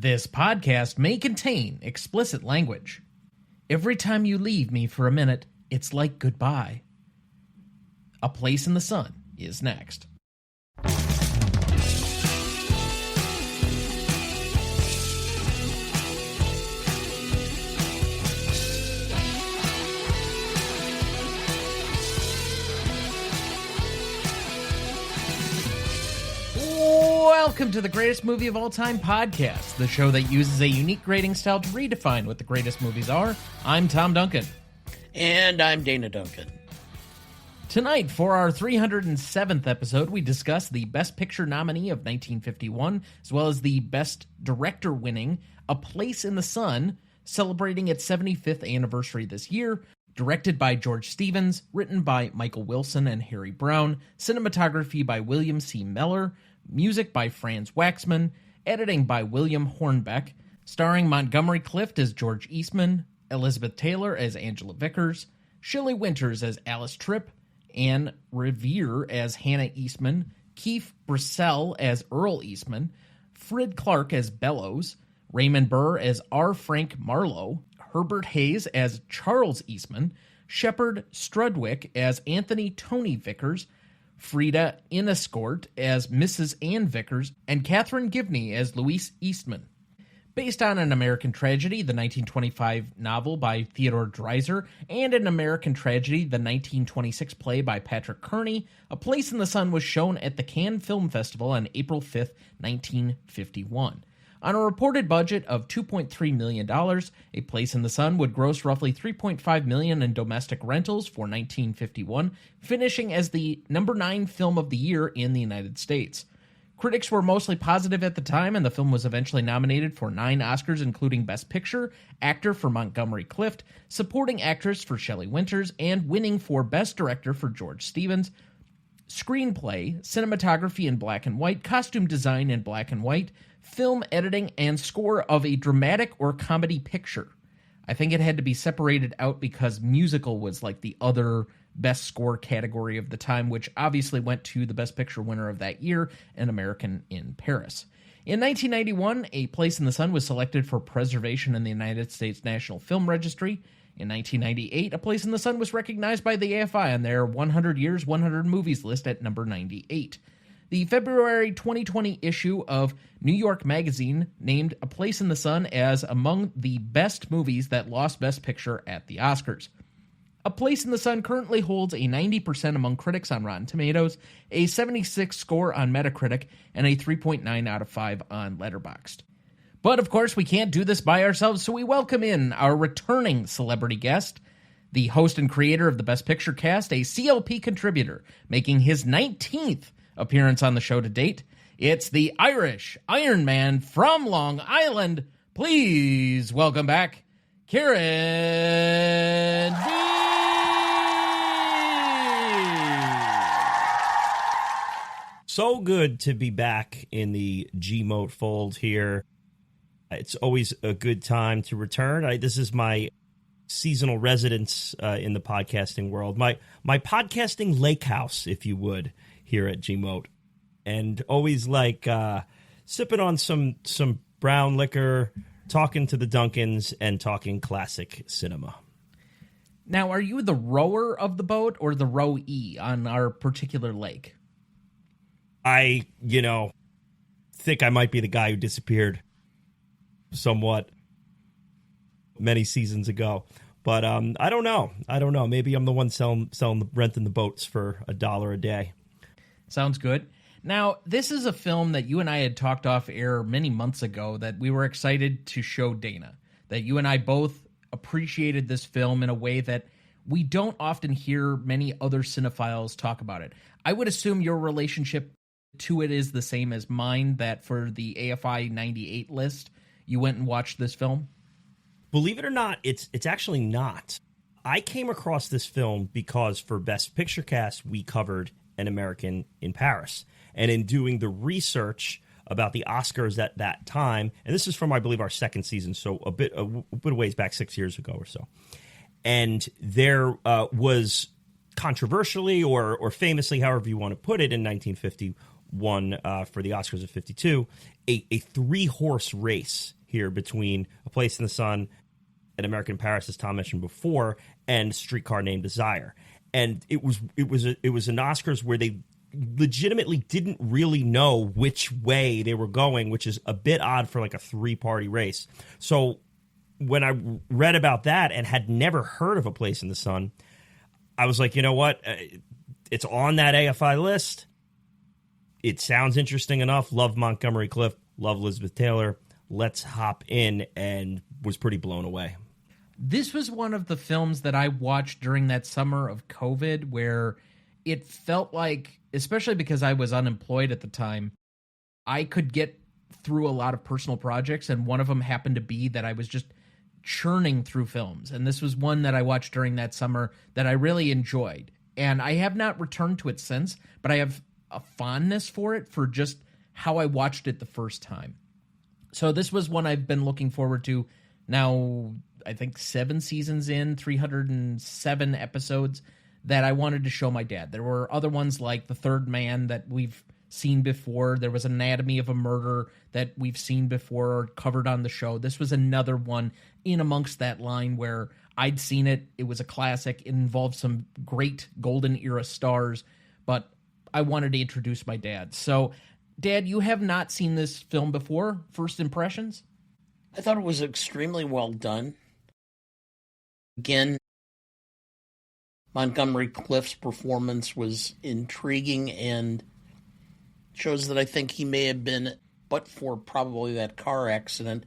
This podcast may contain explicit language. Every time you leave me for a minute, it's like goodbye. A Place in the Sun is next. Welcome to the Greatest Movie of All Time podcast, the show that uses a unique grading style to redefine what the greatest movies are. I'm Tom Duncan. And I'm Dana Duncan. Tonight, for our 307th episode, we discuss the Best Picture nominee of 1951, as well as the Best Director winning A Place in the Sun, celebrating its 75th anniversary this year. Directed by George Stevens, written by Michael Wilson and Harry Brown, cinematography by William C. Meller, music by Franz Waxman, editing by William Hornbeck, starring Montgomery Clift as George Eastman, Elizabeth Taylor as Angela Vickers, Shelley Winters as Alice Tripp, Anne Revere as Hannah Eastman, Keith Brissell as Earl Eastman, Frid Clark as Bellows, Raymond Burr as R. Frank Marlowe, Herbert Hayes as Charles Eastman, Shepard Strudwick as Anthony Tony Vickers, Frida Inescort as Mrs. Ann Vickers, and Catherine Givney as Louise Eastman. Based on an American Tragedy, the 1925 novel by Theodore Dreiser, and an American Tragedy, the 1926 play by Patrick Kearney, A Place in the Sun was shown at the Cannes Film Festival on April 5, 1951. On a reported budget of $2.3 million, A Place in the Sun would gross roughly $3.5 million in domestic rentals for 1951, finishing as the number 9 film of the year in the United States. Critics were mostly positive at the time, and the film was eventually nominated for 9 Oscars, including Best Picture, Actor for Montgomery Clift, Supporting Actress for Shelley Winters, and winning for Best Director for George Stevens, Screenplay, Cinematography in Black and White, Costume Design in Black and White, Film Editing, and Score of a Dramatic or Comedy Picture. I think it had to be separated out because musical was like the other best score category of the time, which obviously went to the Best Picture winner of that year, An American in Paris. In 1991, A Place in the Sun was selected for preservation in the United States National Film Registry. In 1998, A Place in the Sun was recognized by the AFI on their 100 Years, 100 Movies list at number 98. The February 2020 issue of New York Magazine named A Place in the Sun as among the best movies that lost Best Picture at the Oscars. A Place in the Sun currently holds a 90% among critics on Rotten Tomatoes, a 76 score on Metacritic, and a 3.9 out of 5 on Letterboxd. But of course, we can't do this by ourselves, so we welcome in our returning celebrity guest, the host and creator of the Best Picture cast, a CLP contributor, making his 19th appearance on the show to date. It's the Irish Iron Man from Long Island. Please welcome back, Kieran B. So good to be back in the G-Mote fold here. It's always a good time to return. This is my seasonal residence in the podcasting world. My podcasting lake house, if you would, here at G-Mote. And always like sipping on some brown liquor, talking to the Duncans, and talking classic cinema. Now, are you the rower of the boat or the rowee on our particular lake? I, think I might be the guy who disappeared somewhat many seasons ago. But I don't know. Maybe I'm the one renting the boats for $1 a day. Sounds good. Now, this is a film that you and I had talked off air many months ago that we were excited to show Dana. That you and I both appreciated this film in a way that we don't often hear many other cinephiles talk about it. I would assume your relationship to it is the same as mine, that for the AFI 98 list, you went and watched this film? Believe it or not, it's actually not. I came across this film because for Best Picture cast, we covered An American in Paris. And in doing the research about the Oscars at that time, and this is from, I believe, our second season, so a bit of ways back, 6 years ago or so. And there was controversially or famously, however you want to put it, in 1950, won for the Oscars of 52, a 3-horse race here between A Place in the Sun, An American in Paris, as Tom mentioned before, and Streetcar Named Desire. And it was an Oscars where they legitimately didn't really know which way they were going, which is a bit odd for like a 3-party race. So when I read about that and had never heard of A Place in the Sun, I was like, you know what? It's on that AFI list. It sounds interesting enough. Love Montgomery Clift. Love Elizabeth Taylor. Let's hop in, and was pretty blown away. This was one of the films that I watched during that summer of COVID where it felt like, especially because I was unemployed at the time, I could get through a lot of personal projects, and one of them happened to be that I was just churning through films. And this was one that I watched during that summer that I really enjoyed. And I have not returned to it since, but I have a fondness for it for just how I watched it the first time. So this was one I've been looking forward to now, I think 7 seasons in, 307 episodes, that I wanted to show my dad. There were other ones like The Third Man that we've seen before. There was Anatomy of a Murder that we've seen before or covered on the show. This was another one in amongst that line where I'd seen it. It was a classic. It involved some great golden era stars, but I wanted to introduce my dad. So, Dad, you have not seen this film before. First impressions? I thought it was extremely well done. Again, Montgomery Clift's performance was intriguing and shows that I think he may have been, but for probably that car accident,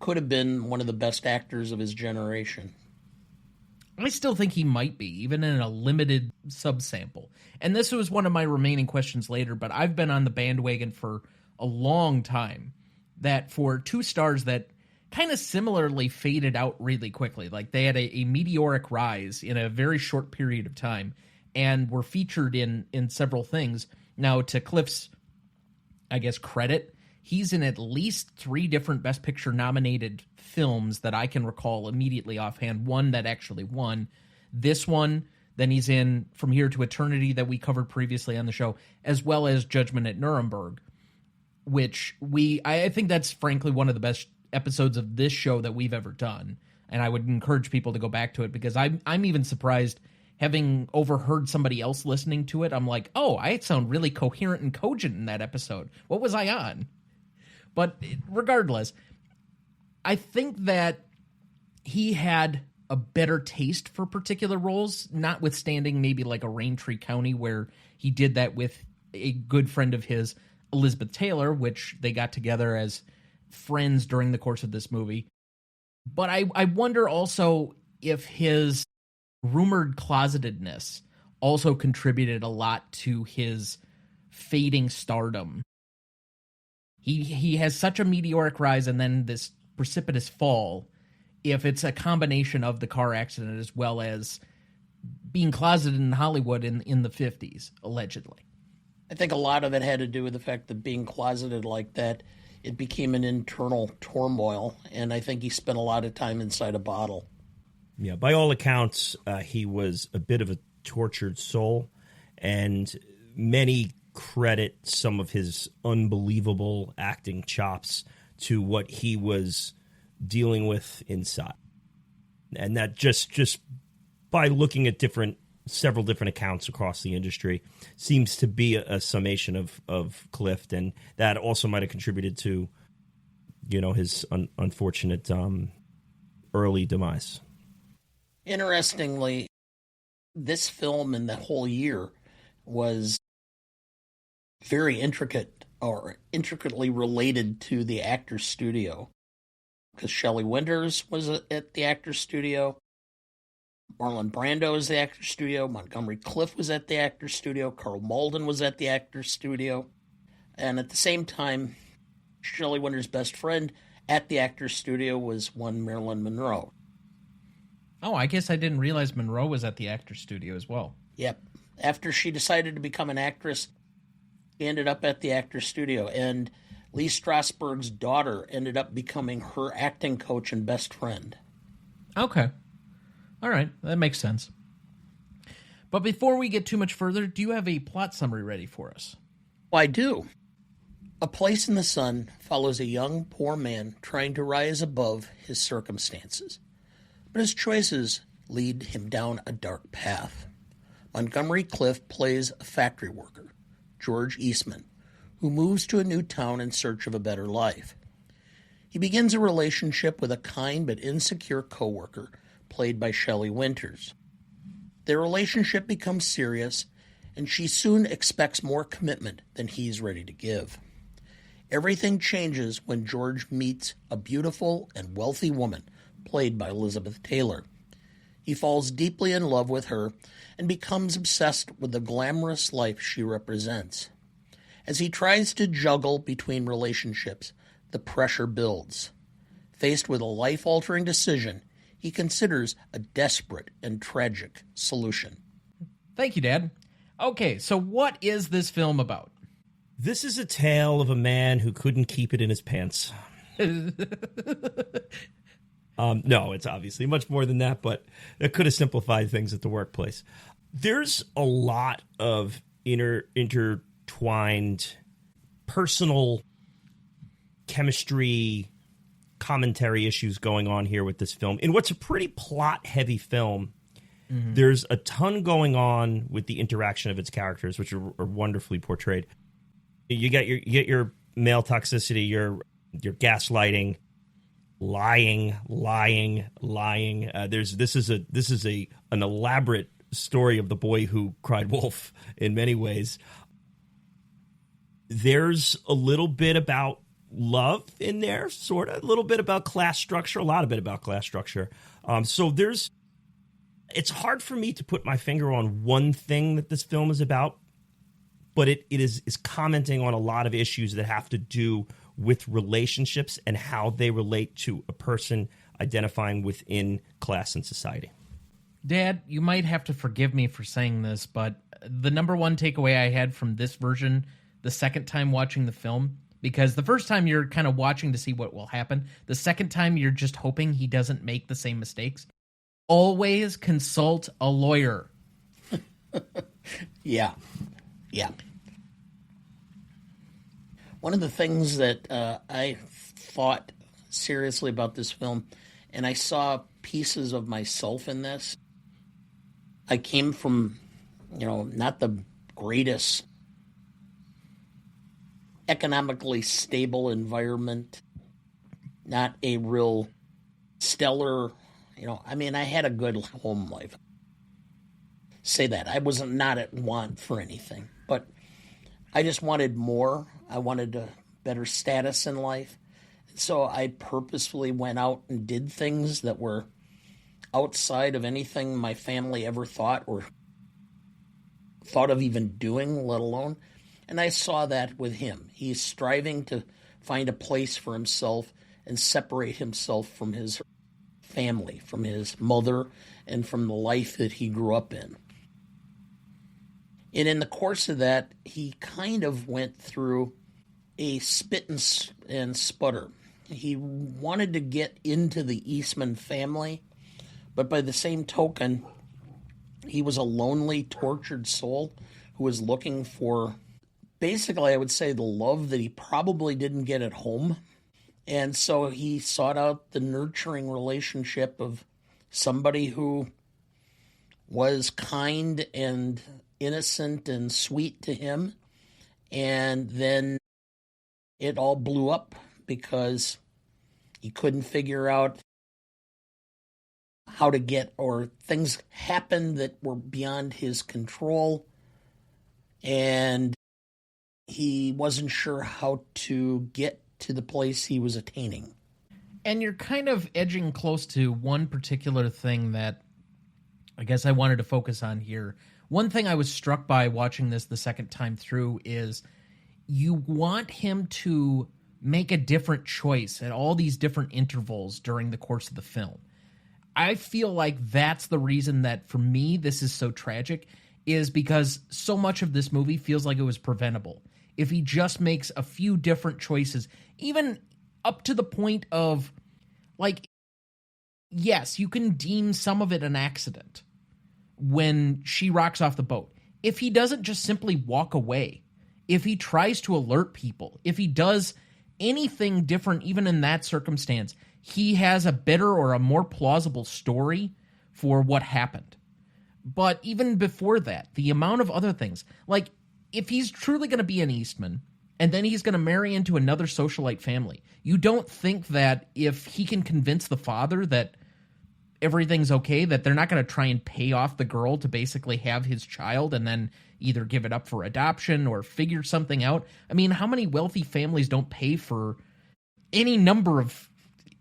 could have been one of the best actors of his generation. I still think he might be, even in a limited subsample. And this was one of my remaining questions later, but I've been on the bandwagon for a long time that for 2 stars that kind of similarly faded out really quickly, like they had a meteoric rise in a very short period of time and were featured in several things. Now, to Clift's, I guess, credit, he's in at least 3 different Best Picture nominated films that I can recall immediately offhand. One that actually won. This one, then he's in From Here to Eternity that we covered previously on the show, as well as Judgment at Nuremberg, which I think that's frankly one of the best episodes of this show that we've ever done. And I would encourage people to go back to it because I'm even surprised, having overheard somebody else listening to it, I'm like, oh, I sound really coherent and cogent in that episode. What was I on? But regardless, I think that he had a better taste for particular roles, notwithstanding maybe like a Raintree County where he did that with a good friend of his, Elizabeth Taylor, which they got together as friends during the course of this movie. But I wonder also if his rumored closetedness also contributed a lot to his fading stardom. He has such a meteoric rise and then this precipitous fall, if it's a combination of the car accident as well as being closeted in Hollywood in the 50s, allegedly. I think a lot of it had to do with the fact that being closeted like that, it became an internal turmoil, and I think he spent a lot of time inside a bottle. Yeah, by all accounts, he was a bit of a tortured soul, and many credit some of his unbelievable acting chops to what he was dealing with inside. And that just by looking at several different accounts across the industry seems to be a summation of Clift, and that also might have contributed to, his unfortunate early demise. Interestingly, this film and the whole year was very intricately related to the Actors Studio, because Shelley Winters was at the Actors Studio, Marlon Brando was at the Actors Studio, Montgomery Clift was at the Actors Studio, Carl Malden was at the Actors Studio, and at the same time, Shelley Winters' best friend at the Actors Studio was one Marilyn Monroe. Oh, I guess I didn't realize Monroe was at the Actors Studio as well. Yep. After she decided to become an actress, she ended up at the Actors Studio, and Lee Strasberg's daughter ended up becoming her acting coach and best friend. Okay. All right, that makes sense. But before we get too much further, do you have a plot summary ready for us? I do. A Place in the Sun follows a young, poor man trying to rise above his circumstances, but his choices lead him down a dark path. Montgomery Clift plays a factory worker, George Eastman, who moves to a new town in search of a better life. He begins a relationship with a kind but insecure coworker, played by Shelley Winters. Their relationship becomes serious, and she soon expects more commitment than he's ready to give. Everything changes when George meets a beautiful and wealthy woman, played by Elizabeth Taylor. He falls deeply in love with her and becomes obsessed with the glamorous life she represents. As he tries to juggle between relationships, the pressure builds. Faced with a life-altering decision, he considers a desperate and tragic solution. Thank you, Dad. Okay, so what is this film about? This is a tale of a man who couldn't keep it in his pants. No, it's obviously much more than that, but it could have simplified things at the workplace. There's a lot of intertwined personal chemistry, commentary issues going on here with this film. In what's a pretty plot-heavy film, there's a ton going on with the interaction of its characters, which are wonderfully portrayed. You get your male toxicity, your gaslighting, lying. This is an elaborate story of the boy who cried wolf in many ways. There's a little bit about love in there, sort of, a little bit about class structure, a lot of bit about class structure. It's hard for me to put my finger on one thing that this film is about, but it is commenting on a lot of issues that have to do with relationships and how they relate to a person identifying within class and society. Dad, you might have to forgive me for saying this, but the number one takeaway I had from this version, the second time watching the film, because the first time you're kind of watching to see what will happen, the second time you're just hoping he doesn't make the same mistakes. Always consult a lawyer. Yeah. One of the things that I thought seriously about this film, and I saw pieces of myself in this. I came from, not the greatest economically stable environment, not a real stellar, I had a good home life. Say that. I wasn't not at want for anything, but I just wanted more. I wanted a better status in life. So I purposefully went out and did things that were outside of anything my family ever thought or thought of even doing, let alone. And I saw that with him. He's striving to find a place for himself and separate himself from his family, from his mother, and from the life that he grew up in. And in the course of that, he kind of went through a spit and sputter. He wanted to get into the Eastman family, but by the same token, he was a lonely, tortured soul who was looking for, basically, I would say, the love that he probably didn't get at home. And so he sought out the nurturing relationship of somebody who was kind and innocent and sweet to him. And then it all blew up because he couldn't figure out how to get, or things happened that were beyond his control. And he wasn't sure how to get to the place he was attaining. And you're kind of edging close to one particular thing that I guess I wanted to focus on here. One thing I was struck by watching this the second time through is you want him to make a different choice at all these different intervals during the course of the film. I feel like that's the reason that, for me, this is so tragic, is because so much of this movie feels like it was preventable. If he just makes a few different choices, even up to the point of, like, yes, you can deem some of it an accident when she rocks off the boat. If he doesn't just simply walk away, if he tries to alert people, if he does anything different, even in that circumstance, he has a better or a more plausible story for what happened. But even before that, the amount of other things, like if he's truly going to be an Eastman and then he's going to marry into another socialite family, you don't think that if he can convince the father that everything's okay, that they're not going to try and pay off the girl to basically have his child and then either give it up for adoption or figure something out. I mean, how many wealthy families don't pay for any number of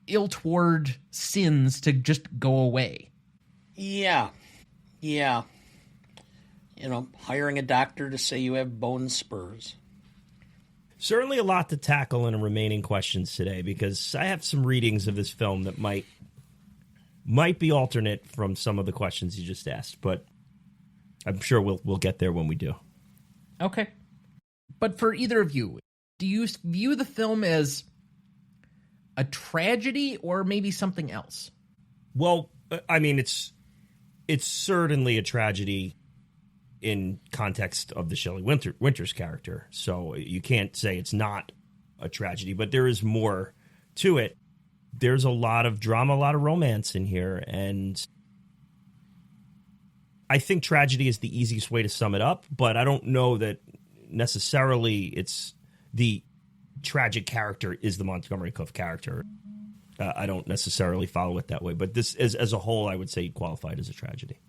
ill-toward sins to just go away? Yeah. Hiring a doctor to say you have bone spurs. Certainly a lot to tackle in the remaining questions today, because I have some readings of this film that might be alternate from some of the questions you just asked, but I'm sure we'll get there when we do. Okay. But for either of you, do you view the film as a tragedy or maybe something else? Well, I mean, it's certainly a tragedy in context of the Shelley Winters character, so you can't say it's not a tragedy, but there is more to it. There's a lot of drama, a lot of romance in here, and I think tragedy is the easiest way to sum it up, but I don't know that necessarily it's the tragic character is the Montgomery Clift character. I don't necessarily follow it that way, but this as a whole, I would say qualified as a tragedy.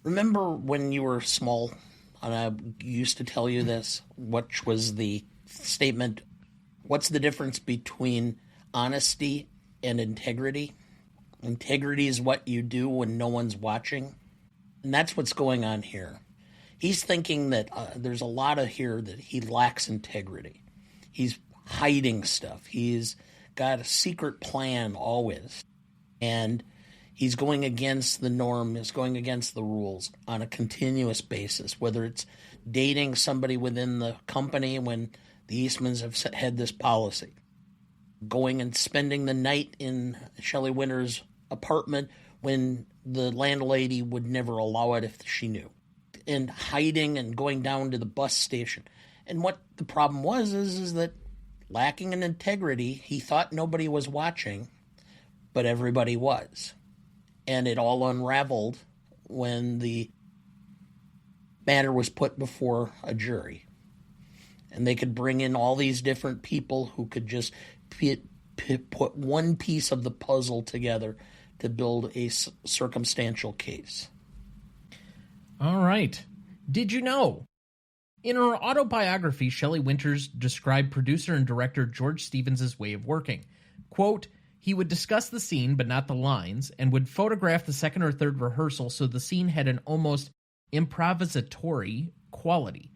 Remember when you were small, and I used to tell you this, which was the statement, what's the difference between honesty and integrity? Integrity is what you do when no one's watching. And that's what's going on here. He's thinking that there's a lot of here that he lacks integrity. He's hiding stuff. He's got a secret plan always. And he's going against the norm, he's going against the rules on a continuous basis, whether it's dating somebody within the company when the Eastmans have had this policy, going and spending the night in Shelley Winters' apartment when the landlady would never allow it if she knew, and hiding and going down to the bus station. And what the problem was is that lacking in integrity, he thought nobody was watching, but everybody was. And it all unraveled when the matter was put before a jury. And they could bring in all these different people who could just put one piece of the puzzle together to build a circumstantial case. All right. Did you know? In her autobiography, Shelley Winters described producer and director George Stevens' way of working. Quote, he would discuss the scene but not the lines, and would photograph the second or third rehearsal so the scene had an almost improvisatory quality.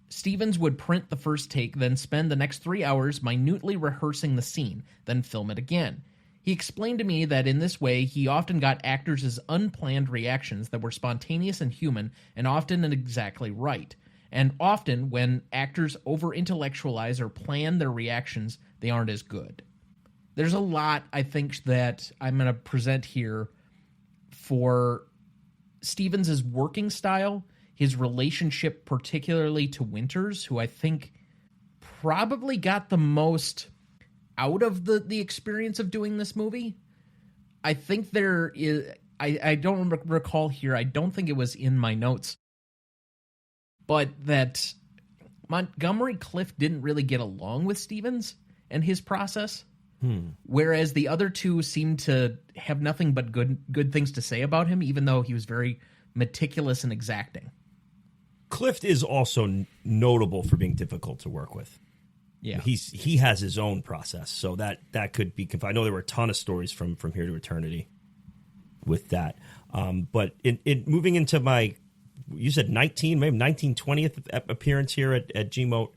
Stevens would print the first take, then spend the next 3 hours minutely rehearsing the scene, then film it again. He explained to me that in this way he often got actors' unplanned reactions that were spontaneous and human, and often exactly right. And often, when actors over-intellectualize or plan their reactions, they aren't as good. There's a lot, I think, that I'm going to present here for Stevens' working style, his relationship particularly to Winters, who I think probably got the most out of the experience of doing this movie. I think there is, I don't recall here, I don't think it was in my notes, but that Montgomery Clift didn't really get along with Stevens and his process, whereas the other two seemed to have nothing but good things to say about him, even though he was very meticulous and exacting. Clift is also notable for being difficult to work with. Yeah, he has his own process, so that could be confined. I know there were a ton of stories from Here to Eternity with that. But in moving into my, you said 1920th appearance here at Gmote,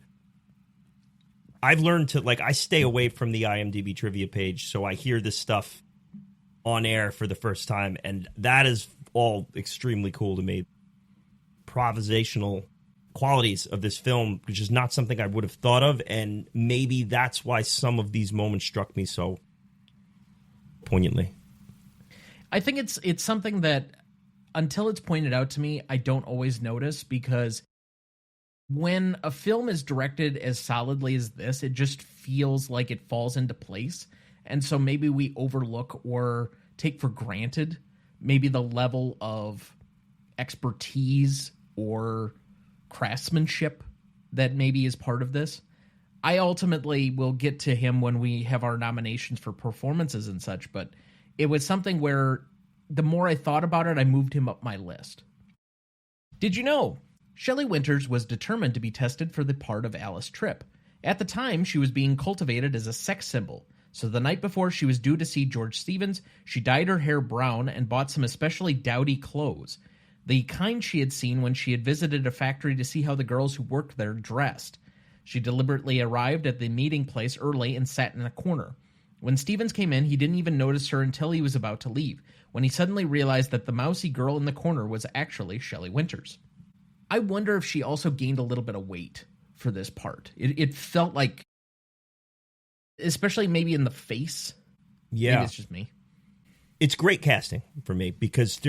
I've learned to, I stay away from the IMDb trivia page, so I hear this stuff on air for the first time, and that is all extremely cool to me. Improvisational qualities of this film, which is not something I would have thought of, and maybe that's why some of these moments struck me so poignantly. I think it's something that, until it's pointed out to me, I don't always notice, because when a film is directed as solidly as this, it just feels like it falls into place. And so maybe we overlook or take for granted maybe the level of expertise or craftsmanship that maybe is part of this. I ultimately will get to him when we have our nominations for performances and such, but it was something where the more I thought about it, I moved him up my list. Did you know Shelley Winters was determined to be tested for the part of Alice Tripp? At the time, she was being cultivated as a sex symbol, so the night before she was due to see George Stevens, she dyed her hair brown and bought some especially dowdy clothes, the kind she had seen when she had visited a factory to see how the girls who worked there dressed. She deliberately arrived at the meeting place early and sat in a corner. When Stevens came in, he didn't even notice her until he was about to leave, when he suddenly realized that the mousy girl in the corner was actually Shelley Winters. I wonder if she also gained a little bit of weight for this part. It felt like, especially maybe in the face. Yeah. Maybe it's just me. It's great casting for me because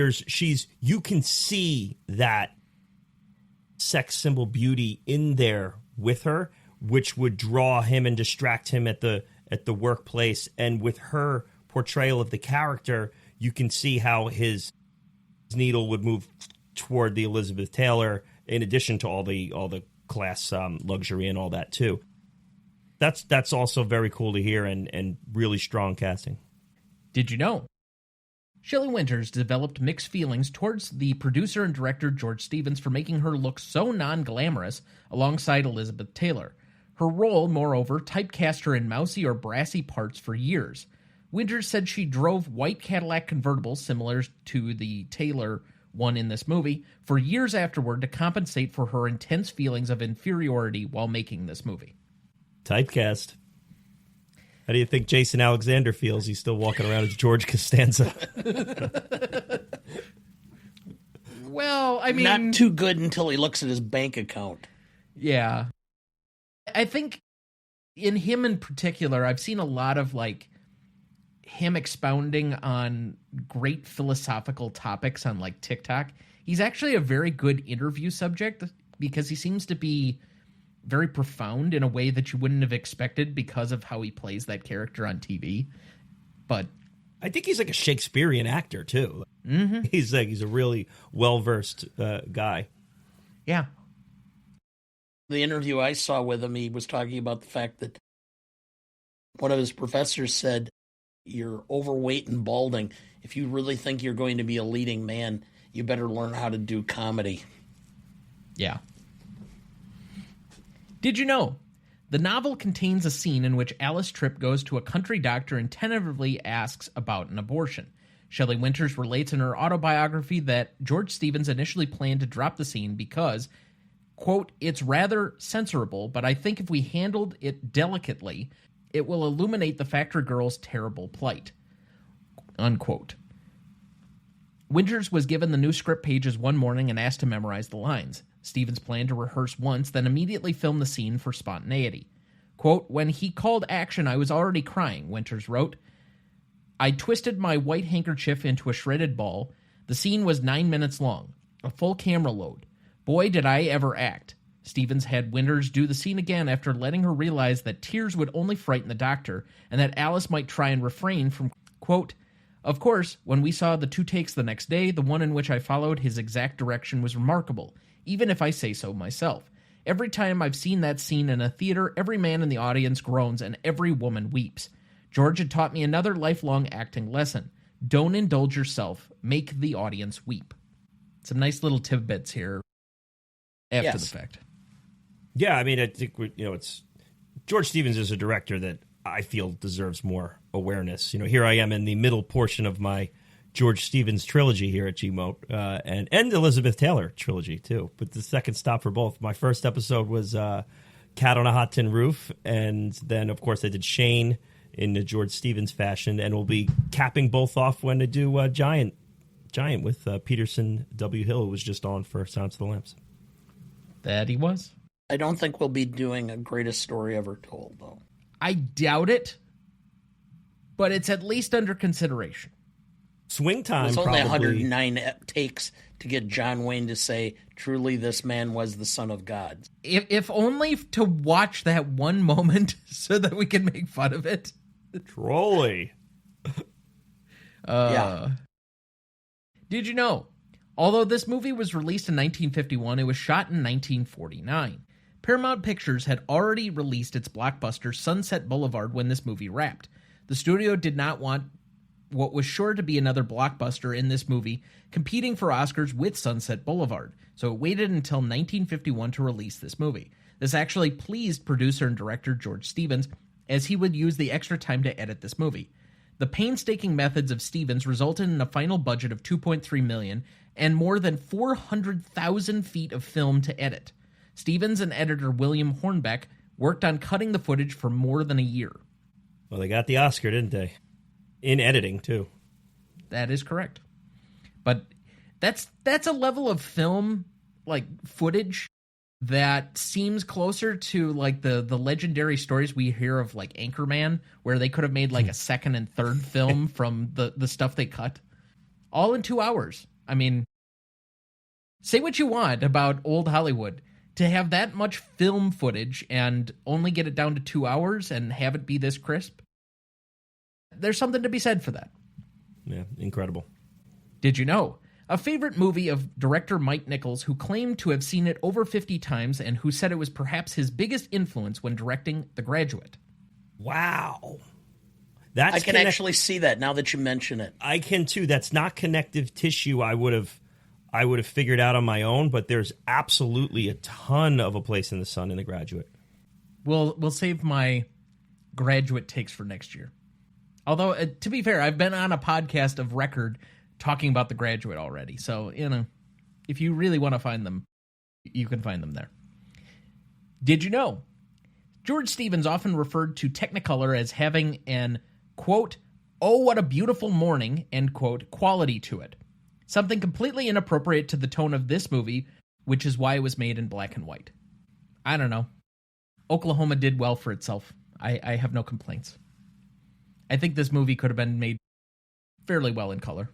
you can see that sex symbol beauty in there with her, which would draw him and distract him at the workplace. And with her portrayal of the character, you can see how his needle would move toward the Elizabeth Taylor, in addition to all the class luxury and all that too. That's also very cool to hear and really strong casting. Did you know Shelley Winters developed mixed feelings towards the producer and director George Stevens for making her look so non-glamorous alongside Elizabeth Taylor? Her role, moreover, typecast her in mousy or brassy parts for years. Winters said she drove white Cadillac convertibles similar to the Taylor one in this movie for years afterward to compensate for her intense feelings of inferiority while making this movie. Typecast. How do you think Jason Alexander feels? He's still walking around as George Costanza. Well, I mean... Not too good until he looks at his bank account. Yeah. I think in him in particular, I've seen a lot of, like, him expounding on great philosophical topics on, like, TikTok. He's actually a very good interview subject because he seems to be very profound in a way that you wouldn't have expected because of how he plays that character on TV. But I think he's like a Shakespearean actor too. Mm-hmm. He's a really well-versed guy. Yeah. The interview I saw with him, he was talking about the fact that one of his professors said, "You're overweight and balding. If you really think you're going to be a leading man, you better learn how to do comedy." Yeah. Did you know the novel contains a scene in which Alice Tripp goes to a country doctor and tentatively asks about an abortion? Shelley Winters relates in her autobiography that George Stevens initially planned to drop the scene because, quote, "it's rather censorable, but I think if we handled it delicately, it will illuminate the factory girl's terrible plight," unquote. Winters was given the new script pages one morning and asked to memorize the lines. Stevens planned to rehearse once, then immediately film the scene for spontaneity. Quote, "When he called action, I was already crying," Winters wrote. "I twisted my white handkerchief into a shredded ball. The scene was 9 minutes long, a full camera load. Boy, did I ever act." Stevens had Winters do the scene again after letting her realize that tears would only frighten the doctor and that Alice might try and refrain from, quote, "Of course, when we saw the 2 takes the next day, the one in which I followed his exact direction was remarkable, even if I say so myself. Every time I've seen that scene in a theater, every man in the audience groans and every woman weeps. George had taught me another lifelong acting lesson. Don't indulge yourself. Make the audience weep." Some nice little tidbits here after the fact. Yeah, I mean, I think it's George Stevens is a director that I feel deserves more awareness. Here I am in the middle portion of my George Stevens trilogy here at Gmote, and Elizabeth Taylor trilogy too. But the second stop for both. My first episode was Cat on a Hot Tin Roof, and then of course I did Shane in the George Stevens fashion, and we'll be capping both off when I do Giant with Peterson W. Hill, who was just on for Silence of the Lambs. That he was. I don't think we'll be doing a Greatest Story Ever Told, though. I doubt it, but it's at least under consideration. Swing It time was only probably 109 takes to get John Wayne to say, "Truly, this man was the Son of God." If only to watch that one moment so that we can make fun of it. Trolly. Yeah. Did you know? Although this movie was released in 1951, it was shot in 1949. Paramount Pictures had already released its blockbuster Sunset Boulevard when this movie wrapped. The studio did not want what was sure to be another blockbuster in this movie competing for Oscars with Sunset Boulevard, so it waited until 1951 to release this movie. This actually pleased producer and director George Stevens, as he would use the extra time to edit this movie. The painstaking methods of Stevens resulted in a final budget of $2.3 million and more than 400,000 feet of film to edit. Stevens and editor William Hornbeck worked on cutting the footage for more than a year. Well, they got the Oscar, didn't they? In editing, too. That is correct. But that's a level of film, like, footage that seems closer to, like, the legendary stories we hear of, like, Anchorman, where they could have made, like, a second and third film from the stuff they cut. All in 2 hours. I mean, say what you want about old Hollywood. To have that much film footage and only get it down to 2 hours and have it be this crisp, there's something to be said for that. Yeah, incredible. Did you know? A favorite movie of director Mike Nichols, who claimed to have seen it over 50 times and who said it was perhaps his biggest influence when directing The Graduate. Wow. I can actually see that now that you mention it. I can too. That's not connective tissue I would have figured out on my own, but there's absolutely a ton of A Place in the Sun in The Graduate. We'll save my Graduate takes for next year. Although, to be fair, I've been on a podcast of record talking about The Graduate already. So, if you really want to find them, you can find them there. Did you know? George Stevens often referred to Technicolor as having an, quote, "oh, what a beautiful morning," end quote, quality to it. Something completely inappropriate to the tone of this movie, which is why it was made in black and white. I don't know. Oklahoma did well for itself. I have no complaints. I think this movie could have been made fairly well in color.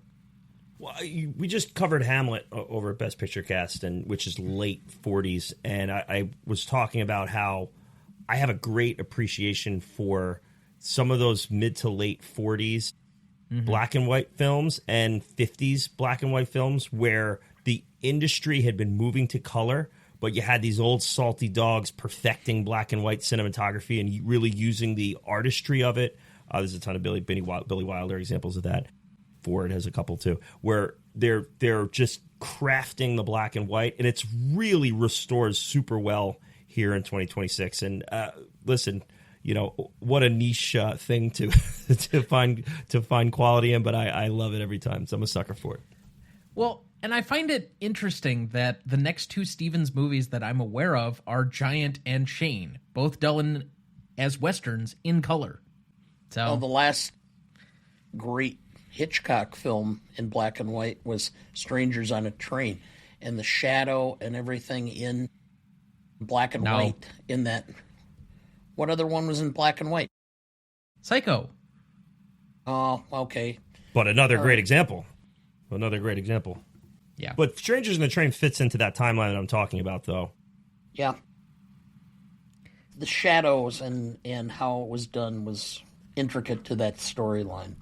Well, we just covered Hamlet over at Best Picture Cast, which is late 40s, and I was talking about how I have a great appreciation for some of those mid to late 40s black and white films and 50s black and white films where the industry had been moving to color, but you had these old salty dogs perfecting black and white cinematography and really using the artistry of it. There's a ton of Billy Wilder examples of that. Ford has a couple too, where they're just crafting the black and white, and it's really restores super well here in 2026. And listen, what a niche thing to find quality in, but I love it every time. So I'm a sucker for it. Well, and I find it interesting that the next two Stevens movies that I'm aware of are Giant and Shane, both done as westerns in color. So the last great Hitchcock film in black and white was Strangers on a Train, and the shadow and everything in black and white in that. What other one was in black and white? Psycho. Oh, okay. But another great example. Another great example. Yeah. But Strangers on the Train fits into that timeline that I'm talking about, though. Yeah. The shadows and how it was done was intricate to that storyline.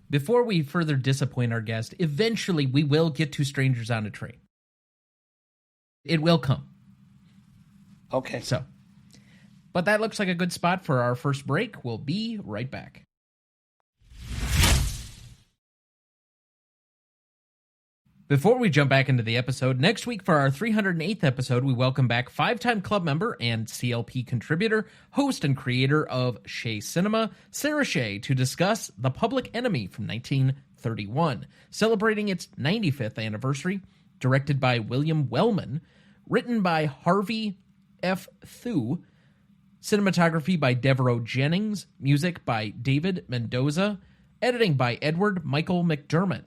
Before we further disappoint our guest, eventually we will get to Strangers on a Train. It will come. Okay. But that looks like a good spot for our first break. We'll be right back. Before we jump back into the episode, next week for our 308th episode, we welcome back five-time club member and CLP contributor, host and creator of Shea Cinema, Sarah Shea, to discuss The Public Enemy from 1931, celebrating its 95th anniversary, directed by William Wellman, written by Harvey F. Thu, cinematography by Devereaux Jennings, music by David Mendoza, editing by Edward Michael McDermott.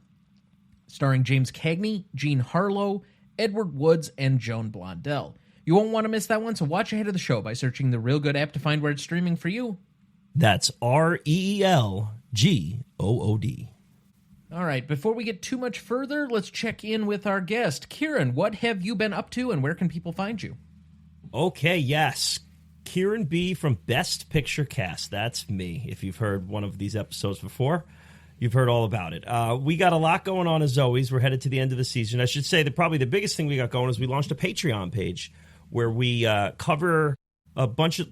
Starring James Cagney, Jean Harlow, Edward Woods, and Joan Blondell. You won't want to miss that one, so watch ahead of the show by searching the Real Good app to find where it's streaming for you. That's REELGOOD. All right, before we get too much further, let's check in with our guest. Kieran, what have you been up to and where can people find you? Okay, yes. Kieran B from Best Picture Cast. That's me. If you've heard one of these episodes before, you've heard all about it. We got a lot going on as always. We're headed to the end of the season. I should say that probably the biggest thing we got going is we launched a Patreon page where we cover a bunch of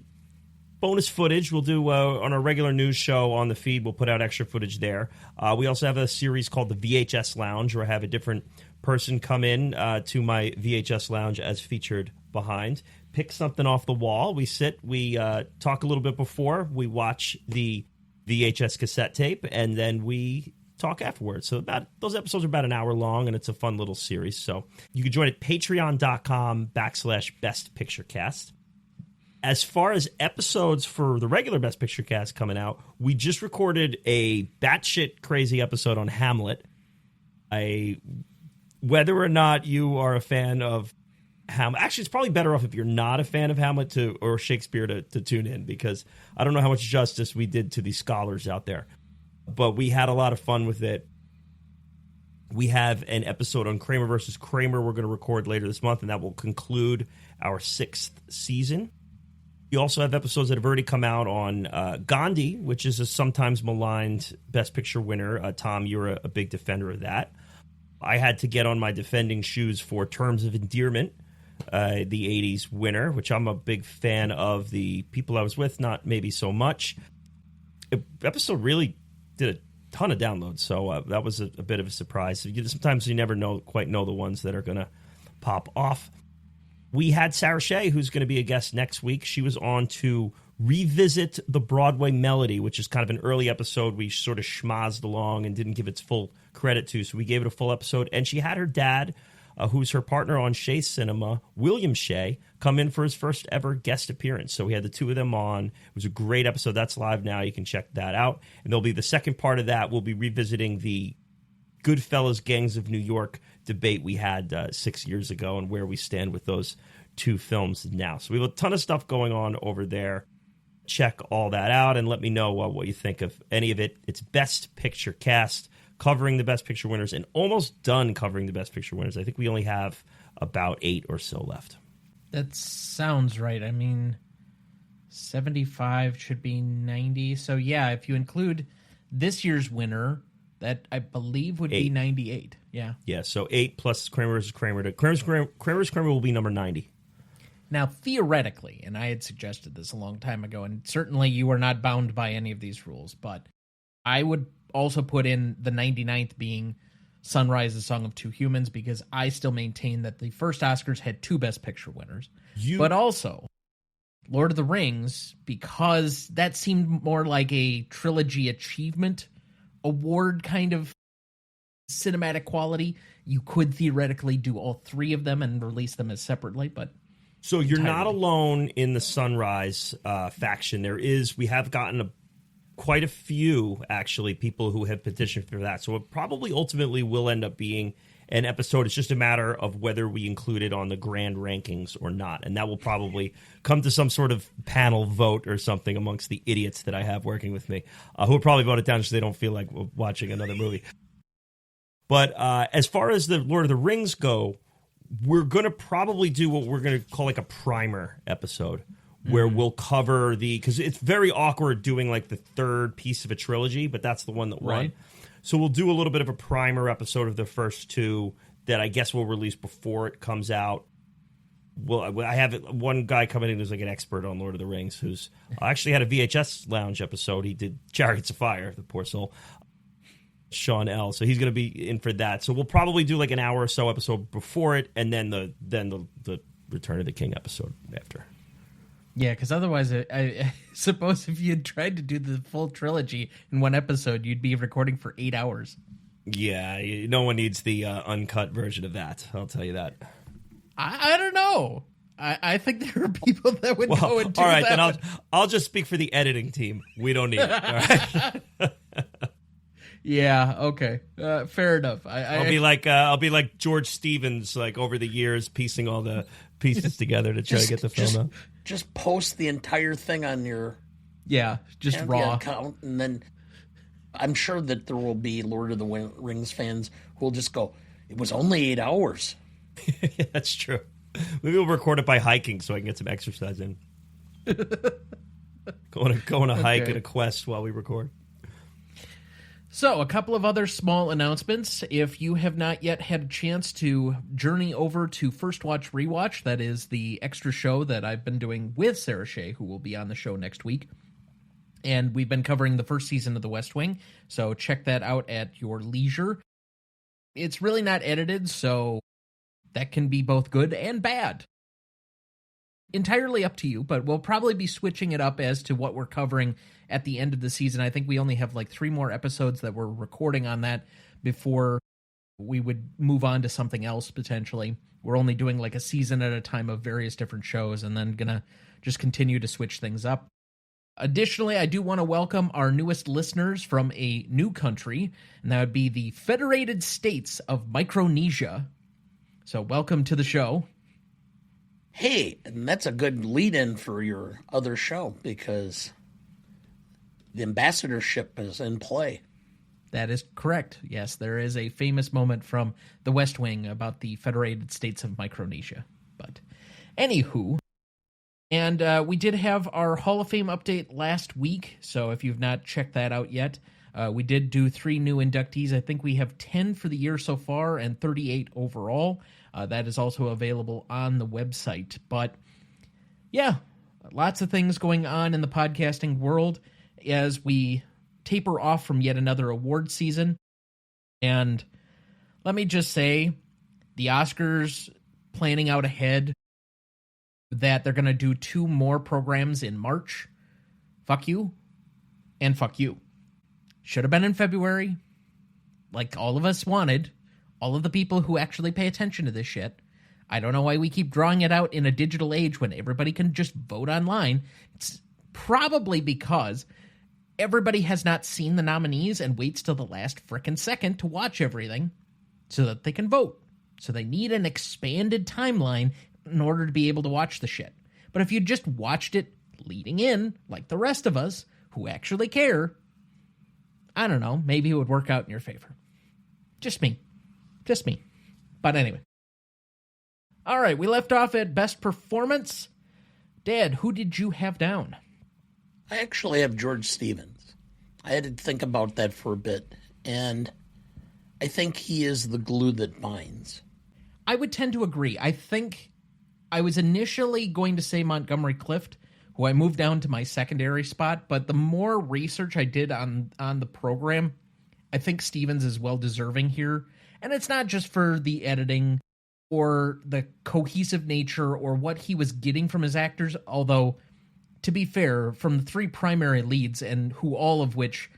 bonus footage. We'll do on our regular news show on the feed. We'll put out extra footage there. We also have a series called the VHS Lounge where I have a different person come in to my VHS Lounge as featured behind. Pick something off the wall. We sit, we talk a little bit before, we watch the VHS cassette tape, and then we talk afterwards. So those episodes are about an hour long, and it's a fun little series. So you can join at patreon.com/bestpicturecast. As far as episodes for the regular Best Picture Cast coming out, we just recorded a batshit crazy episode on Hamlet. Whether or not you are a fan of Hamlet. Actually, it's probably better off if you're not a fan of Hamlet or Shakespeare to tune in, because I don't know how much justice we did to these scholars out there. But we had a lot of fun with it. We have an episode on Kramer versus Kramer we're going to record later this month, and that will conclude our 6th season. We also have episodes that have already come out on Gandhi, which is a sometimes maligned Best Picture winner. Tom, you're a big defender of that. I had to get on my defending shoes for Terms of Endearment, the 80s winner, which I'm a big fan of. The people I was with, not maybe so much. The episode really did a ton of downloads, so that was a bit of a surprise. Sometimes you never quite know the ones that are going to pop off. We had Sarah Shea, who's going to be a guest next week. She was on to revisit the Broadway Melody, which is kind of an early episode we sort of schmozzed along and didn't give its full credit to, so we gave it a full episode. And she had her dad, who's her partner on Shea Cinema, William Shea, come in for his first ever guest appearance. So we had the two of them on. It was a great episode. That's live now. You can check that out. And there'll be the second part of that. We'll be revisiting the Goodfellas Gangs of New York debate we had 6 years ago and where we stand with those two films now. So we have a ton of stuff going on over there. Check all that out and let me know what you think of any of it. It's Best Picture Cast, covering the Best Picture winners, and almost done covering the Best Picture winners. I think we only have about 8 or so left. That sounds right. I mean, 75 should be 90. So yeah, if you include this year's winner, that I believe would be 98. Yeah. Yeah, so 8 plus Kramer versus Kramer. Kramer versus Kramer will be number 90. Now, theoretically, and I had suggested this a long time ago, and certainly you are not bound by any of these rules, but I would also put in the 99th being Sunrise, The Song of Two Humans, because I still maintain that the first Oscars had 2 Best Picture winners. But also, Lord of the Rings, because that seemed more like a trilogy achievement award kind of cinematic quality. You could theoretically do all 3 of them and release them as separately, but... So you're not alone in the Sunrise faction. We have gotten quite a few, actually, people who have petitioned for that. So it probably ultimately will end up being an episode. It's just a matter of whether we include it on the grand rankings or not. And that will probably come to some sort of panel vote or something amongst the idiots that I have working with me, who will probably vote it down because they don't feel like watching another movie. But as far as the Lord of the Rings go, we're going to probably do what we're going to call like a primer episode where we'll cover because it's very awkward doing like the third piece of a trilogy, but that's the one that won. Right. So we'll do a little bit of a primer episode of the first 2 that I guess we'll release before it comes out. Well, I have one guy coming in who's like an expert on Lord of the Rings who's actually had a VHS Lounge episode. He did Chariots of Fire, the poor soul. Sean L. So he's going to be in for that. So we'll probably do like an hour or so episode before it, and then the Return of the King episode after. Yeah, because otherwise, I suppose if you had tried to do the full trilogy in one episode, you'd be recording for 8 hours. Yeah, no one needs the uncut version of that. I'll tell you that. I don't know. I think there are people that would go and do all right, that. Then I'll just speak for the editing team. We don't need it. All right. Yeah. Okay. Fair enough. I'll be like George Stevens, like over the years, piecing all the pieces together to try to get the film out. Just post the entire thing on your just raw account, and then I'm sure that there will be Lord of the Rings fans who will just go, it was only 8 hours. Yeah, that's true. Maybe we'll record it by hiking so I can get some exercise in. Go on a hike and a quest while we record. So, a couple of other small announcements. If you have not yet had a chance to journey over to First Watch Rewatch, that is the extra show that I've been doing with Sarah Shea, who will be on the show next week. And we've been covering the first season of The West Wing, so check that out at your leisure. It's really not edited, so that can be both good and bad. Entirely up to you, but we'll probably be switching it up as to what we're covering at the end of the season. I think we only have like 3 more episodes that we're recording on that before we would move on to something else potentially. We're only doing like a season at a time of various different shows and then gonna just continue to switch things up. Additionally, I do want to welcome our newest listeners from a new country, and that would be the Federated States of Micronesia. So welcome to the show. Hey, and that's a good lead-in for your other show because the ambassadorship is in play. That is correct. Yes, there is a famous moment from The West Wing about the Federated States of Micronesia. But anywho, and we did have our Hall of Fame update last week, so if you've not checked that out yet, we did do 3 new inductees. I think we have 10 for the year so far and 38 overall. That is also available on the website. But yeah, lots of things going on in the podcasting world as we taper off from yet another award season. And let me just say, the Oscars planning out ahead that they're going to do 2 more programs in March. Fuck you. And fuck you. Should have been in February, like all of us wanted. All of the people who actually pay attention to this shit. I don't know why we keep drawing it out in a digital age when everybody can just vote online. It's probably because everybody has not seen the nominees and waits till the last frickin' second to watch everything so that they can vote. So they need an expanded timeline in order to be able to watch the shit. But if you just watched it leading in, like the rest of us who actually care, I don't know, maybe it would work out in your favor. Just me. Just me. But anyway. All right, we left off at Best Performance. Dad, who did you have down? I actually have George Stevens. I had to think about that for a bit, and I think he is the glue that binds. I would tend to agree. I think I was initially going to say Montgomery Clift, who I moved down to my secondary spot, but the more research I did on the program, I think Stevens is well deserving here. And it's not just for the editing or the cohesive nature or what he was getting from his actors, although, to be fair, from the 3 primary leads, and who all of which,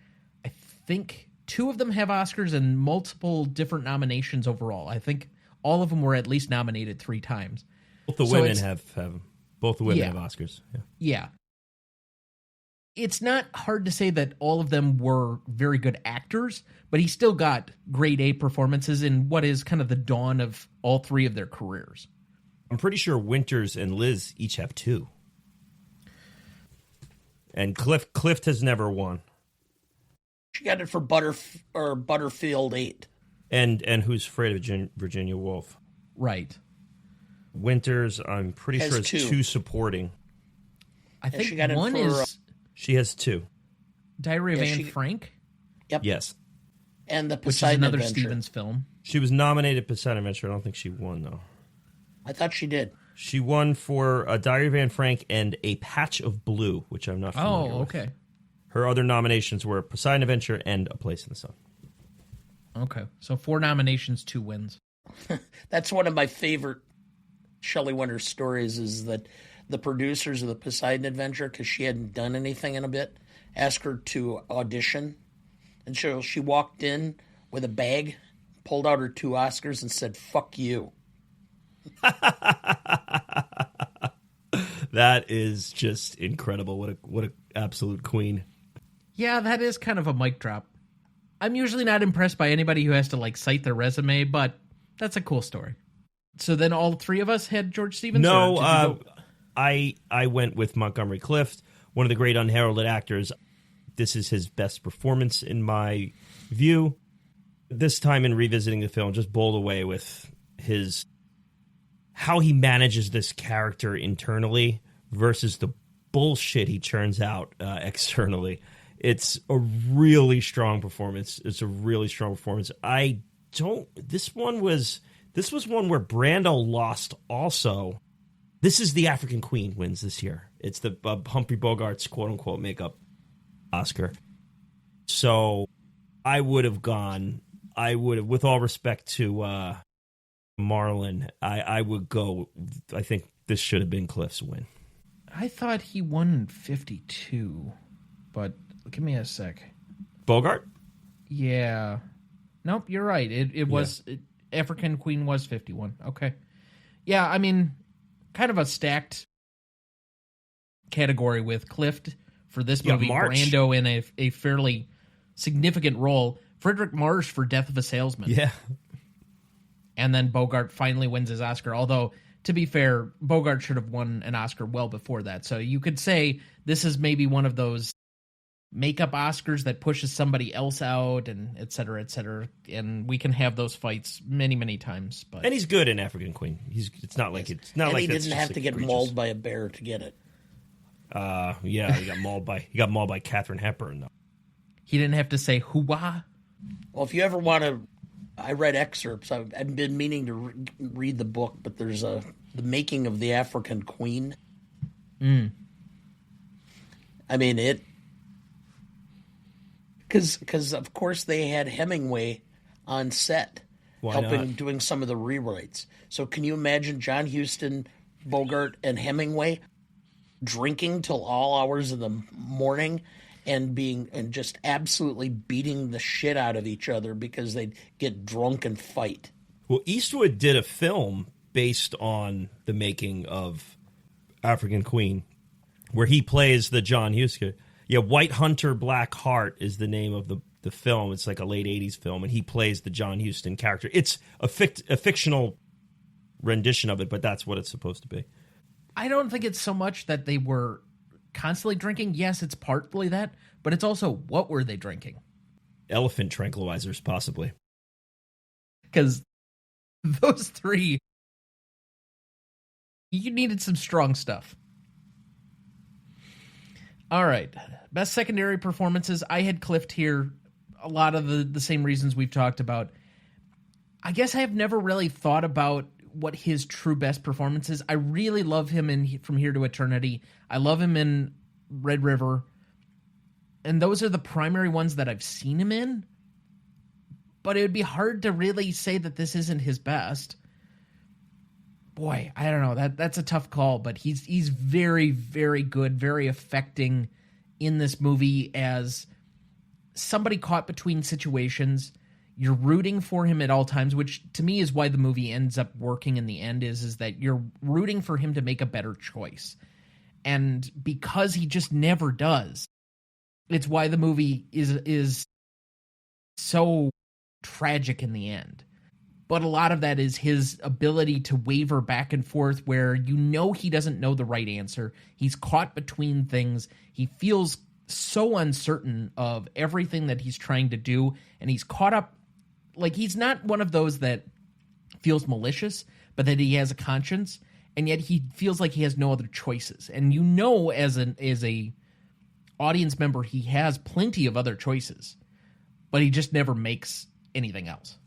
I think 2 of them have Oscars and multiple different nominations overall. I think all of them were at least nominated 3 times. Both the women have both the women have Oscars. Yeah. It's not hard to say that all of them were very good actors, but he still got grade A performances in what is kind of the dawn of all 3 of their careers. I'm pretty sure Winters and Liz each have 2. And Clift has never won. She got it for Butterfield 8. And Who's Afraid of Virginia Woolf. Right. Winters, I'm pretty sure it's 2 supporting. I think she got one it for, is She has 2. Diary of Anne Frank. Yep. Yes. And the which is Poseidon another Adventure. Stevens film. She was nominated Poseidon Adventure. I don't think she won, though. I thought she did. She won for a Diary of Anne Frank and A Patch of Blue, which I'm not familiar with. Oh, okay. Her other nominations were Poseidon Adventure and A Place in the Sun. Okay. So 4 nominations, 2 wins. That's one of my favorite Shelley Winters stories, is that the producers of the Poseidon Adventure, because she hadn't done anything in a bit, asked her to audition. And so she walked in with a bag, pulled out her 2 Oscars, and said, "Fuck you." That is just incredible. What a absolute queen. Yeah, that is kind of a mic drop. I'm usually not impressed by anybody who has to like cite their resume, but that's a cool story. So then all 3 of us had George Stevens? No, I went with Montgomery Clift, one of the great unheralded actors. this is his best performance in my view. This time in revisiting the film, just bowled away with how he manages this character internally versus the bullshit he churns out externally. It's a really strong performance. This was one where Brando lost also. This is the African Queen wins this year. It's the Humphrey Bogart's quote-unquote makeup Oscar. So I would have, with all respect to Marlon, I would go, I think this should have been Clift's win. I thought he won in 52, but give me a sec. Bogart? Yeah. Nope, you're right. It was... African Queen was 51. Okay. Yeah, I mean, kind of a stacked category with Clift for this movie. Brando in a fairly significant role. Frederick Marsh for Death of a Salesman. Yeah. And then Bogart finally wins his Oscar. Although, to be fair, Bogart should have won an Oscar well before that. So you could say this is maybe one of those makeup Oscars that pushes somebody else out, and et cetera, and we can have those fights many, many times. But and he's good in African Queen. It's not like he didn't have to get mauled by a bear to get it. Yeah, he got mauled by Katharine Hepburn though. He didn't have to say hoo-wah. Well, if you ever want to, I read excerpts. I've been meaning to read the book, but there's the making of the African Queen. I mean it. Because of course they had Hemingway on set doing some of the rewrites. So can you imagine John Huston, Bogart, and Hemingway drinking till all hours of the morning and just absolutely beating the shit out of each other because they'd get drunk and fight? Well, Eastwood did a film based on the making of African Queen where he plays the John Huston. Yeah, White Hunter, Black Heart is the name of the film. It's like a late 80s film, and he plays the John Huston character. It's a fictional rendition of it, but that's what it's supposed to be. I don't think it's so much that they were constantly drinking. Yes, it's partly that, but it's also what were they drinking? Elephant tranquilizers, possibly. Because those three, you needed some strong stuff. All right. Best secondary performances. I had Clift here. A lot of the same reasons we've talked about. I guess I have never really thought about what his true best performance is. I really love him in From Here to Eternity. I love him in Red River. And those are the primary ones that I've seen him in. But it would be hard to really say that this isn't his best. Boy, I don't know. That's a tough call, but he's very, very good, very affecting in this movie as somebody caught between situations. You're rooting for him at all times, which to me is why the movie ends up working in the end, is that you're rooting for him to make a better choice. And because he just never does, it's why the movie is so tragic in the end. But a lot of that is his ability to waver back and forth where you know he doesn't know the right answer. He's caught between things. He feels so uncertain of everything that he's trying to do. And he's caught up. Like, he's not one of those that feels malicious, but that he has a conscience. And yet he feels like he has no other choices. And you know as a audience member, he has plenty of other choices. But he just never makes anything else.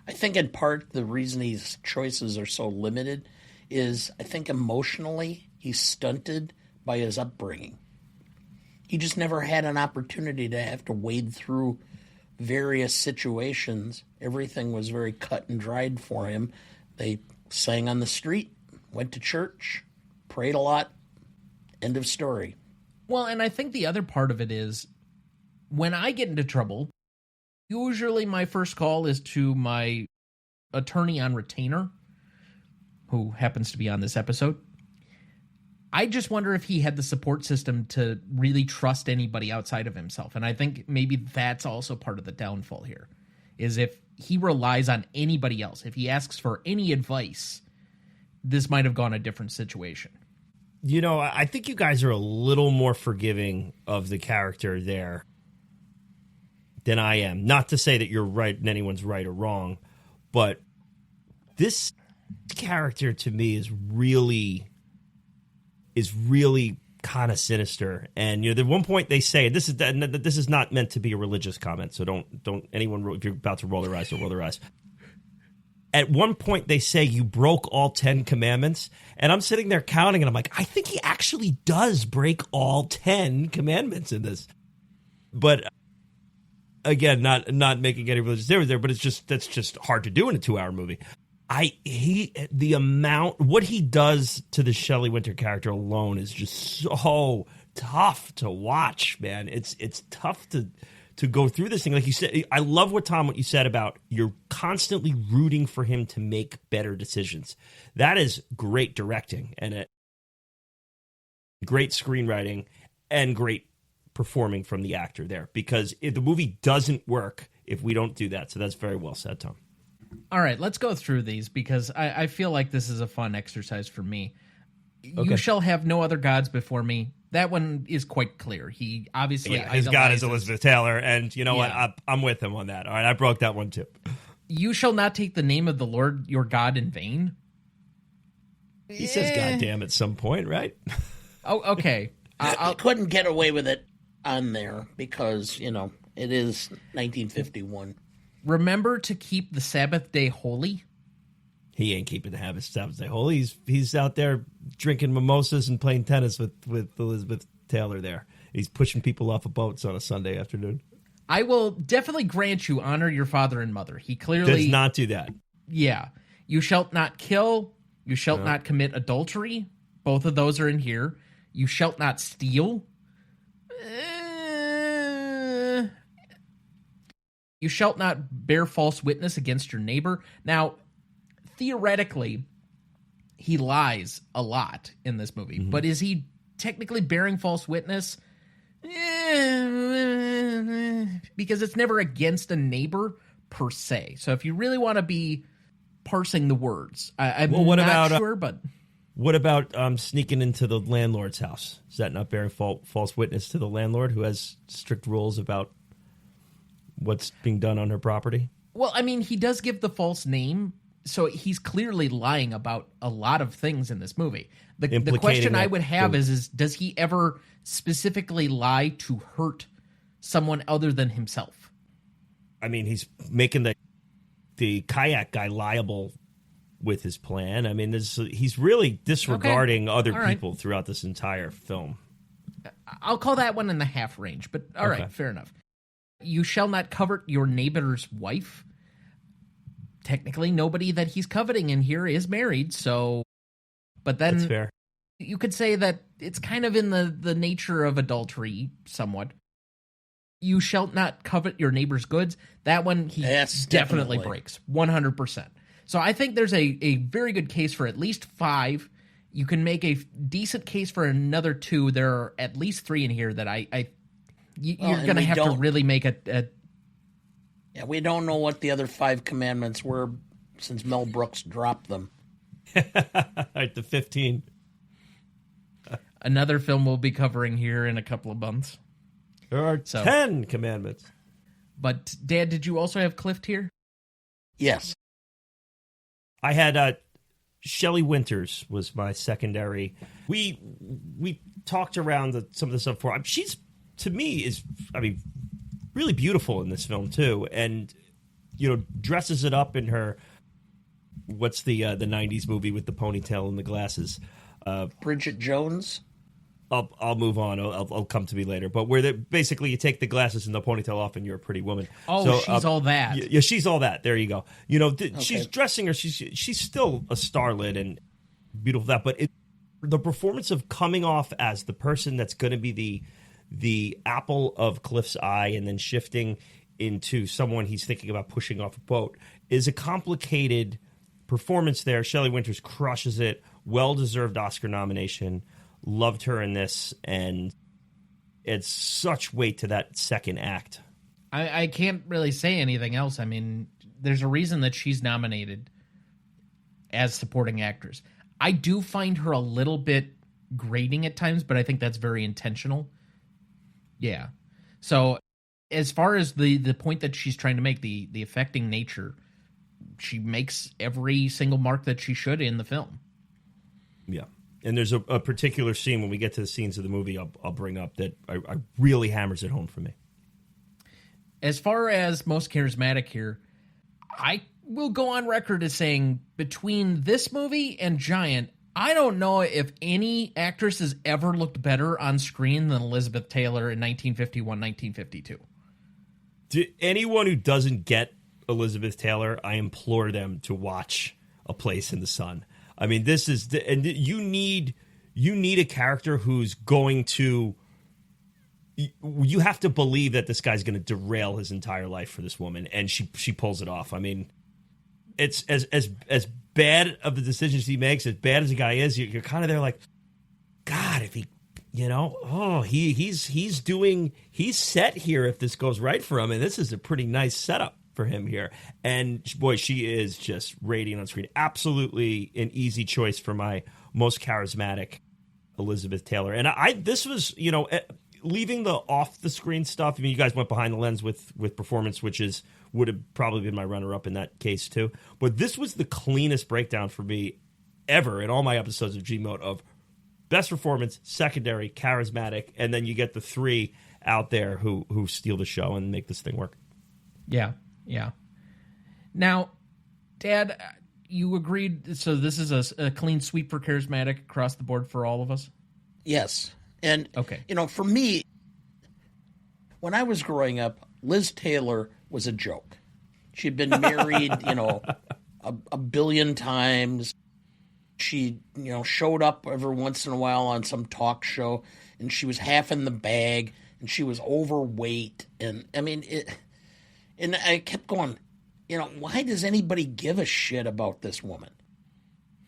I think in part the reason these choices are so limited is I think emotionally he's stunted by his upbringing. He just never had an opportunity to have to wade through various situations. Everything was very cut and dried for him. They sang on the street, went to church, prayed a lot, end of story. Well, and I think the other part of it is when I get into trouble, usually my first call is to my attorney on retainer, who happens to be on this episode. I just wonder if he had the support system to really trust anybody outside of himself. And I think maybe that's also part of the downfall here, is if he relies on anybody else, if he asks for any advice, this might have gone a different situation. You know, I think you guys are a little more forgiving of the character there than I am. Not to say that you're right and anyone's right or wrong, but this character to me is really kind of sinister. And you know, at one point they say, this is not meant to be a religious comment, so don't anyone, if you're about to roll their eyes, don't roll their eyes. At one point they say you broke all 10 commandments, and I'm sitting there counting and I'm like, I think he actually does break all 10 commandments in this. But again, not making any religious difference there, but that's just hard to do in a 2-hour movie. The amount, what he does to the Shelley Winter character alone is just so tough to watch, man. It's tough to go through this thing. Like you said, I love what you said about you're constantly rooting for him to make better decisions. That is great directing and great screenwriting and great performing from the actor there, because the movie doesn't work if we don't do that. So that's very well said, Tom. All right, let's go through these because I feel like this is a fun exercise for me. Okay. You shall have no other gods before me. That one is quite clear. He obviously his god is Elizabeth Taylor, and you know what? I'm with him on that. All right, I broke that one too. You shall not take the name of the Lord your God in vain. He says "goddamn" at some point, right? Oh, okay. I couldn't get away with it on there because, you know, it is 1951. Remember to keep the Sabbath day holy. He ain't keeping the Sabbath day holy. He's out there drinking mimosas and playing tennis with Elizabeth Taylor there. He's pushing people off of boats on a Sunday afternoon. I will definitely grant you honor your father and mother. He clearly does not do that. Yeah. You shalt not kill. You shalt not commit adultery. Both of those are in here. You shalt not steal. You shalt not bear false witness against your neighbor. Now, theoretically, he lies a lot in this movie, but is he technically bearing false witness? Because it's never against a neighbor per se. So if you really want to be parsing the words, I'm not sure, but... What about sneaking into the landlord's house? Is that not bearing false witness to the landlord who has strict rules about what's being done on her property? Well, I mean, he does give the false name, so he's clearly lying about a lot of things in this movie. The question I would have is does he ever specifically lie to hurt someone other than himself? I mean, he's making the kayak guy liable with his plan. I mean, he's really disregarding other people throughout this entire film. I'll call that one in the half range, but all right, fair enough. You shall not covet your neighbor's wife. Technically, nobody that he's coveting in here is married, so... But then... That's fair. You could say that it's kind of in the nature of adultery, somewhat. You shall not covet your neighbor's goods. That one, he definitely breaks. 100%. So I think there's a very good case for at least 5. You can make a decent case for another 2. There are at least 3 in here that you're going to have to really make a... Yeah, we don't know what the other 5 commandments were since Mel Brooks dropped them. Right, the 15. Another film we'll be covering here in a couple of months. There are 10 commandments. But, Dad, did you also have Clift here? Yes. I had Shelley Winters was my secondary. We talked around some of the stuff before. She's, to me, really beautiful in this film too, and dresses it up in her. What's the '90s movie with the ponytail and the glasses? Bridget Jones. I'll move on. I'll come to me later. But where basically you take the glasses and the ponytail off, and you're a pretty woman. Oh, so, she's all that. Yeah, she's all that. There you go. She's dressing her. She's still a starlet and beautiful. But the performance of coming off as the person that's going to be the apple of Clift's eye, and then shifting into someone he's thinking about pushing off a boat is a complicated performance there. Shelley Winters crushes it. Well-deserved Oscar nomination. Loved her in this, and it's such weight to that second act. I can't really say anything else. I mean, there's a reason that she's nominated as supporting actress. I do find her a little bit grating at times, but I think that's very intentional. Yeah. So as far as the point that she's trying to make, the affecting nature, she makes every single mark that she should in the film. Yeah. And there's a particular scene when we get to the scenes of the movie I'll bring up that I really hammers it home for me. As far as most charismatic here, I will go on record as saying between this movie and Giant, I don't know if any actress has ever looked better on screen than Elizabeth Taylor in 1951, 1952. To anyone who doesn't get Elizabeth Taylor, I implore them to watch A Place in the Sun. I mean, this is and you need a character who's going to. You have to believe that this guy's going to derail his entire life for this woman, and she pulls it off. I mean, it's as bad of the decisions he makes, as bad as the guy is, you're kind of there like, God, if he, he's set here if this goes right for him, and this is a pretty nice setup for him here. And boy, she is just radiant on screen. Absolutely an easy choice for my most charismatic Elizabeth Taylor. And this was, leaving the off the screen stuff. I mean, you guys went behind the lens with performance, which would have probably been my runner up in that case too. But this was the cleanest breakdown for me ever in all my episodes of G Mode of best performance, secondary, charismatic, and then you get the three out there who steal the show and make this thing work. Yeah. Yeah. Now, Dad, you agreed. So this is a clean sweep for charismatic across the board for all of us? Yes. And, okay. For me, when I was growing up, Liz Taylor was a joke. She'd been married, a billion times. She, showed up every once in a while on some talk show, and she was half in the bag, and she was overweight. And, and I kept going, why does anybody give a shit about this woman?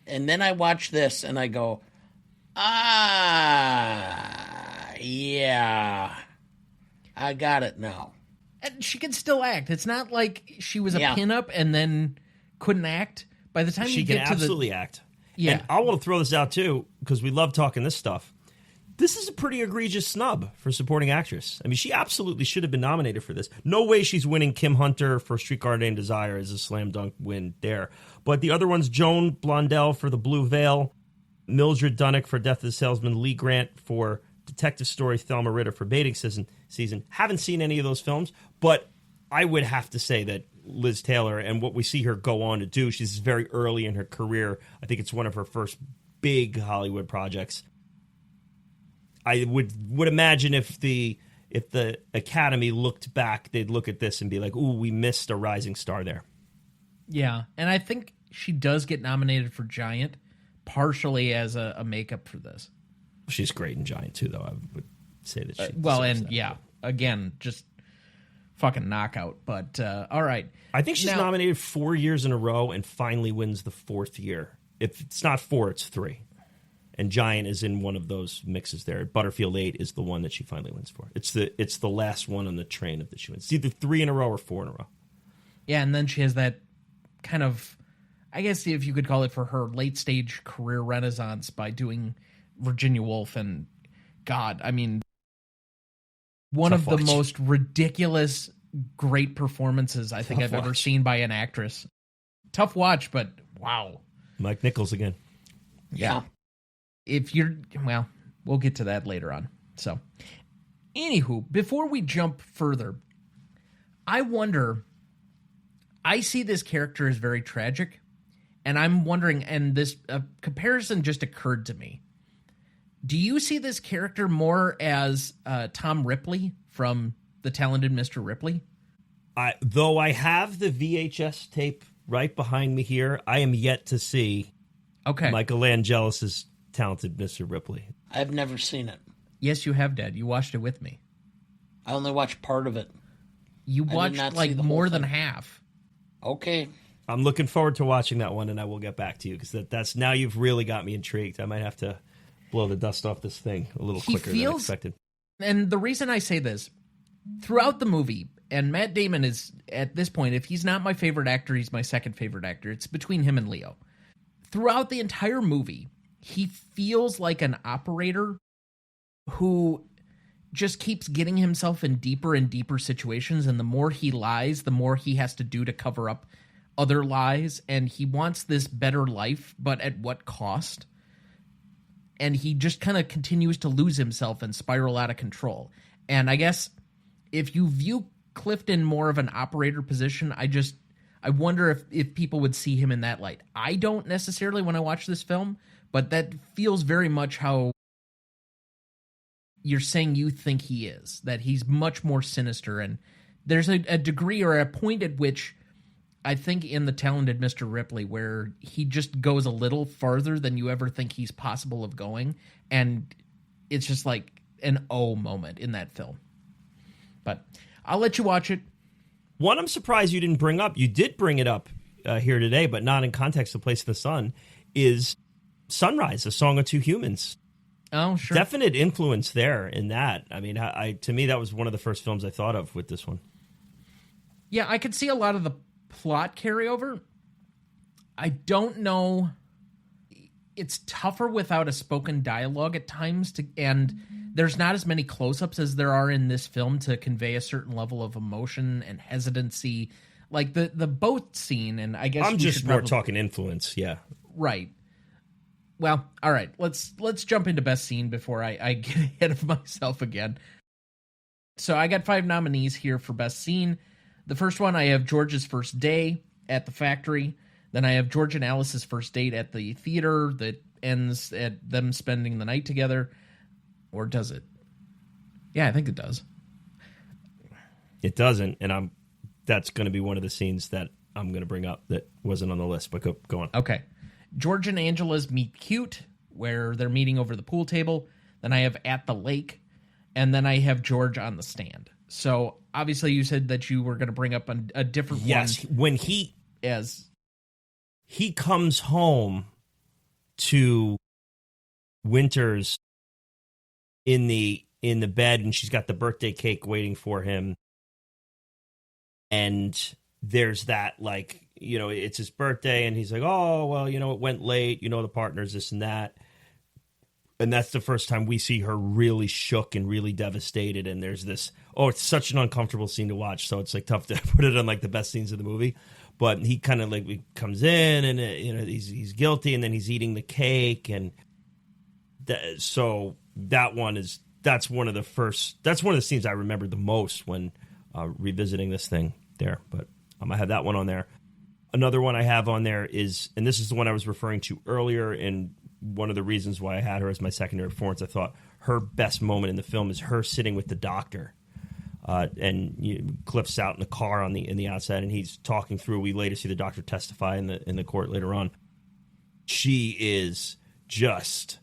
And then I watch this, and I go, yeah, I got it now. And she can still act. It's not like she was a pinup and then couldn't act. By the time she you can get to absolutely act. Yeah. And I want to throw this out too, because we love talking this stuff. This is a pretty egregious snub for supporting actress. I mean, she absolutely should have been nominated for this. No way she's winning Kim Hunter for Streetcar Named Desire as a slam dunk win there. But the other ones, Joan Blondell for The Blue Veil, Mildred Dunnick for Death of the Salesman, Lee Grant for Detective Story, Thelma Ritter for Baiting Season. Haven't seen any of those films, but I would have to say that Liz Taylor and what we see her go on to do, she's very early in her career. I think it's one of her first big Hollywood projects. I would imagine if the Academy looked back, they'd look at this and be like, ooh, we missed a rising star there. Yeah, and I think she does get nominated for Giant, partially as a makeup for this. She's great in Giant, too, though. I would say that she again, just fucking knockout. But, all right. I think she's nominated 4 years in a row and finally wins the fourth year. If it's not 4, it's 3. And Giant is in one of those mixes there. Butterfield 8 is the one that she finally wins for. It's the last one on the train of that she wins. It's either 3 in a row or 4 in a row. Yeah, and then she has that kind of, I guess if you could call it, for her late stage career renaissance by doing Virginia Woolf, and God, I mean, one of the most ridiculous great performances I think I've ever seen by an actress. Tough watch, but wow. Mike Nichols again. Yeah. We'll get to that later on. So, anywho, before we jump further, I see this character as very tragic, and I'm wondering, and this comparison just occurred to me. Do you see this character more as Tom Ripley from The Talented Mr. Ripley? Though I have the VHS tape right behind me here, I am yet to see Michael Angelis' Talented Mr. Ripley. I've never seen it. Yes, you have, Dad. You watched it with me. I only watched part of it. You watched like more than half. Okay. I'm looking forward to watching that one, and I will get back to you, because that's now you've really got me intrigued. I might have to blow the dust off this thing a little quicker than expected. And the reason I say this, throughout the movie, and Matt Damon is, at this point, if he's not my favorite actor, he's my second favorite actor. It's between him and Leo. Throughout the entire movie, he feels like an operator who just keeps getting himself in deeper and deeper situations, and the more he lies, the more he has to do to cover up other lies, and he wants this better life, but at what cost? And he just kind of continues to lose himself and spiral out of control. And I guess if you view Clift in more of an operator position, I wonder if people would see him in that light. I don't necessarily when I watch this film, but that feels very much how you're saying you think he is, that he's much more sinister. And there's a degree or a point at which I think in The Talented Mr. Ripley where he just goes a little farther than you ever think he's possible of going. And it's just like an oh moment in that film. But I'll let you watch it. One I'm surprised you didn't bring up, you did bring it up here today, but not in context of Place in the Sun, is Sunrise, A Song of Two Humans. Oh, sure. Definite influence there in that. I mean, to me, that was one of the first films I thought of with this one. Yeah, I could see a lot of the plot carryover. I don't know. It's tougher without a spoken dialogue at times, and there's not as many close-ups as there are in this film to convey a certain level of emotion and hesitancy. Like the boat scene, and I guess I'm just more talking influence, yeah. Right. Well, all right. Let's jump into best scene before I get ahead of myself again. So I got 5 nominees here for best scene. The first one, I have George's first day at the factory. Then I have George and Alice's first date at the theater that ends at them spending the night together. Or does it? Yeah, I think it does. It doesn't, and that's going to be one of the scenes that I'm going to bring up that wasn't on the list, but go on. Okay. George and Angela's meet cute, where they're meeting over the pool table. Then I have at the lake, and then I have George on the stand. So obviously you said that you were going to bring up a different one. Yes, when he comes home to Winters in the bed, and she's got the birthday cake waiting for him, and there's that, like, you know, it's his birthday, and he's like, oh, well, you know, it went late, you know, the partners, this and that. And that's the first time we see her really shook and really devastated. And there's this, it's such an uncomfortable scene to watch. So it's like tough to put it on like the best scenes of the movie. But he kind of like comes in and, you know, he's guilty, and then he's eating the cake. And so that's one of the scenes I remember the most when revisiting this thing there. But I have that one on there. Another one I have on there is, and this is the one I was referring to earlier, and one of the reasons why I had her as my secondary performance, I thought her best moment in the film is her sitting with the doctor. And Clift's out in the car in the outside, and he's talking through. We later see the doctor testify in the court later on. She is just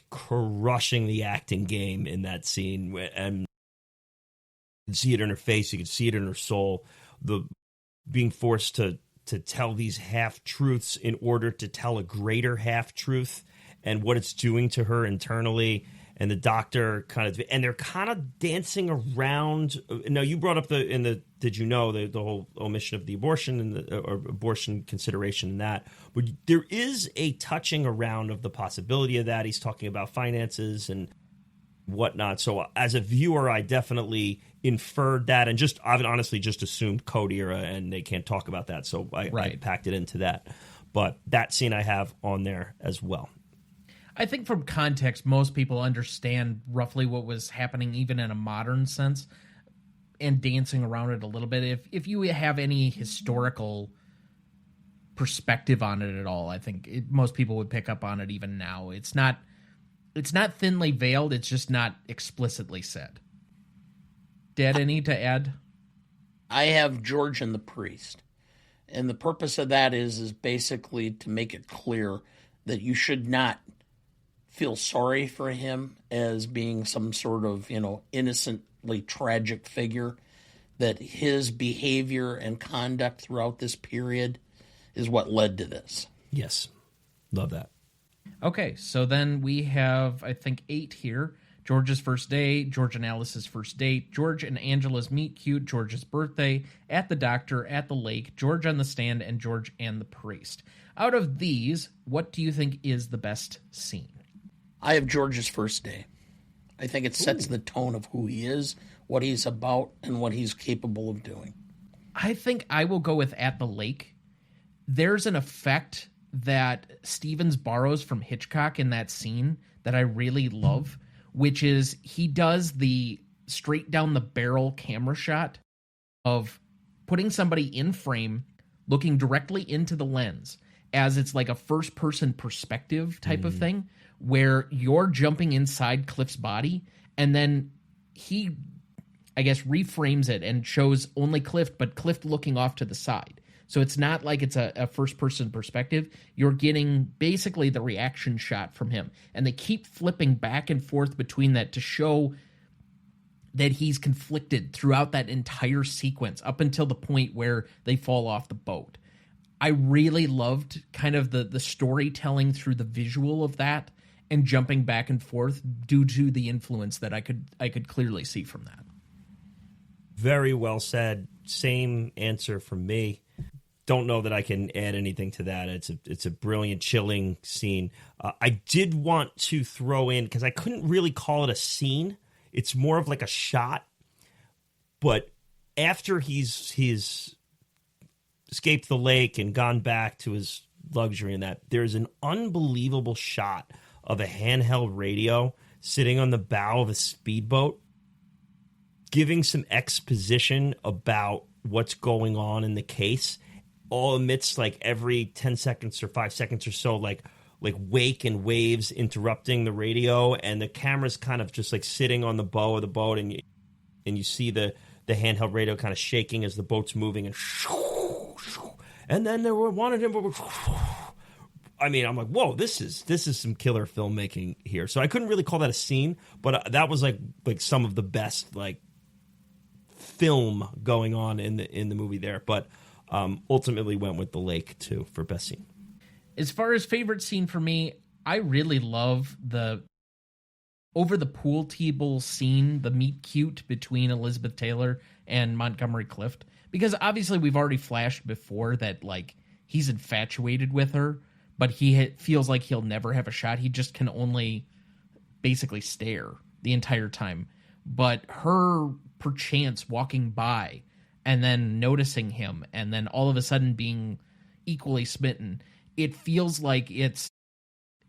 crushing the acting game in that scene, and you can see it in her face, you can see it in her soul. The being forced to tell these half-truths in order to tell a greater half-truth, and what it's doing to her internally, and the doctor and they're kind of dancing around. Now, you brought up did you know, the whole omission of the abortion or abortion consideration in that, but there is a touching around of the possibility of that. He's talking about finances and whatnot. So as a viewer, I definitely inferred that, and I've honestly just assumed code era, and they can't talk about that, so I packed it into that. But that scene I have on there as well. I think from context, most people understand roughly what was happening, even in a modern sense, and dancing around it a little bit. If you have any historical perspective on it at all, I think most people would pick up on it even now. It's not thinly veiled, it's just not explicitly said. Dad, any to add? I have George and the priest. And the purpose of that is basically to make it clear that you should not feel sorry for him as being some sort of, you know, innocently tragic figure, that his behavior and conduct throughout this period is what led to this. Yes. Love that. Okay, so then we have, I think, 8 here. George's first day, George and Alice's first date, George and Angela's meet cute, George's birthday, at the doctor, at the lake, George on the stand, and George and the priest. Out of these, what do you think is the best scene? I have George's first day. I think it sets the tone of who he is, what he's about, and what he's capable of doing. I think I will go with at the lake. There's an effect that Stevens borrows from Hitchcock in that scene that I really love, which is he does the straight down the barrel camera shot of putting somebody in frame, looking directly into the lens, as it's like a first-person perspective type of thing, where you're jumping inside Clift's body, and then he, I guess, reframes it and shows only Clift, but Clift looking off to the side. So it's not like it's a first-person perspective. You're getting basically the reaction shot from him. And they keep flipping back and forth between that to show that he's conflicted throughout that entire sequence up until the point where they fall off the boat. I really loved kind of the storytelling through the visual of that and jumping back and forth due to the influence that I could clearly see from that. Very well said. Same answer from me. Don't know that I can add anything to that. It's a brilliant, chilling scene. I did want to throw in, because I couldn't really call it a scene. It's more of like a shot. But after he's escaped the lake and gone back to his luxury and that, there's an unbelievable shot of a handheld radio sitting on the bow of a speedboat, giving some exposition about what's going on in the case, all amidst like every 10 seconds or 5 seconds or so, like wake and waves interrupting the radio, and the camera's kind of just like sitting on the bow of the boat, and you see the handheld radio kind of shaking as the boat's moving, and then there were one of them. I mean, I'm like, whoa, this is some killer filmmaking here. So I couldn't really call that a scene, but that was like some of the best like film going on in the movie there. But ultimately went with the lake too for best scene. As far as favorite scene for me, I really love the over the pool table scene, the meet cute between Elizabeth Taylor and Montgomery Clift, because obviously we've already flashed before that like he's infatuated with her, but he feels like he'll never have a shot. He just can only basically stare the entire time. But her perchance walking by and then noticing him and then all of a sudden being equally smitten, it feels like it's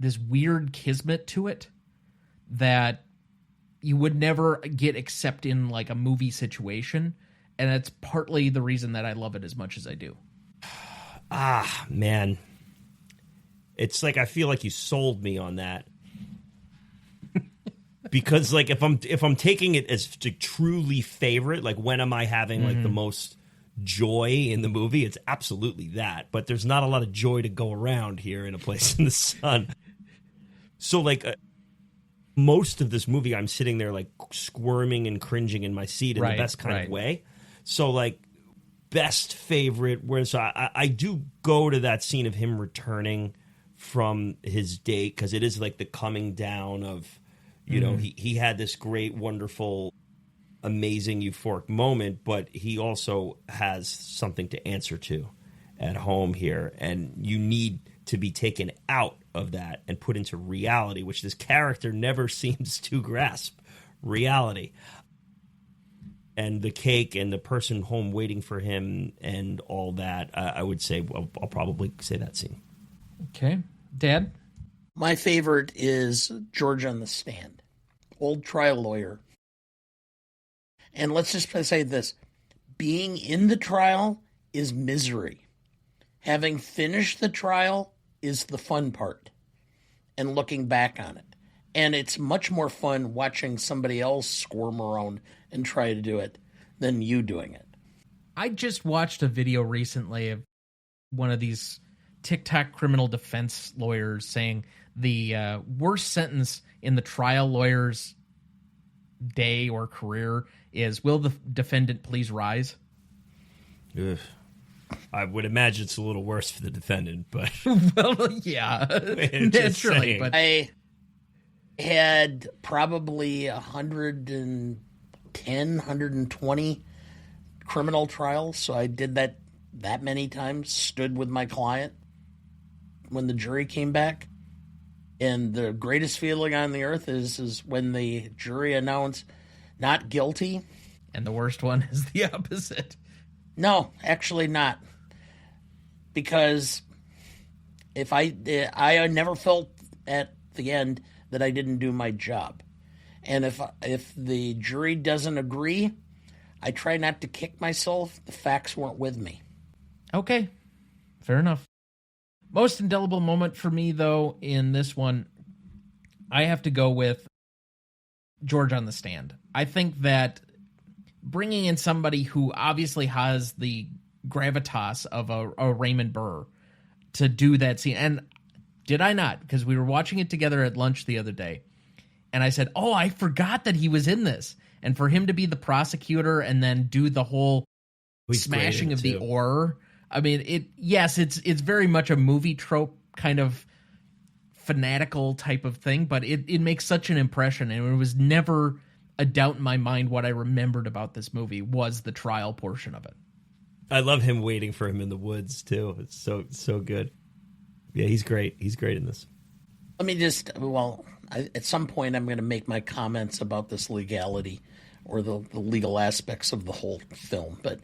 this weird kismet to it that you would never get except in like a movie situation. And that's partly the reason that I love it as much as I do. Ah, man. It's like I feel like you sold me on that. Because like if I'm taking it as to truly favorite, like when am I having like the most joy in the movie? It's absolutely that. But there's not a lot of joy to go around here in A Place in the Sun. So like most of this movie, I'm sitting there like squirming and cringing in my seat in the best kind of way. So like best favorite, whereas I do go to that scene of him returning from his date, because it is like the coming down of, you know, he had this great, wonderful, amazing, euphoric moment, but he also has something to answer to at home here. And you need to be taken out of that and put into reality, which this character never seems to grasp reality. And the cake and the person home waiting for him and all that, I would say, I'll probably say that scene. Okay. Dad? My favorite is George on the stand, old trial lawyer. And let's just say this. Being in the trial is misery. Having finished the trial is the fun part and looking back on it. And it's much more fun watching somebody else squirm around and try to do it than you doing it. I just watched a video recently of one of these TikTok criminal defense lawyers saying the worst sentence in the trial lawyer's day or career is, will the defendant please rise? Ugh. I would imagine it's a little worse for the defendant, but well, yeah, naturally. But Had probably 110, 120 criminal trials, so I did that many times, stood with my client when the jury came back. And the greatest feeling on the earth is when the jury announced not guilty. And the worst one is the opposite. No, actually not. Because if I never felt at the end that I didn't do my job. And if the jury doesn't agree, I try not to kick myself. The facts weren't with me. Okay, fair enough. Most indelible moment for me, though, in this one, I have to go with George on the stand. I think that bringing in somebody who obviously has the gravitas of a Raymond Burr to do that scene, and did I not? Because we were watching it together at lunch the other day, and I said, oh, I forgot that he was in this. And for him to be the prosecutor and then do the whole smashing of the oar, I mean, it's very much a movie trope kind of fanatical type of thing, but it makes such an impression, and it was never a doubt in my mind what I remembered about this movie was the trial portion of it. I love him waiting for him in the woods, too. It's so good. Yeah, he's great. He's great in this. Let me just, at some point I'm going to make my comments about this legality or the legal aspects of the whole film, but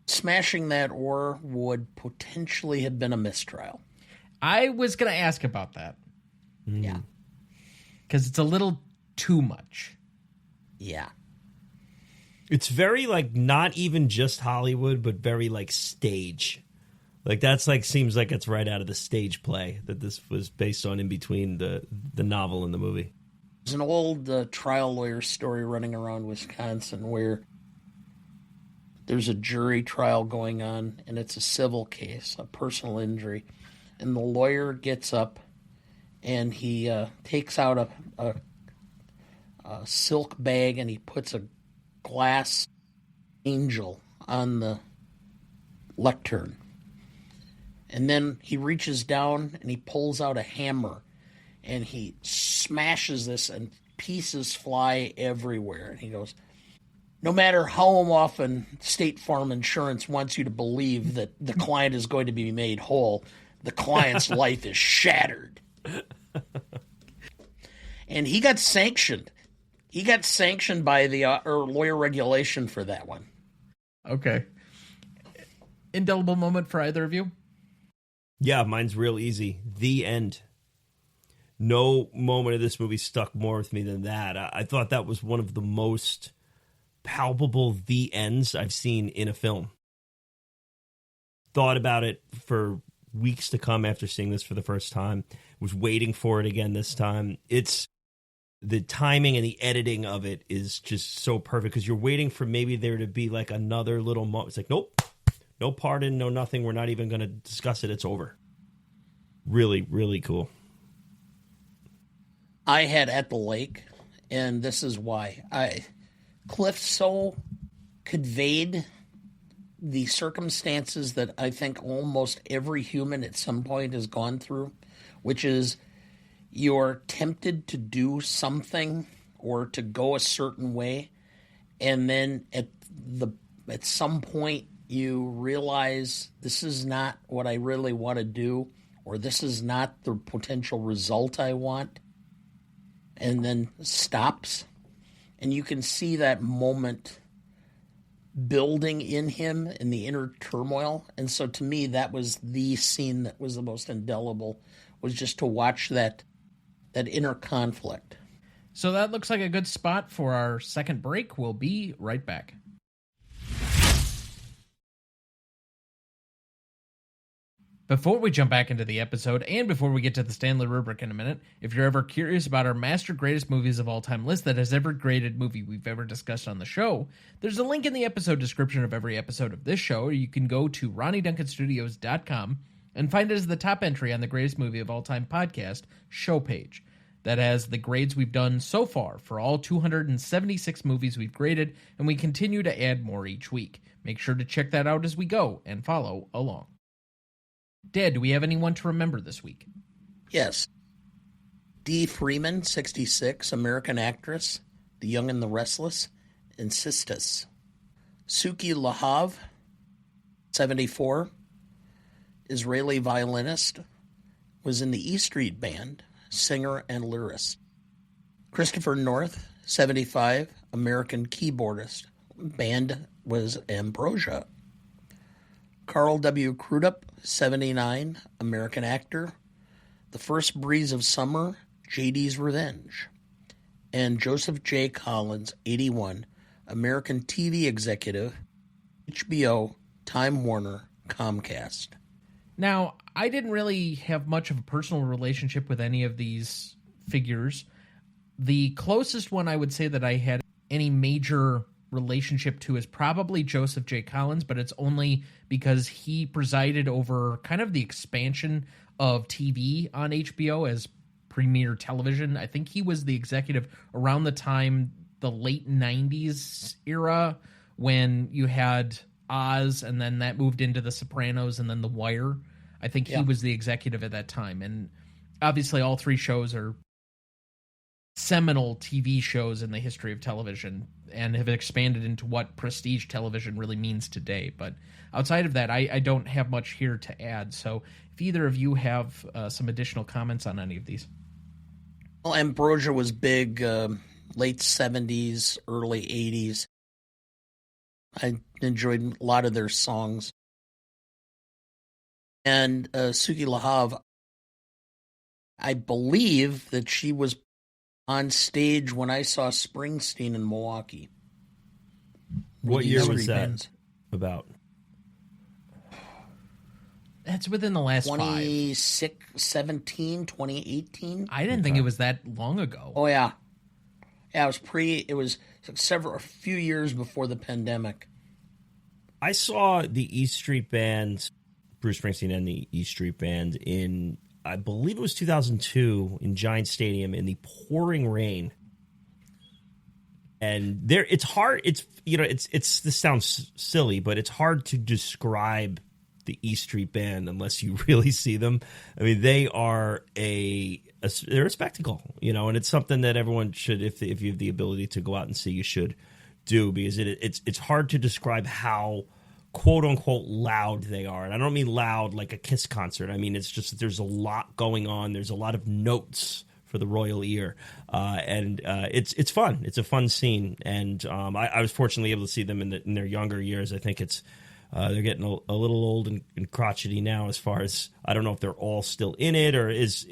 smashing that oar would potentially have been a mistrial. I was going to ask about that. Yeah. Because it's a little too much. Yeah. It's very, not even just Hollywood, but very, stage. That's, seems like it's right out of the stage play that this was based on in between the novel and the movie. There's an old trial lawyer story running around Wisconsin where there's a jury trial going on, and it's a civil case, a personal injury. And the lawyer gets up, and he takes out a silk bag, and he puts a glass angel on the lectern. And then he reaches down, and he pulls out a hammer, and he smashes this, and pieces fly everywhere. And he goes, no matter how often State Farm Insurance wants you to believe that the client is going to be made whole, the client's life is shattered. And he got sanctioned. He got sanctioned by the lawyer regulation for that one. Okay. Indelible moment for either of you? Yeah, mine's real easy. The end. No moment of this movie stuck more with me than that. I thought that was one of the most palpable the ends I've seen in a film. Thought about it for weeks to come after seeing this for the first time. Was waiting for it again this time. It's the timing and the editing of it is just so perfect because you're waiting for maybe there to be another little moment. It's nope, no pardon, no nothing. We're not even going to discuss it. It's over. Really, really cool. I had At the Lake, and this is why. Clift so conveyed the circumstances that I think almost every human at some point has gone through, which is you're tempted to do something or to go a certain way, and then at some point you realize this is not what I really want to do, or this is not the potential result I want, and then stops. And you can see that moment building in him in the inner turmoil. And so to me, that was the scene that was the most indelible, was just to watch that inner conflict. So that looks like a good spot for our second break. We'll be right back. Before we jump back into the episode, and before we get to the Stanley Rubric in a minute, if you're ever curious about our Master Greatest Movies of All Time list that has every graded movie we've ever discussed on the show, there's a link in the episode description of every episode of this show, or you can go to RonnieDuncanStudios.com and find it as the top entry on the Greatest Movie of All Time podcast show page. That has the grades we've done so far for all 276 movies we've graded, and we continue to add more each week. Make sure to check that out as we go and follow along. Dad, do we have anyone to remember this week? Yes. Dee Freeman, 66, American actress, The Young and the Restless, and Sistas. Suki Lahav, 74, Israeli violinist, was in the E Street Band, singer and lyrist. Christopher North, 75, American keyboardist. Band was Ambrosia. Carl W. Crudup, 79, American actor. The First Breeze of Summer, JD's Revenge. And Joseph J. Collins, 81, American TV executive, HBO, Time Warner, Comcast. Now, I didn't really have much of a personal relationship with any of these figures. The closest one I would say that I had any major relationship to is probably Joseph J. Collins, but it's only because he presided over kind of the expansion of TV on HBO as premier television. I think he was the executive around the time, the late 90s era, when you had Oz, and then that moved into The Sopranos and then The Wire. I think he was the executive at that time. And obviously all three shows are seminal TV shows in the history of television and have expanded into what prestige television really means today. But outside of that, I don't have much here to add. So if either of you have some additional comments on any of these. Well, Ambrosia was big, late 70s, early 80s. I enjoyed a lot of their songs. And Suki Lahav, I believe that she was on stage when I saw Springsteen in Milwaukee. What year was that about? That's within the last 2017, 2018. I didn't think it was that long ago. Oh, yeah. Yeah, it was a few years before the pandemic. I saw the E Street Band, Bruce Springsteen and the E Street Band in, I believe it was 2002 in Giant Stadium in the pouring rain. And there, it's hard. This sounds silly, but it's hard to describe the E Street Band unless you really see them. I mean, they are they're a spectacle, and it's something that everyone should, if you have the ability to go out and see, you should do, because it's hard to describe how quote unquote loud they are. And I don't mean loud like a Kiss concert. I mean, it's just that there's a lot going on. There's a lot of notes for the royal ear. And it's fun. It's a fun scene. And I was fortunately able to see them in their younger years. I think they're getting a little old and crotchety now, as far as, I don't know if they're all still in it, or is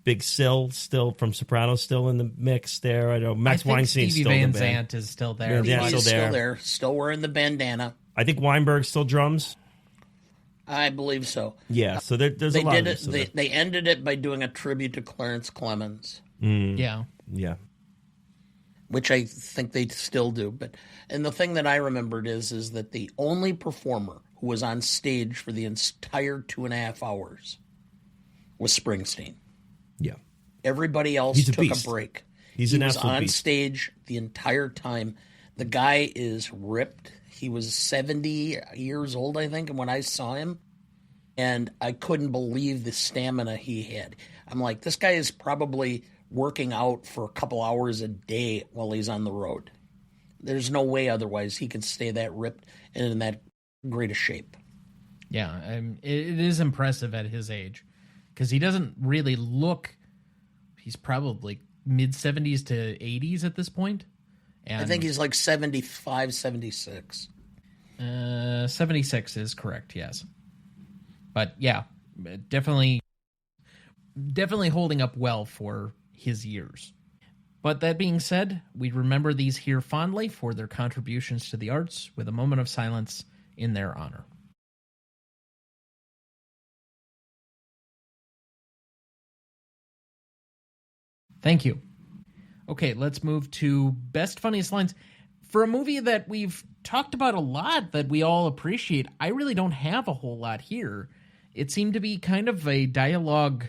Big Sil still from Sopranos still in the mix there? I know Max Weinstein's Stevie still Van in the band. Zandt is still there. Yeah, He's still there. Still wearing the bandana. I think Weinberg still drums. I believe so. Yeah, so there's a lot of this. They ended it by doing a tribute to Clarence Clemens. Yeah. Yeah. Which I think they still do. And the thing that I remembered is that the only performer who was on stage for the entire 2.5 hours was Springsteen. Yeah. Everybody else took a break. He was on beast. stage the entire time. The guy is ripped. He was 70 years old, I think, when I saw him. And I couldn't believe the stamina he had. I'm like, this guy is probably working out for a couple hours a day while he's on the road. There's no way otherwise he could stay that ripped and in that great a shape. Yeah, it is impressive at his age, because he doesn't really look, he's probably mid-70s to 80s at this point. And I think he's like 75, 76. 76 is correct, yes. But yeah, definitely holding up well for his years. But that being said, we remember these here fondly for their contributions to the arts, with a moment of silence in their honor. Thank you. Okay, let's move to best funniest lines. For a movie that we've talked about a lot, that we all appreciate, I really don't have a whole lot here. It seemed to be kind of a dialogue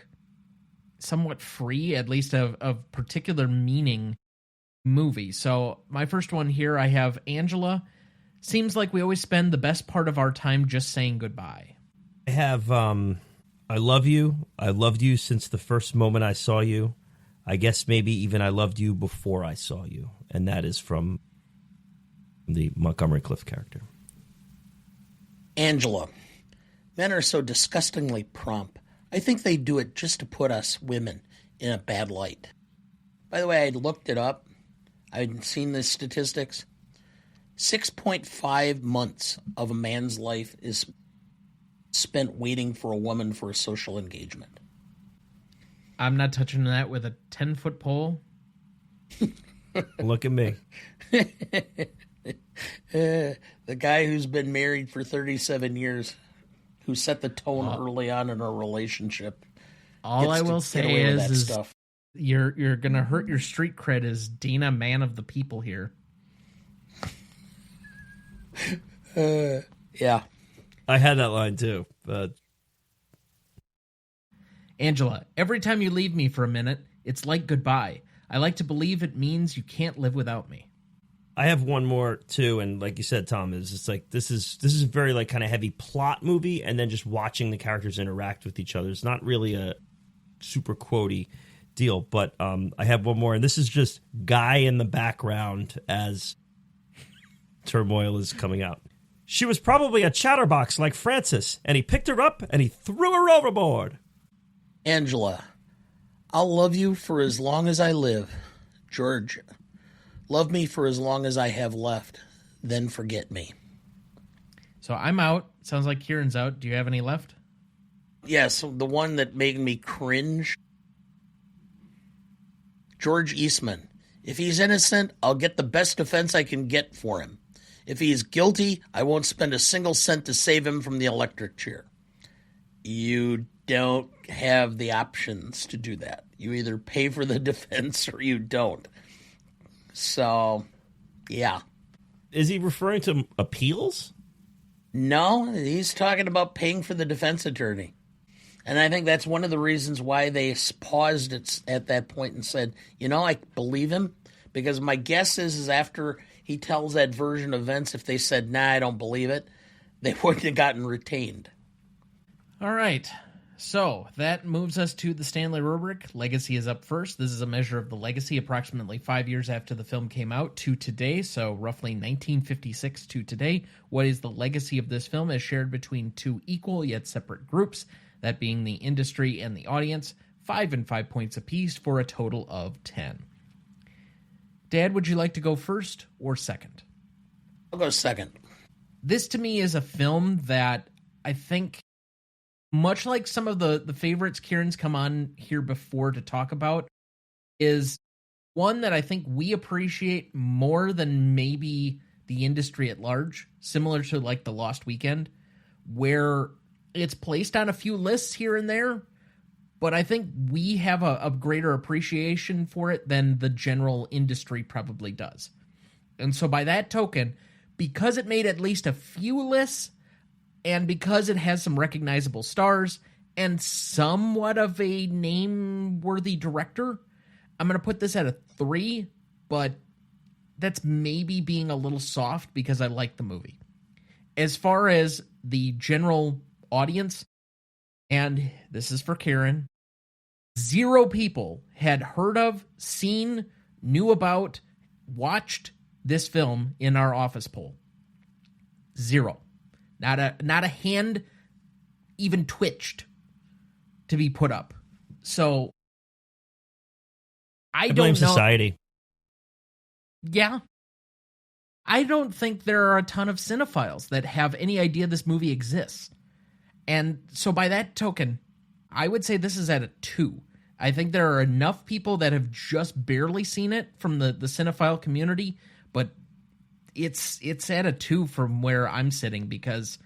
somewhat free, at least of particular meaning movie. So my first one here, I have Angela. Seems like we always spend the best part of our time just saying goodbye. I have I love you. I loved you since the first moment I saw you. I guess maybe even I loved you before I saw you. And that is from the Montgomery Clift character. Angela. Men are so disgustingly prompt. I think they do it just to put us women in a bad light. By the way, I looked it up. I'd seen the statistics. 6.5 months of a man's life is spent waiting for a woman for a social engagement. I'm not touching that with a 10-foot pole. Look at me. The guy who's been married for 37 years, who set the tone early on in a relationship. All I will say is you're going to hurt your street cred as Dana, man of the people here. Yeah. I had that line too. But Angela, every time you leave me for a minute, it's like goodbye. I like to believe it means you can't live without me. I have one more too, and like you said, Tom, is it's like this is a very like kind of heavy plot movie, and then just watching the characters interact with each other. It's not really a super quotey deal, but I have one more, and this is just Guy in the background as turmoil is coming out. She was probably a chatterbox like Frances, and he picked her up and he threw her overboard. Angela, I'll love you for as long as I live. George, love me for as long as I have left, then forget me. So I'm out. Sounds like Kieran's out. Do you have any left? Yes, the one that made me cringe. George Eastman. If he's innocent, I'll get the best defense I can get for him. If he is guilty, I won't spend a single cent to save him from the electric chair. You don't have the options to do that. You either pay for the defense or you don't. So, yeah. Is he referring to appeals? No, he's talking about paying for the defense attorney. And I think that's one of the reasons why they paused at that point and said, I believe him. Because my guess is after he tells that version of events, if they said, nah, I don't believe it, they wouldn't have gotten retained. All right. So that moves us to the Stanley Rubric. Legacy is up first. This is a measure of the legacy approximately 5 years after the film came out to today, so roughly 1956 to today. What is the legacy of this film as shared between two equal yet separate groups, that being the industry and the audience, 5 and 5 points apiece for a total of 10. Dad, would you like to go first or second? I'll go second. This to me is a film that I think, much like some of the favorites Kieran's come on here before to talk about, is one that I think we appreciate more than maybe the industry at large, similar to like The Lost Weekend, where it's placed on a few lists here and there, but I think we have a greater appreciation for it than the general industry probably does. And so by that token, because it made at least a few lists, and because it has some recognizable stars and somewhat of a name-worthy director, I'm going to put this at a 3, but that's maybe being a little soft because I like the movie. As far as the general audience, and this is for Kieran, 0 people had heard of, seen, knew about, watched this film in our office poll. 0. Not a hand even twitched to be put up. So I blame don't know. Society. Yeah. I don't think there are a ton of cinephiles that have any idea this movie exists. And so by that token, I would say this is at a 2. I think there are enough people that have just barely seen it from the cinephile community, but it's at a 2 from where I'm sitting, because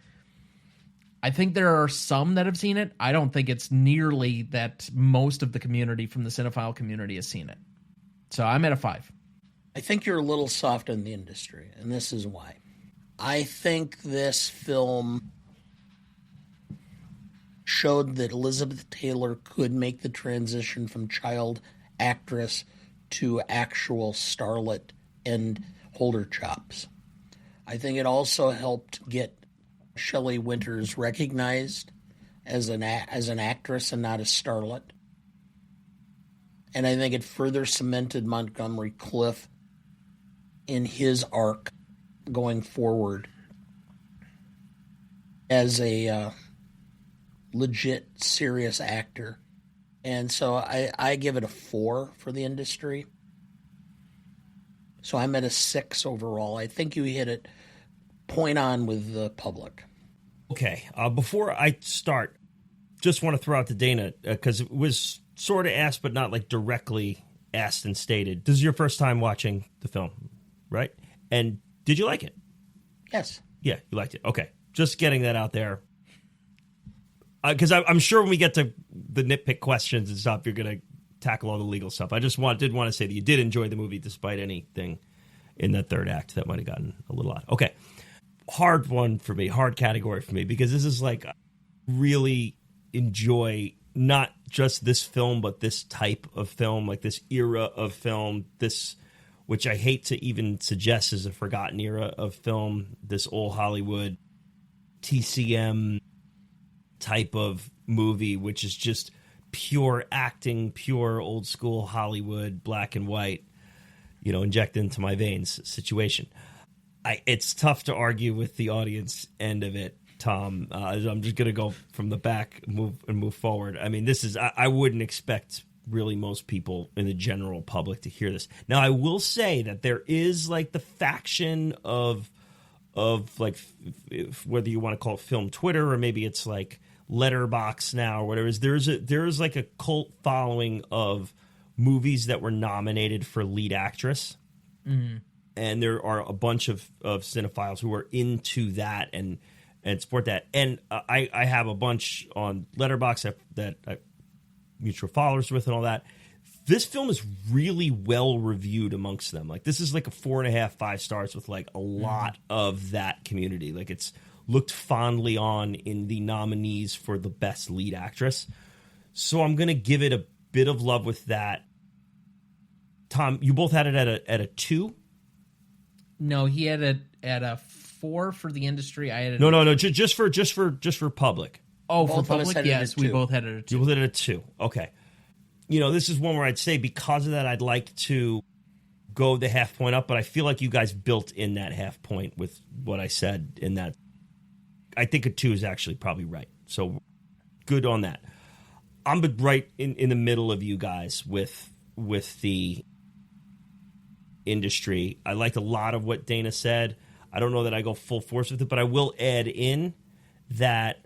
I think there are some that have seen it. I don't think it's nearly that most of the community from the cinephile community has seen it. So I'm at a 5. I think you're a little soft on the industry, and this is why. I think this film showed that Elizabeth Taylor could make the transition from child actress to actual starlet and hold her chops. I think it also helped get Shelley Winters recognized as an actress and not a starlet. And I think it further cemented Montgomery Clift in his arc going forward as a legit, serious actor. And so I give it a 4 for the industry. So I'm at a 6 overall. I think you hit it point on with the public. Okay. Before I start, just want to throw out to Dana, because it was sort of asked, but not like directly asked and stated. This is your first time watching the film, right? And did you like it? Yes. Yeah, you liked it. Okay. Just getting that out there. Because I'm sure when we get to the nitpick questions and stuff, you're going to tackle all the legal stuff. I just did want to say that you did enjoy the movie despite anything in that third act that might have gotten a little odd. Okay. Hard one for me, hard category for me, because this is like really enjoy not just this film, but this type of film, like this era of film, this, which I hate to even suggest is a forgotten era of film, this old Hollywood TCM type of movie, which is just pure acting, pure old school Hollywood, black and white, inject into my veins situation. It's tough to argue with the audience end of it, Tom. I'm just going to go from the back, move forward. I mean, this is, I wouldn't expect really most people in the general public to hear this. Now, I will say that there is like the faction of like, whether you want to call it film Twitter or maybe it's like Letterboxd now or whatever, there's like a cult following of movies that were nominated for lead actress. Mm-hmm. And there are a bunch of cinephiles who are into that and support that. And I have a bunch on Letterboxd that I mutual followers with and all that. This film is really well reviewed amongst them. Like, this is like a 4.5, 5 stars with like a lot of that community. Like, it's looked fondly on in the nominees for the best lead actress. So I'm going to give it a bit of love with that. Tom, you both had it at a 2? No, he had it at a 4 for the industry. I had it no, just for public. Oh, both for public, yes, we both had it at a 2. You both had it at a 2. Okay. This is one where I'd say because of that, I'd like to go the half point up, but I feel like you guys built in that half point with what I said in that. I think a 2 is actually probably right. So good on that. I'm right in the middle of you guys with the industry. I liked a lot of what Dana said. I don't know that I go full force with it, but I will add in that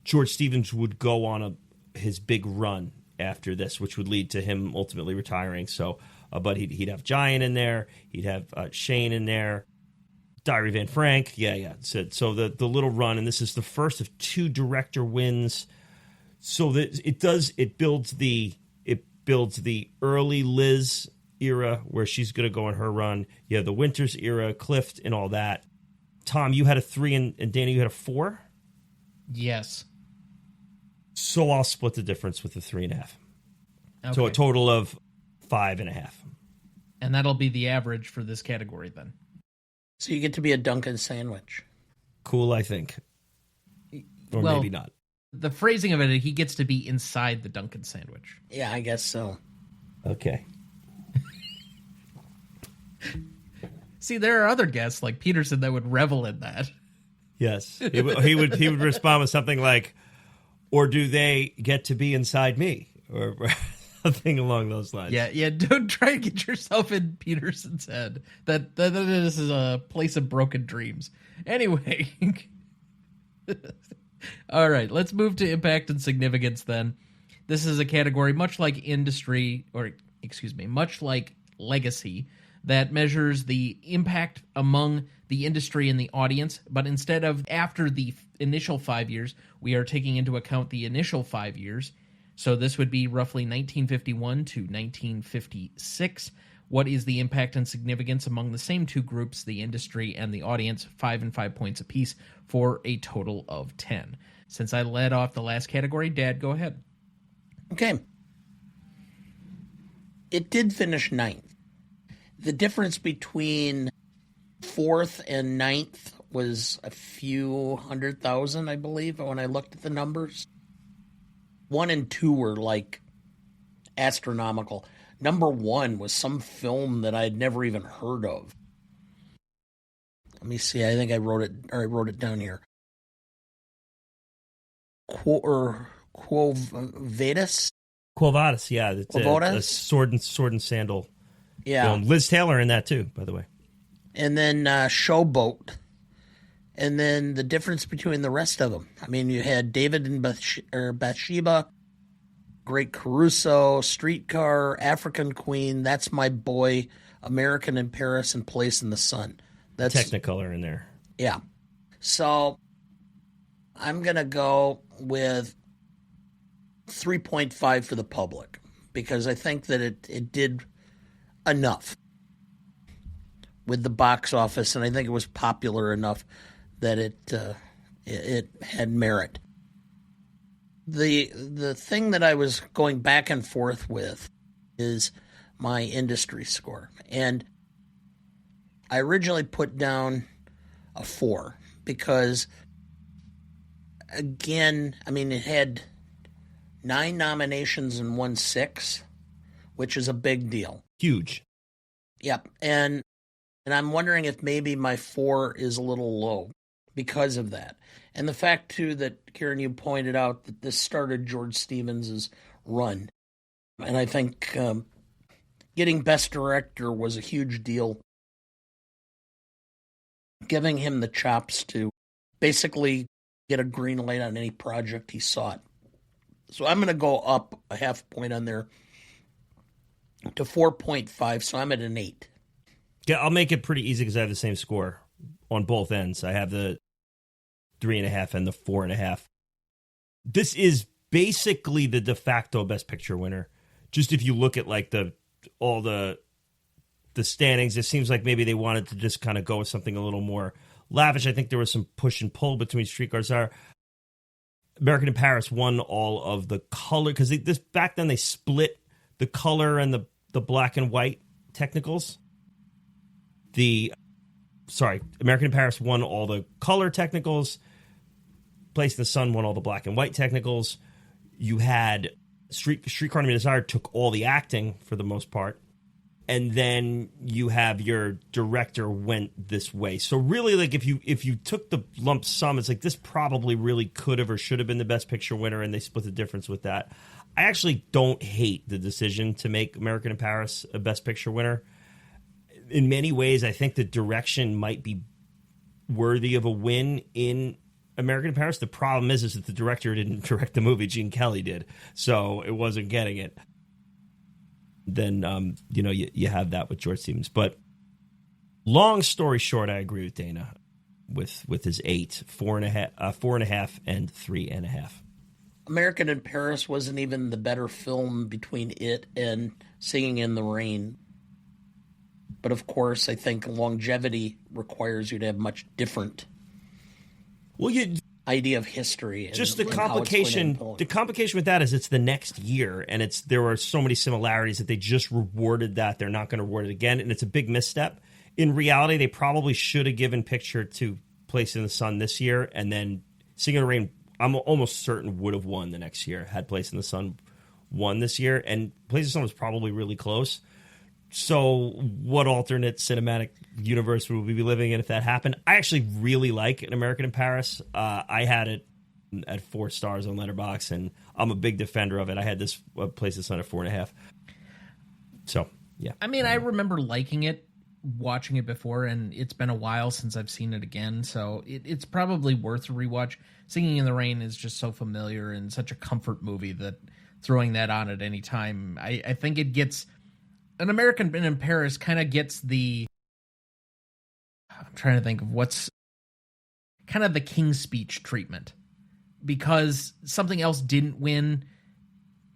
George Stevens would go on his big run after this, which would lead to him ultimately retiring. So, but he'd have Giant in there. He'd have Shane in there. Diary of Anne Frank. Yeah. So the little run, and this is the first of 2 director wins. So that it builds the early Liz era where she's going to go on her run. You have the Winters era, Clift, and all that. Tom, you had a 3, and Dana, you had a 4? Yes. So I'll split the difference with the 3.5. Okay. So a total of 5.5. And that'll be the average for this category then. So you get to be a Dunkin' sandwich. Cool, I think. Or well, maybe not. The phrasing of it, he gets to be inside the Dunkin' sandwich. Yeah, I guess so. Okay. See, there are other guests like Peterson that would revel in that. Yes. He would respond with something like, or do they get to be inside me? Or something along those lines. Yeah, don't try to get yourself in Peterson's head. That this is a place of broken dreams. Anyway. All right, let's move to impact and significance then. This is a category much like much like legacy, that measures the impact among the industry and the audience, but instead of after the initial 5 years, we are taking into account the initial 5 years. So this would be roughly 1951 to 1956. What is the impact and significance among the same 2 groups, the industry and the audience? 5 and 5 points apiece for a total of 10. Since I led off the last category, Dad, go ahead. Okay. It did finish 9th. The difference between 4th and 9th was a few 100,000, I believe, when I looked at the numbers. 1 and 2 were like astronomical. Number 1 was some film that I'd never even heard of. Let me see. I think I wrote it down here. Quo Vadis? Quo Vadis, yeah. It's a sword and sandal film. Liz Taylor in that too, by the way. And then Showboat. And then the difference between the rest of them. I mean, you had David and Bathsheba, Great Caruso, Streetcar, African Queen, That's My Boy, American in Paris, and Place in the Sun. That's Technicolor in there. Yeah. So I'm going to go with 3.5 for the public because I think that it did enough with the box office, and I think it was popular enough that it had merit. The thing that I was going back and forth with is my industry score, and I originally put down a 4 because, again, I mean, it had 9 nominations and won 6, which is a big deal. Huge. Yep, and I'm wondering if maybe my 4 is a little low because of that. And the fact, too, that, Kieran, you pointed out that this started George Stevens' run. And I think getting Best Director was a huge deal, giving him the chops to basically get a green light on any project he sought. So I'm going to go up a half point on there to 4.5, so I'm at an 8. Yeah, I'll make it pretty easy because I have the same score on both ends. I have the 3.5 and the 4.5. This is basically the de facto Best Picture winner. Just if you look at like all the standings, it seems like maybe they wanted to just kind of go with something a little more lavish. I think there was some push and pull between Streetcar Named. American in Paris won all of the color because back then they split the color and the black and white technicals. American in Paris won all the color technicals. Place in the Sun won all the black and white technicals. You had Streetcar Named Desire took all the acting for the most part. And then you have your director went this way. So really, like if you took the lump sum, it's like this probably really could have or should have been the Best Picture winner, and they split the difference with that. I actually don't hate the decision to make American in Paris a Best Picture winner. In many ways, I think the direction might be worthy of a win in American in Paris. The problem is that the director didn't direct the movie. Gene Kelly did. So it wasn't getting it. Then, you have that with George Stevens. But long story short, I agree with Dana with his 8, 4.5, and 3.5. American in Paris wasn't even the better film between it and Singing in the Rain. But of course, I think longevity requires you to have much different idea of history. Just the complication with that is it's the next year, and there are so many similarities that they just rewarded that. They're not going to reward it again, and it's a big misstep. In reality, they probably should have given Picture to Place in the Sun this year, and then Singing in the Rain, I'm almost certain would have won the next year had Place in the Sun won this year, and Place in the Sun was probably really close. So what alternate cinematic universe would we be living in if that happened? I actually really like An American in Paris. I had it at 4 stars on Letterboxd, and I'm a big defender of it. I had this Place in the Sun at 4.5. So, yeah. I mean, I remember liking it, watching it before, and it's been a while since I've seen it again, so it's probably worth a rewatch. Singing in the Rain is just so familiar and such a comfort movie that throwing that on at any time, I think it gets... An American in Paris kind of gets I'm trying to think of what's kind of the King's Speech treatment. Because something else didn't win,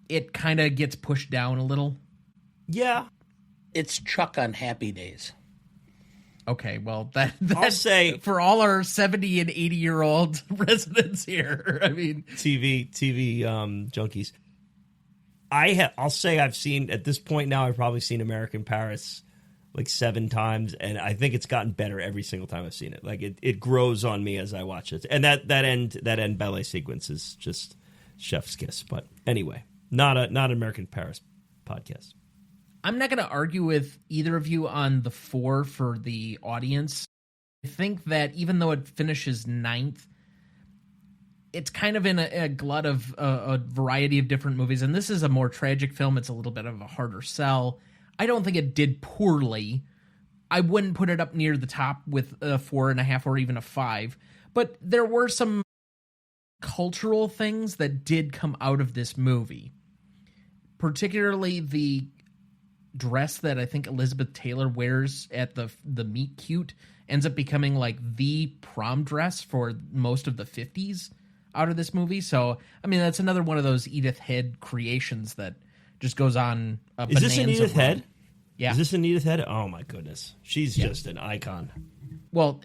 it kind of gets pushed down a little. Yeah. It's Chuck on Happy Days. Okay, well, that I'll say for all our 70 and 80-year-old residents here, I mean... TV junkies. I'll say I've seen, at this point now, I've probably seen American Paris like 7 times, and I think it's gotten better every single time I've seen it. Like it grows on me as I watch it. And that end ballet sequence is just chef's kiss. But anyway, not an American Paris podcast. I'm not going to argue with either of you on the 4 for the audience. I think that even though it finishes 9th, it's kind of in a glut of a variety of different movies, and this is a more tragic film. It's a little bit of a harder sell. I don't think it did poorly. I wouldn't put it up near the top with a 4.5 or even a 5, but there were some cultural things that did come out of this movie, particularly the dress that I think Elizabeth Taylor wears at the meet cute ends up becoming like the prom dress for most of the 50s out of this movie. So, I mean, that's another one of those Edith Head creations that just goes on a bonanza. Is this an Edith Head? Yeah. Is this an Edith Head? Oh, my goodness. She's just an icon. Well,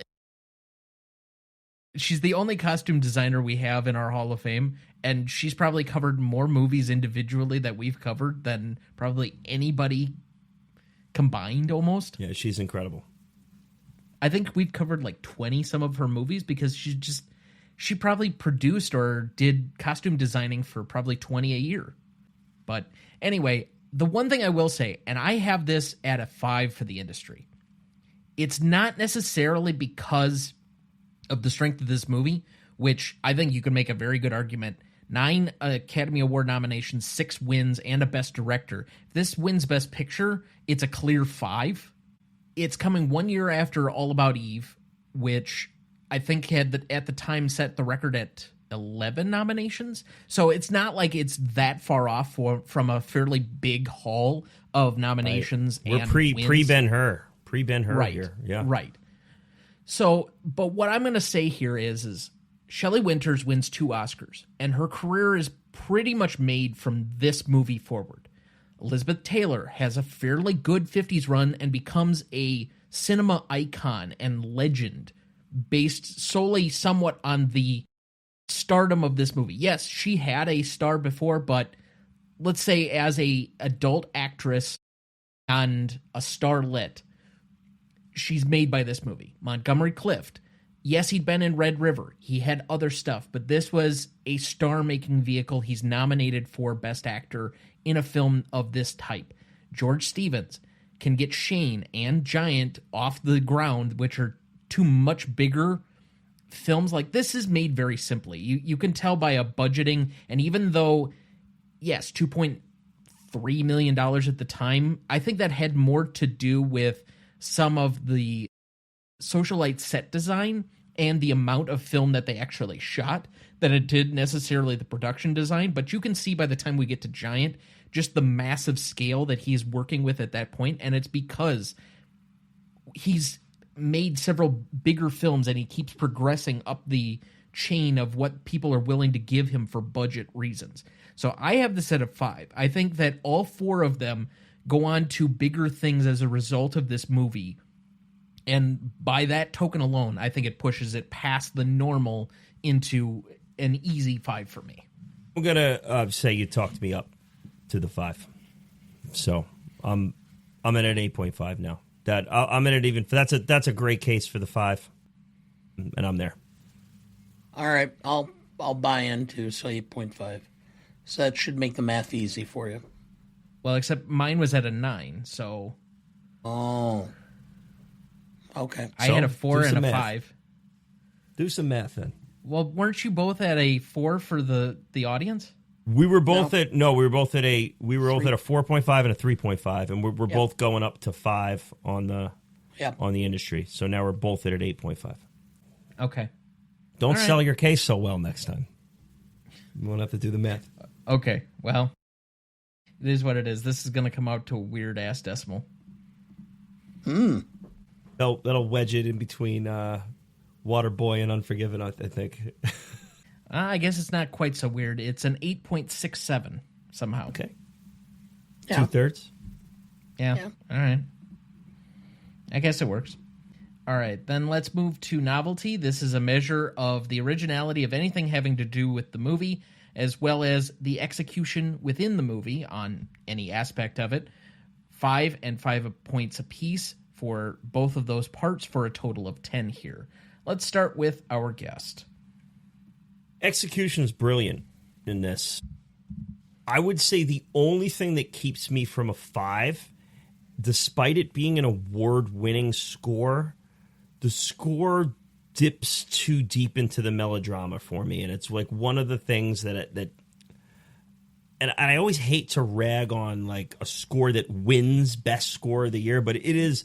she's the only costume designer we have in our Hall of Fame, and she's probably covered more movies individually that we've covered than probably anybody combined almost. Yeah, she's incredible. I think we've covered like 20 some of her movies because she probably produced or did costume designing for probably 20 a year. But anyway, the one thing I will say, and I have this at a 5 for the industry, it's not necessarily because of the strength of this movie, which I think you can make a very good argument. 9 Academy Award nominations, 6 wins, and a Best Director. If this wins Best Picture, it's a clear 5. It's coming 1 year after All About Eve, which I think had at the time set the record at 11 nominations. So it's not like it's that far off from a fairly big haul of nominations. Right. And We're wins. pre-Ben-Hur Right here. Yeah. Right. So, but what I'm going to say here is Shelley Winters wins 2 Oscars, and her career is pretty much made from this movie forward. Elizabeth Taylor has a fairly good 50s run and becomes a cinema icon and legend based solely somewhat on the stardom of this movie. Yes, she had a star before, but let's say as a adult actress and a starlet, she's made by this movie. Montgomery Clift, yes, he'd been in Red River. He had other stuff, but this was a star-making vehicle. He's nominated for Best Actor in a film of this type. George Stevens can get Shane and Giant off the ground, which are 2 much bigger films. Like, this is made very simply. You can tell by a budgeting, and even though, yes, $2.3 million at the time, I think that had more to do with some of the socialite set design and the amount of film that they actually shot than it did necessarily the production design. But you can see by the time we get to Giant, just the massive scale that he's working with at that point, and it's because he's made several bigger films and he keeps progressing up the chain of what people are willing to give him for budget reasons. So I have this at a 5. I think that all 4 of them go on to bigger things as a result of this movie. And by that token alone, I think it pushes it past the normal into an easy 5 for me. I'm going to say you talked me up to the 5. So I'm at an 8.5 now. I'm in it even. That's a great case for the 5. And I'm there. All right, I'll buy into 8.5. So that should make the math easy for you. Well, except mine was at a 9, so... Oh. Okay. I had a 4 and a 5. Do some math then. Well, weren't you both at a 4 for the audience? We were both at a 4.5 and a 3.5, and we're both going up to 5 on the industry. So now we're both at an 8.5. Okay. Don't sell your case so well next time. You won't have to do the math. Okay. Well, it is what it is. This is going to come out to a weird ass decimal. That'll wedge it in between Waterboy and Unforgiven, I think. I guess it's not quite so weird. It's an 8.67 somehow. Okay. Yeah. 2/3. Yeah. All right. I guess it works. All right. Then let's move to Novelty. This is a measure of the originality of anything having to do with the movie, as well as the execution within the movie on any aspect of it. 5 and 5 points apiece for both of those parts for a total of 10 here. Let's start with our guest. Execution is brilliant in this. I would say the only thing that keeps me from a 5, despite it being an award-winning score, the score dips too deep into the melodrama for me, and it's like one of the things that and I always hate to rag on like a score that wins best score of the year, but it is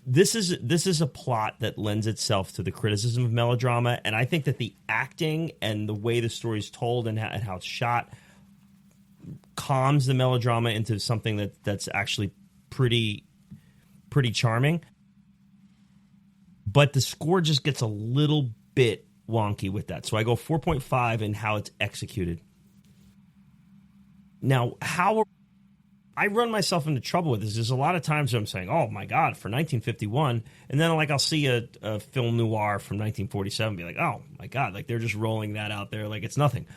this is a plot that lends itself to the criticism of melodrama, and I think that the acting and the way the story is told and how it's shot calms the melodrama into something that's actually pretty charming. But the score just gets a little bit wonky with that. So I go 4.5 in how it's executed. Now, how I run myself into trouble with this is a lot of times I'm saying, oh my God, for 1951. And then like I'll see a film noir from 1947 and be like, oh my God, like they're just rolling that out there like it's nothing.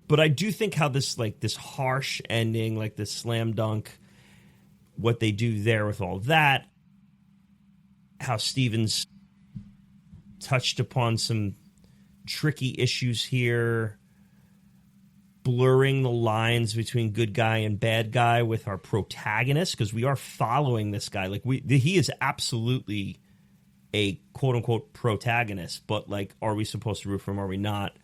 But I do think how this harsh ending, like this slam dunk, what they do there with all that, how Stevens touched upon some tricky issues here, blurring the lines between good guy and bad guy with our protagonist, because we are following this guy. Like he is absolutely a quote unquote protagonist, but like, are we supposed to root for him? Are we not?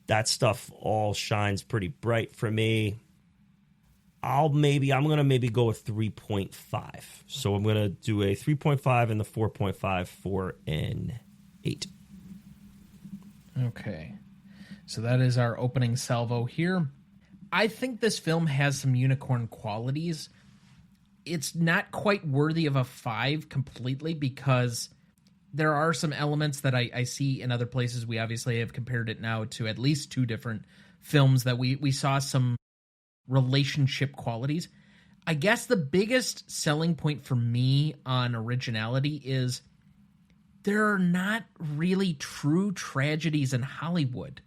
That stuff all shines pretty bright for me. I'm going to maybe go with 3.5. So I'm going to do a 3.5 and the 4.5 for an 8. Okay. So that is our opening salvo here. I think this film has some unicorn qualities. It's not quite worthy of a 5 completely because there are some elements that I see in other places. We obviously have compared it now to at least 2 different films that we saw some relationship qualities. I guess the biggest selling point for me on originality is there are not really true tragedies in Hollywood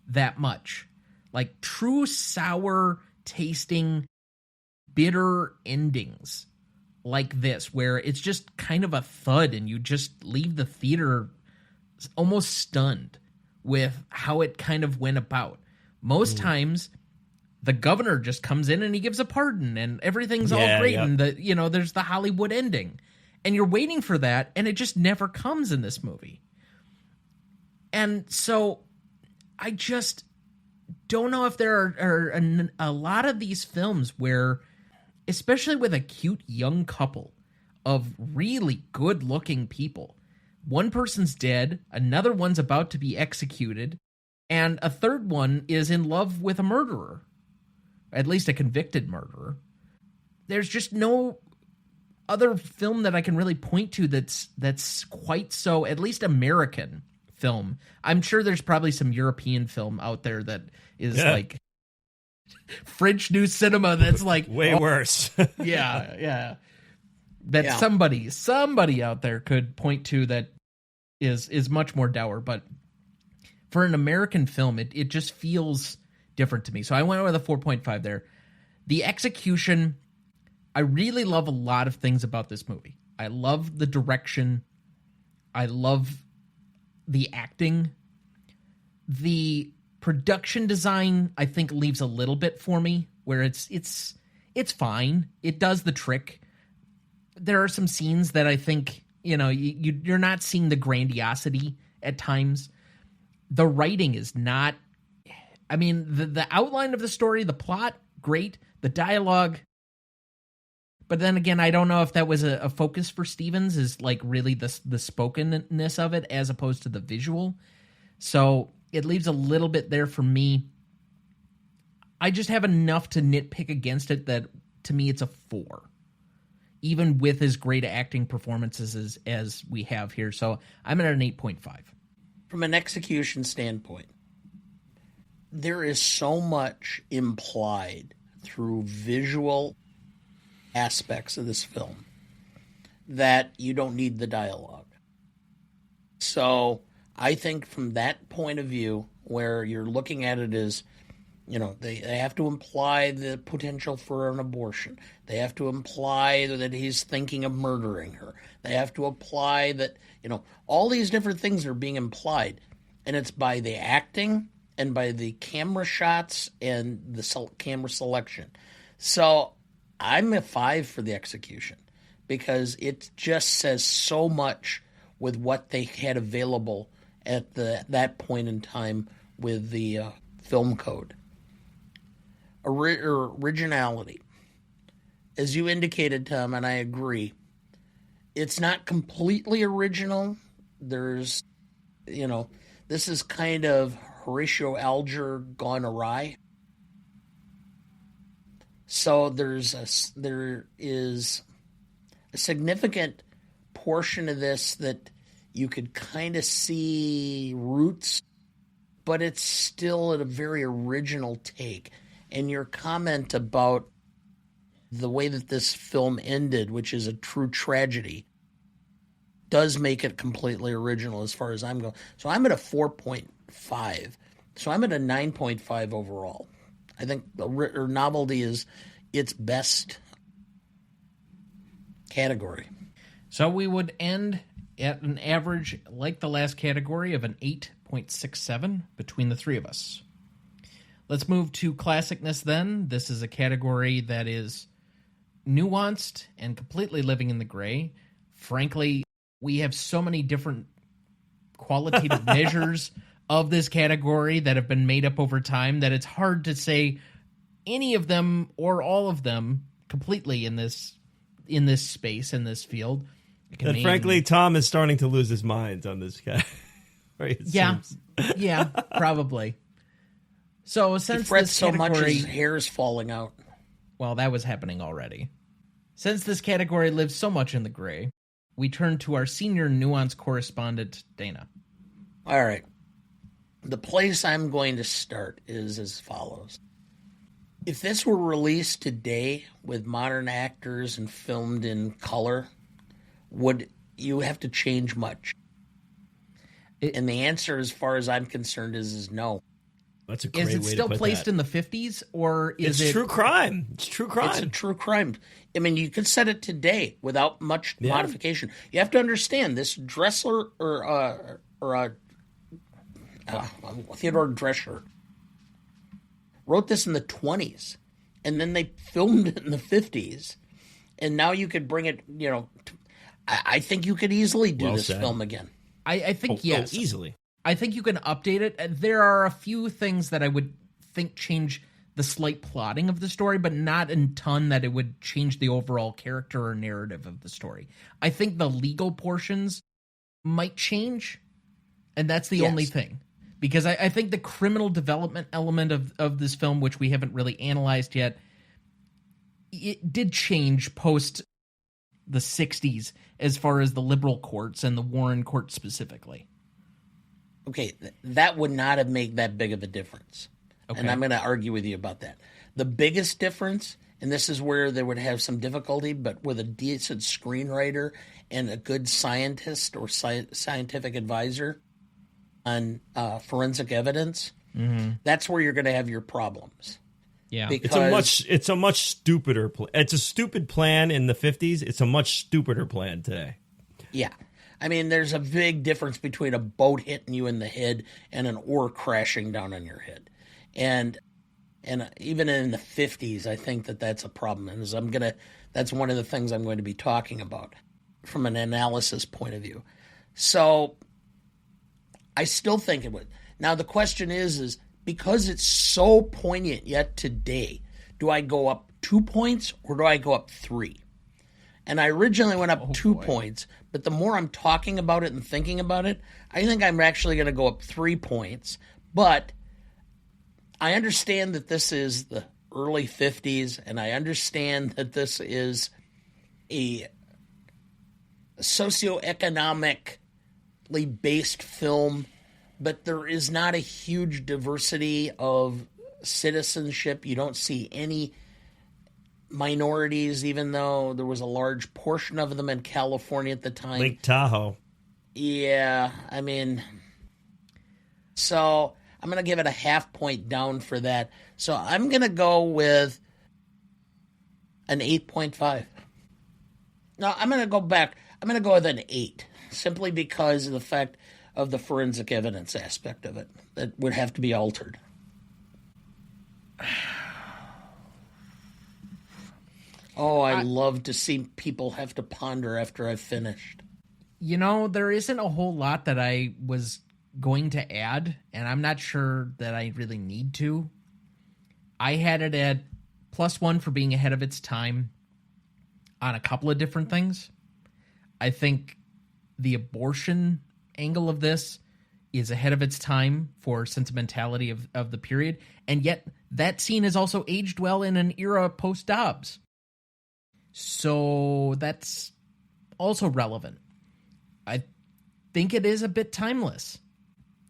that much. Like true sour tasting, bitter endings like this, where it's just kind of a thud and you just leave the theater almost stunned with how it kind of went about. Most times the governor just comes in and he gives a pardon and everything's all great. Yep. And there's the Hollywood ending and you're waiting for that. And it just never comes in this movie. And so I just don't know if there are a lot of these films where, especially with a cute young couple of really good looking people, one person's dead, another one's about to be executed, and a third one is in love with a murderer. At least a convicted murderer. There's just no other film that I can really point to that's quite so, at least American film. I'm sure there's probably some European film out there that is like French new cinema that's like way worse. yeah. That somebody out there could point to that is much more dour, but for an American film, it just feels different to me. So I went with a 4.5 there. The execution, I really love a lot of things about this movie. I love the direction. I love the acting. The production design, I think, leaves a little bit for me, where it's fine. It does the trick. There are some scenes that I think, you're not seeing the grandiosity at times. The writing is not, the outline of the story, the plot, great. The dialogue, but then again, I don't know if that was a focus for Stevens, is like really the spokenness of it as opposed to the visual. So it leaves a little bit there for me. I just have enough to nitpick against it that to me it's a 4. Even with as great acting performances as we have here. So I'm at an 8.5. From an execution standpoint, there is so much implied through visual aspects of this film that you don't need the dialogue. So I think from that point of view, where you're looking at it as, They have to imply the potential for an abortion. They have to imply that he's thinking of murdering her. They have to imply that, all these different things are being implied. And it's by the acting and by the camera shots and the camera selection. So I'm a 5 for the execution because it just says so much with what they had available at that point in time with the film code. Originality. As you indicated, Tom, and I agree, it's not completely original. There's, this is kind of Horatio Alger gone awry. So there is a significant portion of this that you could kind of see roots, but it's still a very original take. And your comment about the way that this film ended, which is a true tragedy, does make it completely original as far as I'm going. So I'm at a 4.5. So I'm at a 9.5 overall. I think Novelty is its best category. So we would end at an average, like the last category, of an 8.67 between the three of us. Let's move to Classicness then. This is a category that is nuanced and completely living in the gray. Frankly, we have so many different qualitative measures of this category that have been made up over time that it's hard to say any of them or all of them completely in this space, in this field. And frankly, Tom is starting to lose his mind on this guy. Yeah, probably. So since he frets this so category, much his hair is falling out. Well, that was happening already. Since this category lives so much in the gray, we turn to our senior nuance correspondent, Dana. All right. The place I'm going to start is as follows. If this were released today with modern actors and filmed in color, would you have to change much? And the answer, as far as I'm concerned, is no. That's a great way to put that. Is it still placed in the 50s, or is it... true crime. It's true crime. It's a true crime. I mean, you could set it today without much modification. You have to understand, this Dressler Theodore Drescher wrote this in the 20s, and then they filmed it in the 50s, and now you could bring it, I think you could easily do this film again. I think, yes. Easily. I think you can update it. There are a few things that I would think change the slight plotting of the story, but not a ton that it would change the overall character or narrative of the story. I think the legal portions might change, and that's the only thing. Because I think the criminal development element of this film, which we haven't really analyzed yet, it did change post the 60s as far as the liberal courts and the Warren court specifically. Okay, that would not have made that big of a difference. Okay. And I'm going to argue with you about that. The biggest difference, and this is where there would have some difficulty, but with a decent screenwriter and a good scientist or scientific advisor on forensic evidence, that's where you're going to have your problems. Yeah, because it's a much stupider it's a stupid plan in the 50s. It's a much stupider plan today. Yeah. I mean, there's a big difference between a boat hitting you in the head and an oar crashing down on your head. And even in the 50s, I think that's a problem. And that's one of the things I'm going to be talking about from an analysis point of view. So I still think it would. Now, the question is because it's so poignant yet today, do I go up 2 points or do I go up 3? And I originally went up 2 points, but the more I'm talking about it and thinking about it, I think I'm actually going to go up 3 points. But I understand that this is the early 50s, and I understand that this is a socioeconomically based film, but there is not a huge diversity of citizenship. You don't see any minorities, even though there was a large portion of them in California at the time. Lake Tahoe. Yeah, I mean, so I'm going to give it a half point down for that. So I'm going to go with an 8.5. No, I'm going to go back. I'm going to go with an 8, simply because of the fact of the forensic evidence aspect of it that would have to be altered. Oh, I love to see people have to ponder after I've finished. You know, there isn't a whole lot that I was going to add, and I'm not sure that I really need to. I had it at +1 for being ahead of its time on a couple of different things. I think the abortion angle of this is ahead of its time for sentimentality of the period, and yet that scene has also aged well in an era post-Dobbs. So that's also relevant. I think it is a bit timeless.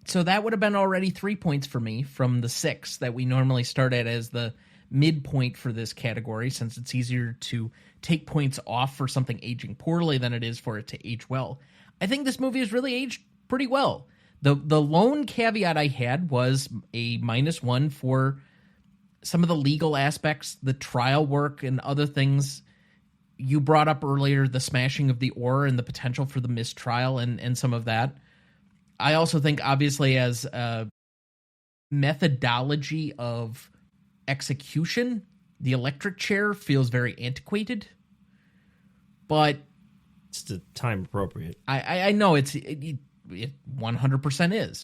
So that would have been already 3 points for me from the 6 that we normally start at as the midpoint for this category, since it's easier to take points off for something aging poorly than it is for it to age well. I think this movie has really aged pretty well. The lone caveat I had was a -1 for some of the legal aspects, the trial work and other things. You brought up earlier the smashing of the oar and the potential for the mistrial and some of that. I also think, obviously, as a methodology of execution, the electric chair feels very antiquated. But it's the time appropriate. I know it 100% is.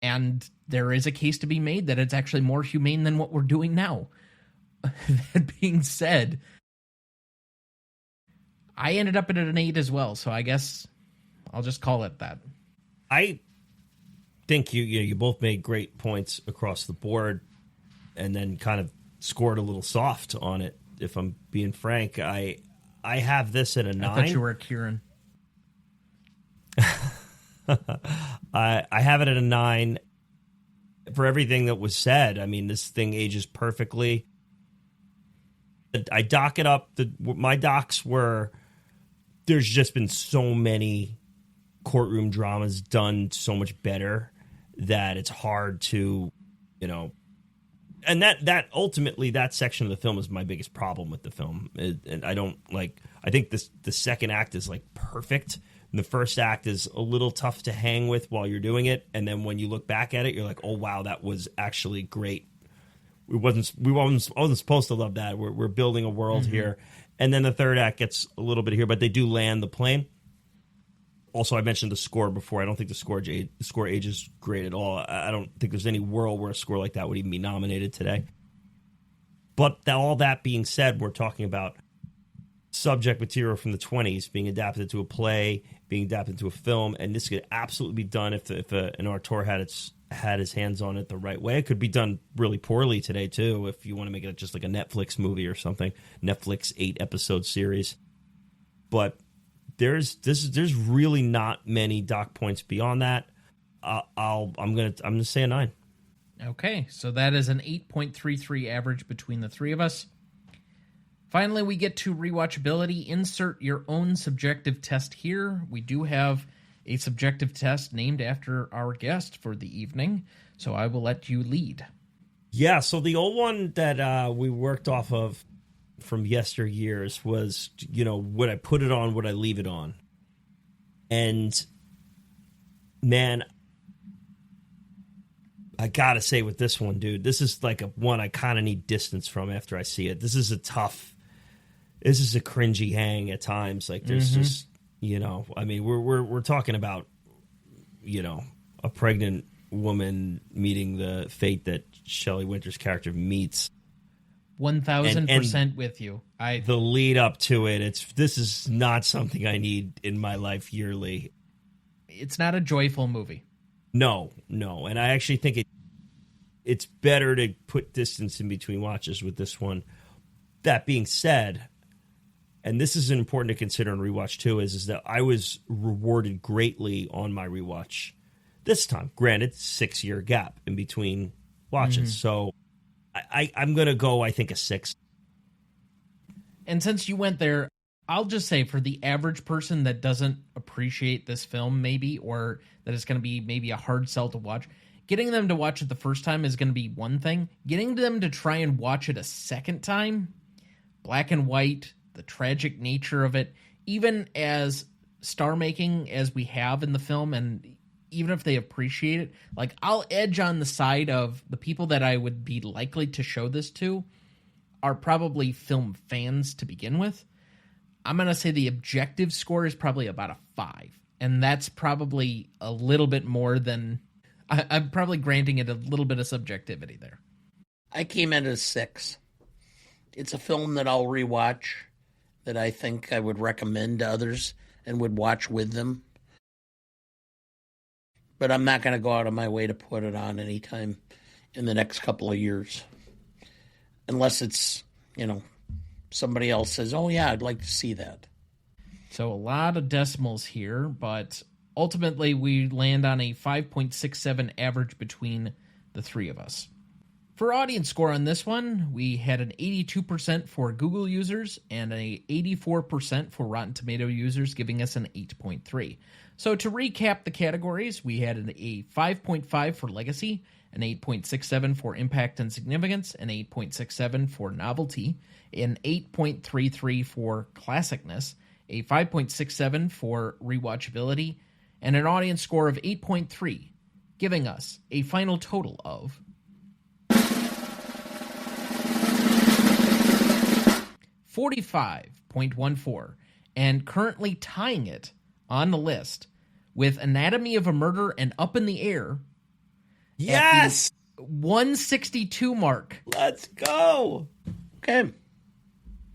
And there is a case to be made that it's actually more humane than what we're doing now. That being said, I ended up at an 8 as well, so I guess I'll just call it that. I think you both made great points across the board, and then kind of scored a little soft on it. If I'm being frank, I have this at a 9. I thought you were a Kieran. I have it at a 9 for everything that was said. I mean, this thing ages perfectly. I dock it up. My docs were, there's just been so many courtroom dramas done so much better that it's hard to, and that ultimately, that section of the film is my biggest problem with the film. And I don't like, I think the second act is like perfect. And the first act is a little tough to hang with while you're doing it. And then when you look back at it, you're like, oh, wow, that was actually great. I wasn't supposed to love that. We're building a world here. And then the third act gets a little bit here, but they do land the plane. Also, I mentioned the score before. I don't think the score ages great at all. I don't think there's any world where a score like that would even be nominated today. But all that being said, we're talking about subject material from the 20s being adapted to a play, being adapted to a film, and this could absolutely be done if an auteur had his hands on it the right way. It could be done really poorly today, too, if you want to make it just like a Netflix movie or something. Netflix 8-episode series. But there's really not many doc points beyond that. I'm gonna say a 9. Okay, so that is an 8.33 average between the three of us. Finally, we get to rewatchability. Insert your own subjective test here. We do have a subjective test named after our guest for the evening, so I will let you lead. Yeah, so the old one that we worked off of from yesteryears was, would I put it on, would I leave it on? And, man, I gotta say with this one, dude, this is like one I kind of need distance from after I see it. This is a cringy hang at times. Like, there's just, I mean, we're talking about, a pregnant woman meeting the fate that Shelley Winters' character meets. 1,000% with you. The lead up to it, this is not something I need in my life yearly. It's not a joyful movie. No, and I actually think it's better to put distance in between watches with this one. That being said, and this is important to consider in rewatch too, is that I was rewarded greatly on my rewatch this time. Granted, 6-year gap in between watches, so I'm going to go, I think, a 6. And since you went there, I'll just say for the average person that doesn't appreciate this film maybe, or that it's going to be maybe a hard sell to watch, getting them to watch it the first time is going to be one thing. Getting them to try and watch it a second time, black and white, the tragic nature of it, even as star-making as we have in the film, and even if they appreciate it, like, I'll edge on the side of the people that I would be likely to show this to are probably film fans to begin with. I'm going to say the objective score is probably about a 5. And that's probably a little bit more than... I'm probably granting it a little bit of subjectivity there. I came in at a 6. It's a film that I'll rewatch, that I think I would recommend to others and would watch with them. But I'm not going to go out of my way to put it on anytime in the next couple of years. Unless it's, somebody else says, oh yeah, I'd like to see that. So a lot of decimals here, but ultimately we land on a 5.67 average between the three of us. For audience score on this one, we had an 82% for Google users and a 84% for Rotten Tomato users, giving us an 8.3. So to recap the categories, we had a 5.5 for Legacy, an 8.67 for Impact and Significance, an 8.67 for Novelty, an 8.33 for Classicness, a 5.67 for Rewatchability, and an audience score of 8.3, giving us a final total of 45.14, and currently tying it on the list with Anatomy of a Murder and Up in the Air. Yes! 162 mark. Let's go! Okay.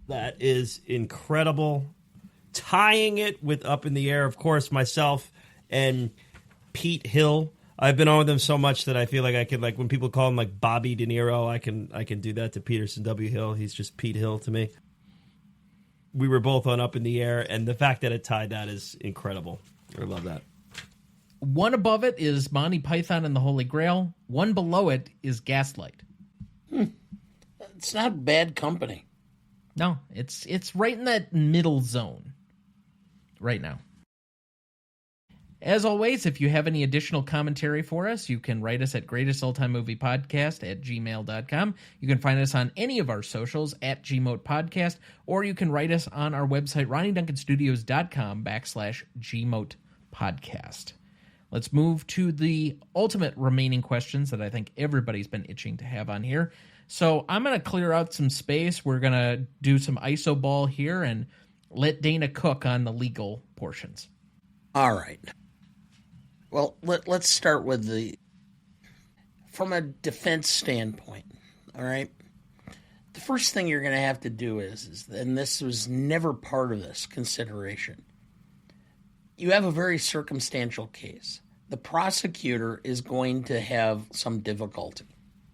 That is incredible. Tying it with Up in the Air, of course, myself and Pete Hill. I've been on with him so much that I feel like I could, like, when people call him like Bobby De Niro, I can do that to Peterson W. Hill. He's just Pete Hill to me. We were both on Up in the Air, and the fact that it tied that is incredible. I love that. One above it is Monty Python and the Holy Grail. One below it is Gaslight. It's not bad company. No, it's right in that middle zone right now. As always, if you have any additional commentary for us, you can write us at greatestaltimemoviepodcast@gmail.com. You can find us on any of our socials at GMotePodcast, or you can write us on our website, RonnieDuncanStudios.com/GMotePodcast. Let's move to the ultimate remaining questions that I think everybody's been itching to have on here. So I'm going to clear out some space. We're going to do some iso ball here and let Dana cook on the legal portions. All right. Well, let's start with from a defense standpoint, all right? The first thing you're going to have to do is, and this was never part of this consideration, you have a very circumstantial case. The prosecutor is going to have some difficulty,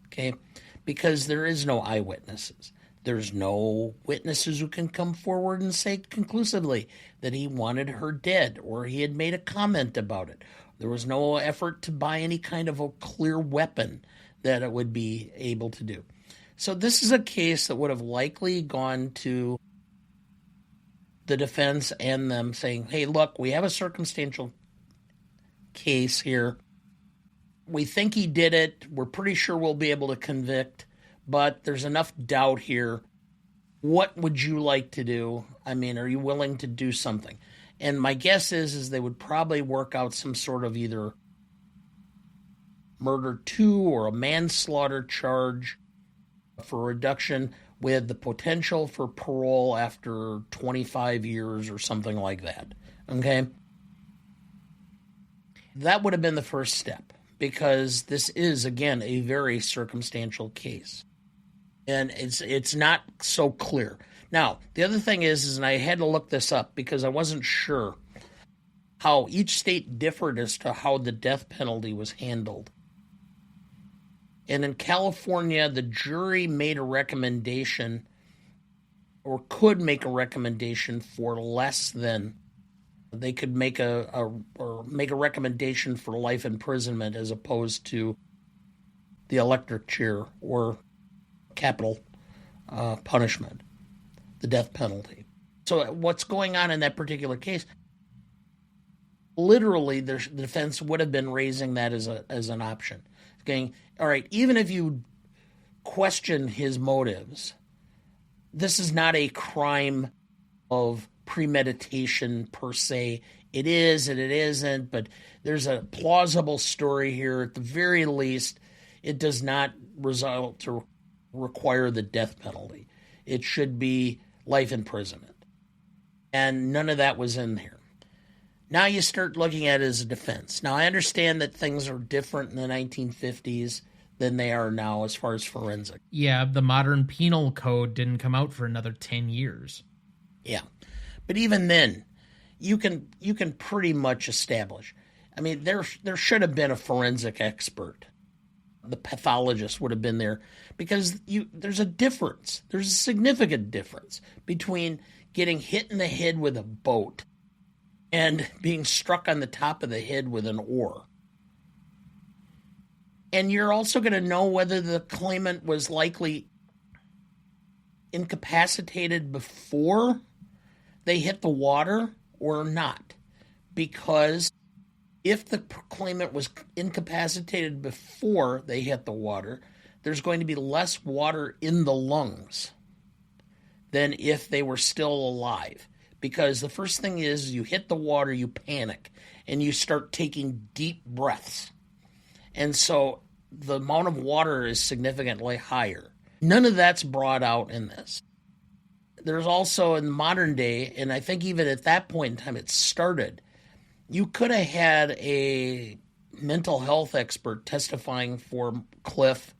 okay? Because there is no eyewitnesses. There's no witnesses who can come forward and say conclusively that he wanted her dead or he had made a comment about it. There was no effort to buy any kind of a clear weapon that it would be able to do. So this is a case that would have likely gone to the defense and them saying, hey, look, we have a circumstantial case here. We think he did it. We're pretty sure we'll be able to convict, but there's enough doubt here. What would you like to do? I mean, are you willing to do something? And my guess is they would probably work out some sort of either murder 2 or a manslaughter charge for reduction with the potential for parole after 25 years or something like that. Okay? That would have been the first step, because this is, again, a very circumstantial case. And it's not so clear. Now, the other thing is, and I had to look this up because I wasn't sure how each state differed as to how the death penalty was handled. And in California, the jury made a recommendation, or could make a recommendation for less than. They could make a recommendation for life imprisonment as opposed to the electric chair or capital punishment, the death penalty. So what's going on in that particular case? literally the defense would have been raising that as an option. Going, all right, even if you question his motives, this is not a crime of premeditation per se. It is and it isn't, but there's a plausible story here. At the very least, it does not result to require the death penalty. It should be life imprisonment. And none of that was in here. Now you start looking at it as a defense. Now, I understand that things are different in the 1950s than they are now as far as forensic. Yeah, the modern penal code didn't come out for another 10 years. Yeah. But even then, you can pretty much establish. I mean, there should have been a forensic expert. The pathologist would have been there because there's a difference. There's a significant difference between getting hit in the head with a boat and being struck on the top of the head with an oar. And you're also going to know whether the claimant was likely incapacitated before they hit the water or not. Because if the claimant was incapacitated before they hit the water, there's going to be less water in the lungs than if they were still alive. Because the first thing is you hit the water, you panic, and you start taking deep breaths. And so the amount of water is significantly higher. None of that's brought out in this. There's also in modern day, and I think even at that point in time it started, you could have had a mental health expert testifying for Cliff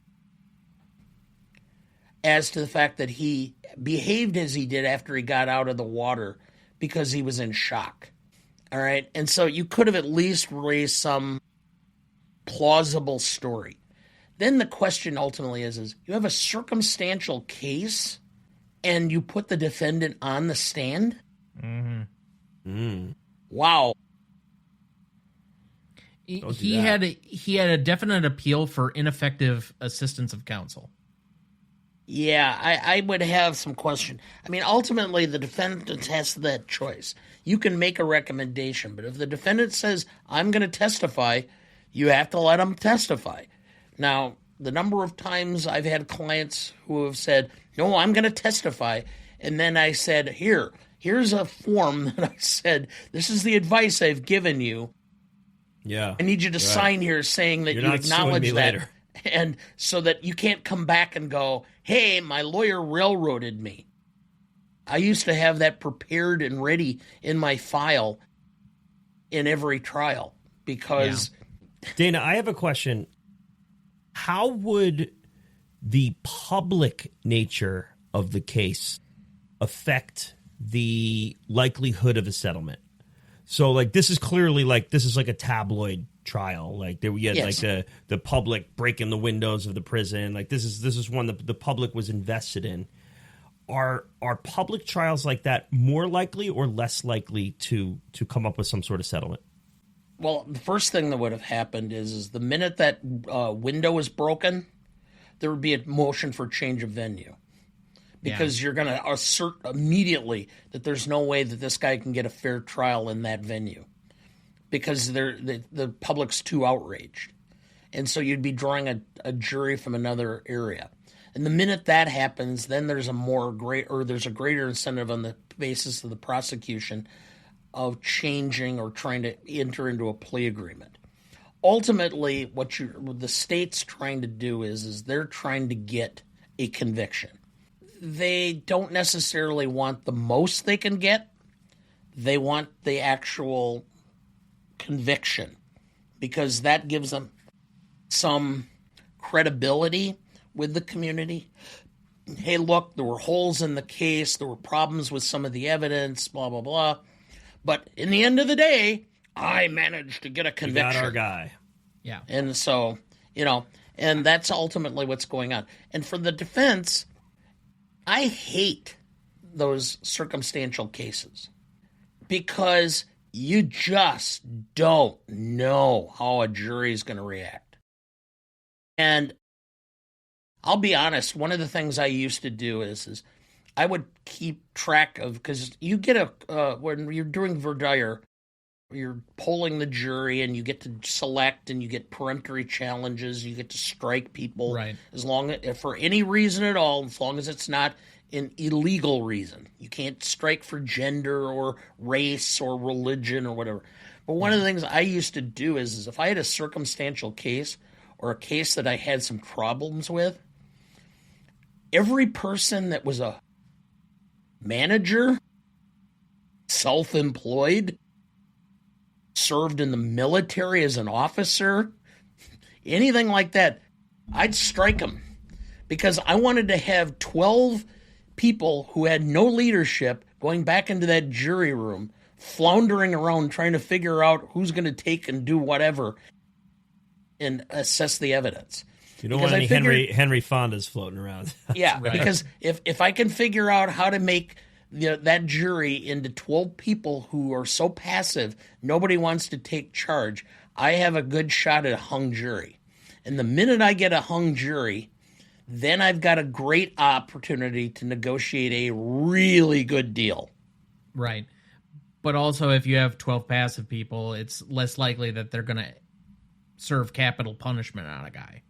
as to the fact that he behaved as he did after he got out of the water because he was in shock. All right? And so you could have at least raised some plausible story. Then the question ultimately is you have a circumstantial case and you put the defendant on the stand? Wow. He had a definite appeal for ineffective assistance of counsel. Yeah, I would have some question. I mean, ultimately, the defendant has that choice. You can make a recommendation, but if the defendant says, I'm going to testify, you have to let him testify. Now, the number of times I've had clients who have said, no, I'm going to testify, and then I said, here's a form that I said, this is the advice I've given you. Yeah. I need you to sign here saying that you acknowledge that. Later. And so that you can't come back and go, hey, my lawyer railroaded me. I used to have that prepared and ready in my file in every trial because... Yeah. Dana, I have a question. How would the public nature of the case affect the likelihood of a settlement? So, like, this is clearly this is like a tabloid trial. Like, there we had like the public breaking the windows of the prison. Like, this is one that the public was invested in. Are public trials like that more likely or less likely to come up with some sort of settlement? Well, the first thing that would have happened is the minute that window is broken, there would be a motion for change of venue. Because you're going to assert immediately that there's no way that this guy can get a fair trial in that venue because the public's too outraged. And so you'd be drawing a jury from another area. And the minute that happens, then there's a greater incentive on the basis of the prosecution of changing or trying to enter into a plea agreement. Ultimately, what the state's trying to do is they're trying to get a conviction. They don't necessarily want the most they can get. They want the actual conviction because that gives them some credibility with the community. Hey, look, there were holes in the case. There were problems with some of the evidence, blah, blah, blah. But in the end of the day, I managed to get a conviction. We got our guy. Yeah. And so, and that's ultimately what's going on. And for the defense, I hate those circumstantial cases because you just don't know how a jury is going to react. And I'll be honest, one of the things I used to do is I would keep track of, because you get when you're doing voir dire, you're polling the jury, and you get to select, and you get peremptory challenges. You get to strike people, Right. as long as, for any reason at all, as long as it's not an illegal reason. You can't strike for gender or race or religion or whatever. But one of the things I used to do is if I had a circumstantial case or a case that I had some problems with, every person that was a manager, self-employed, served in the military as an officer, anything like that, I'd strike them, because I wanted to have 12 people who had no leadership going back into that jury room, floundering around trying to figure out who's going to take and do whatever and assess the evidence. You don't Because want I any figured- Henry Fondas floating around. Yeah, Right. because if I can figure out how to make that jury into 12 people who are so passive, nobody wants to take charge, I have a good shot at a hung jury. And the minute I get a hung jury, then I've got a great opportunity to negotiate a really good deal. Right. But also, if you have 12 passive people, it's less likely that they're going to serve capital punishment on a guy.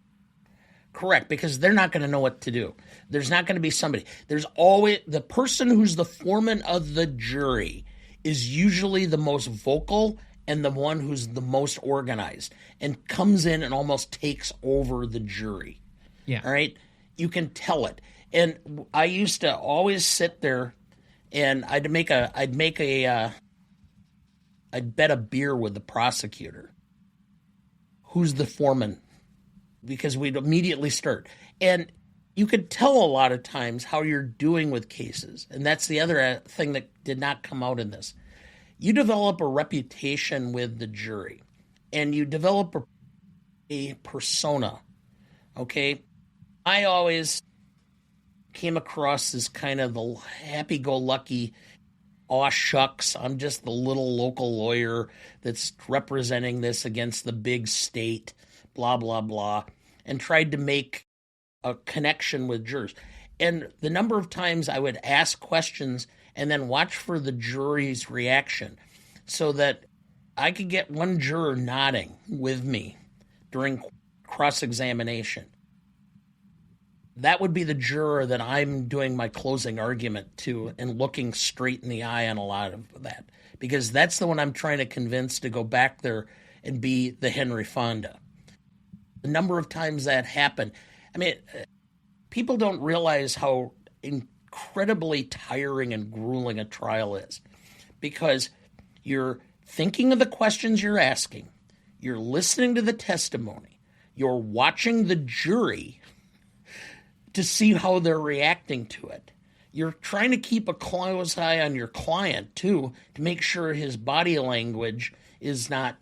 Correct, because they're not going to know what to do. There's not going to be somebody. There's always the person who's the foreman of the jury is usually the most vocal and the one who's the most organized and comes in and almost takes over the jury. Yeah. All right? You can tell it. And I used to always sit there and I'd bet a beer with the prosecutor. Who's the foreman? Because we'd immediately start. And you could tell a lot of times how you're doing with cases. And that's the other thing that did not come out in this. You develop a reputation with the jury, and you develop a persona, okay? I always came across as kind of the happy-go-lucky, aw shucks, I'm just the little local lawyer that's representing this against the big state, blah, blah, blah, and tried to make a connection with jurors. And the number of times I would ask questions and then watch for the jury's reaction so that I could get one juror nodding with me during cross-examination. That would be the juror that I'm doing my closing argument to and looking straight in the eye on a lot of that, because that's the one I'm trying to convince to go back there and be the Henry Fonda. The number of times that happened, I mean, people don't realize how incredibly tiring and grueling a trial is, because you're thinking of the questions you're asking, you're listening to the testimony, you're watching the jury to see how they're reacting to it. You're trying to keep a close eye on your client, too, to make sure his body language is not